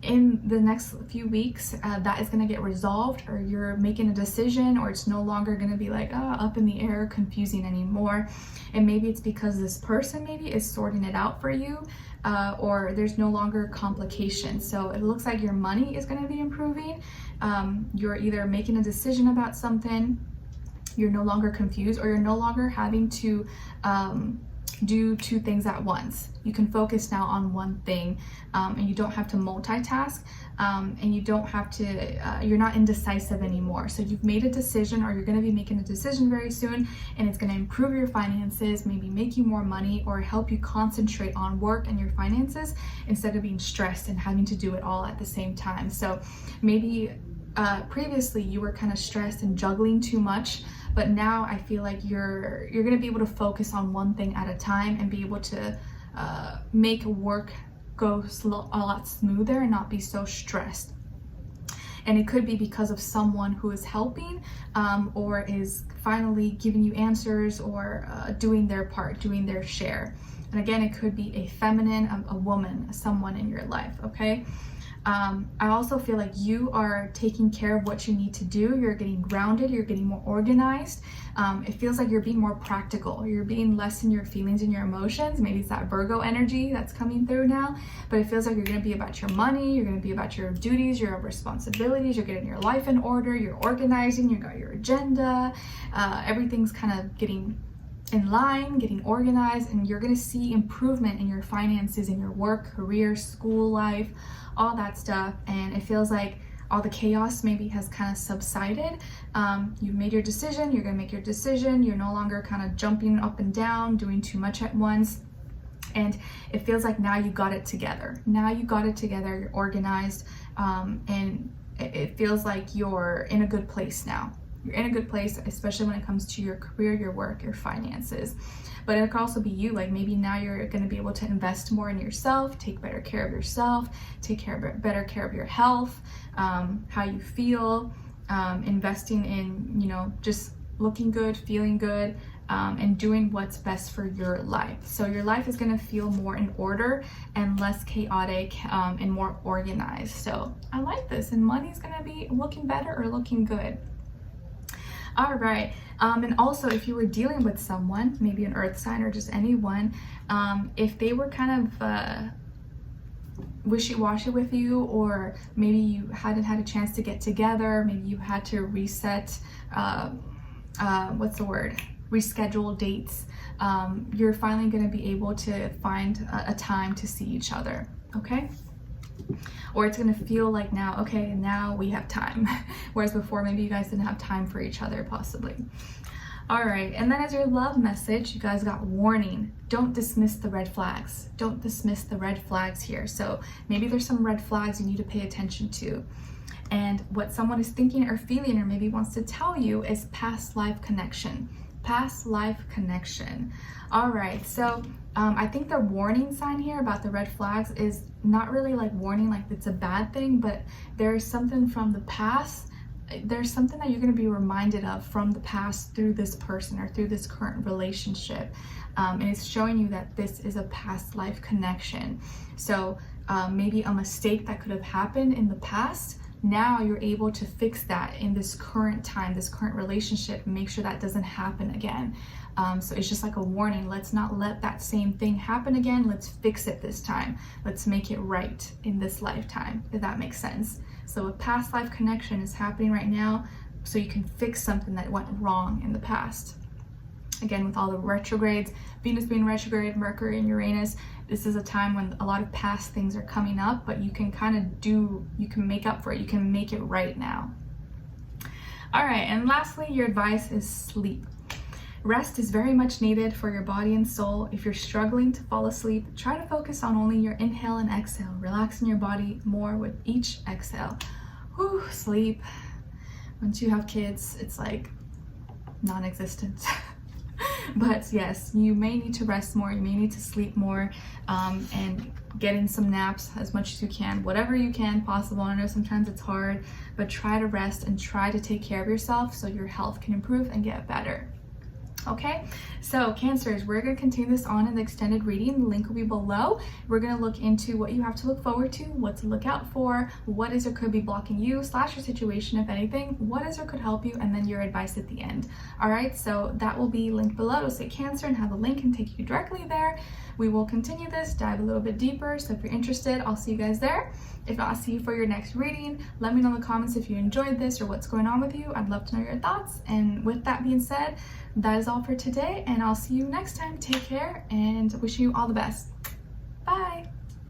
in the next few weeks, that is going to get resolved, or you're making a decision, or it's no longer going to be like up in the air, confusing anymore. And maybe it's because this person maybe is sorting it out for you, or there's no longer complications. So it looks like your money is going to be improving. You're either making a decision about something, you're no longer confused, or you're no longer having to do 2 things at once. You can focus now on one thing, and you don't have to multitask, and you don't have to, you're not indecisive anymore. So you've made a decision, or you're going to be making a decision very soon, and it's going to improve your finances, maybe make you more money, or help you concentrate on work and your finances instead of being stressed and having to do it all at the same time. So maybe previously you were kind of stressed and juggling too much, but now I feel like you're going to be able to focus on one thing at a time and be able to make work go a lot smoother and not be so stressed. And it could be because of someone who is helping, or is finally giving you answers, or doing their part, doing their share. And again, it could be a feminine, a woman, someone in your life, okay? I also feel like you are taking care of what you need to do. You're getting grounded, you're getting more organized. It feels like you're being more practical. You're being less in your feelings and your emotions. Maybe it's that Virgo energy that's coming through now, but it feels like you're going to be about your money, you're going to be about your duties, your responsibilities, you're getting your life in order, you're organizing, you got your agenda, everything's kind of getting in line, getting organized, and you're going to see improvement in your finances, in your work, career, school life, all that stuff. And it feels like all the chaos maybe has kind of subsided. You've made your decision, you're going to make your decision, you're no longer kind of jumping up and down, doing too much at once. And it feels like now you got it together. Now you got it together, you're organized, and it feels like you're in a good place now. You're in a good place, especially when it comes to your career, your work, your finances. But it could also be you, like maybe now you're going to be able to invest more in yourself, take better care of yourself, better care of your health, how you feel, investing in, just looking good, feeling good, and doing what's best for your life. So your life is going to feel more in order and less chaotic and more organized. So I like this, and money's going to be looking better or looking good. All right. And also, if you were dealing with someone, maybe an earth sign or just anyone, if they were kind of wishy-washy with you, or maybe you hadn't had a chance to get together, maybe you had to reset, reschedule dates, you're finally going to be able to find a time to see each other, okay? Or it's going to feel like now, okay, now we have time, whereas before maybe you guys didn't have time for each other, possibly. All right, and then as your love message, you guys got warning. Don't dismiss the red flags. Don't dismiss the red flags here. So maybe there's some red flags you need to pay attention to. And what someone is thinking or feeling or maybe wants to tell you is past life connection. Past life connection. All right, so I think the warning sign here about the red flags is not really like warning like it's a bad thing, but there's something from the past. There's something that you're going to be reminded of from the past through this person or through this current relationship. And it's showing you that this is a past life connection. So maybe a mistake that could have happened in the past, now you're able to fix that in this current time, this current relationship, and make sure that doesn't happen again. So it's just like a warning. Let's not let that same thing happen again. Let's fix it this time. Let's make it right in this lifetime, if that makes sense. So a past life connection is happening right now, so you can fix something that went wrong in the past. Again, with all the retrogrades, Venus being retrograde, Mercury and Uranus, this is a time when a lot of past things are coming up, but you can kind of you can make up for it. You can make it right now. All right, and lastly, your advice is sleep. Rest is very much needed for your body and soul. If you're struggling to fall asleep, try to focus on only your inhale and exhale, relaxing your body more with each exhale. Whew, sleep. Once you have kids, it's like non-existent. But yes, you may need to rest more, you may need to sleep more, and get in some naps as much as you can, whatever you can possible. I know sometimes it's hard, but try to rest and try to take care of yourself so your health can improve and get better. Okay, so Cancers, we're going to continue this on in the extended reading. The link will be below. We're going to look into what you have to look forward to, what to look out for, what is or could be blocking you / your situation, if anything, what is or could help you, and then your advice at the end. All right, so that will be linked below. It'll say Cancer and have a link and take you directly there. We will continue this, dive a little bit deeper. So if you're interested, I'll see you guys there. If not, I'll see you for your next reading. Let me know in the comments if you enjoyed this or what's going on with you. I'd love to know your thoughts. And with that being said, that is all for today, and I'll see you next time. Take care and wishing you all the best. Bye.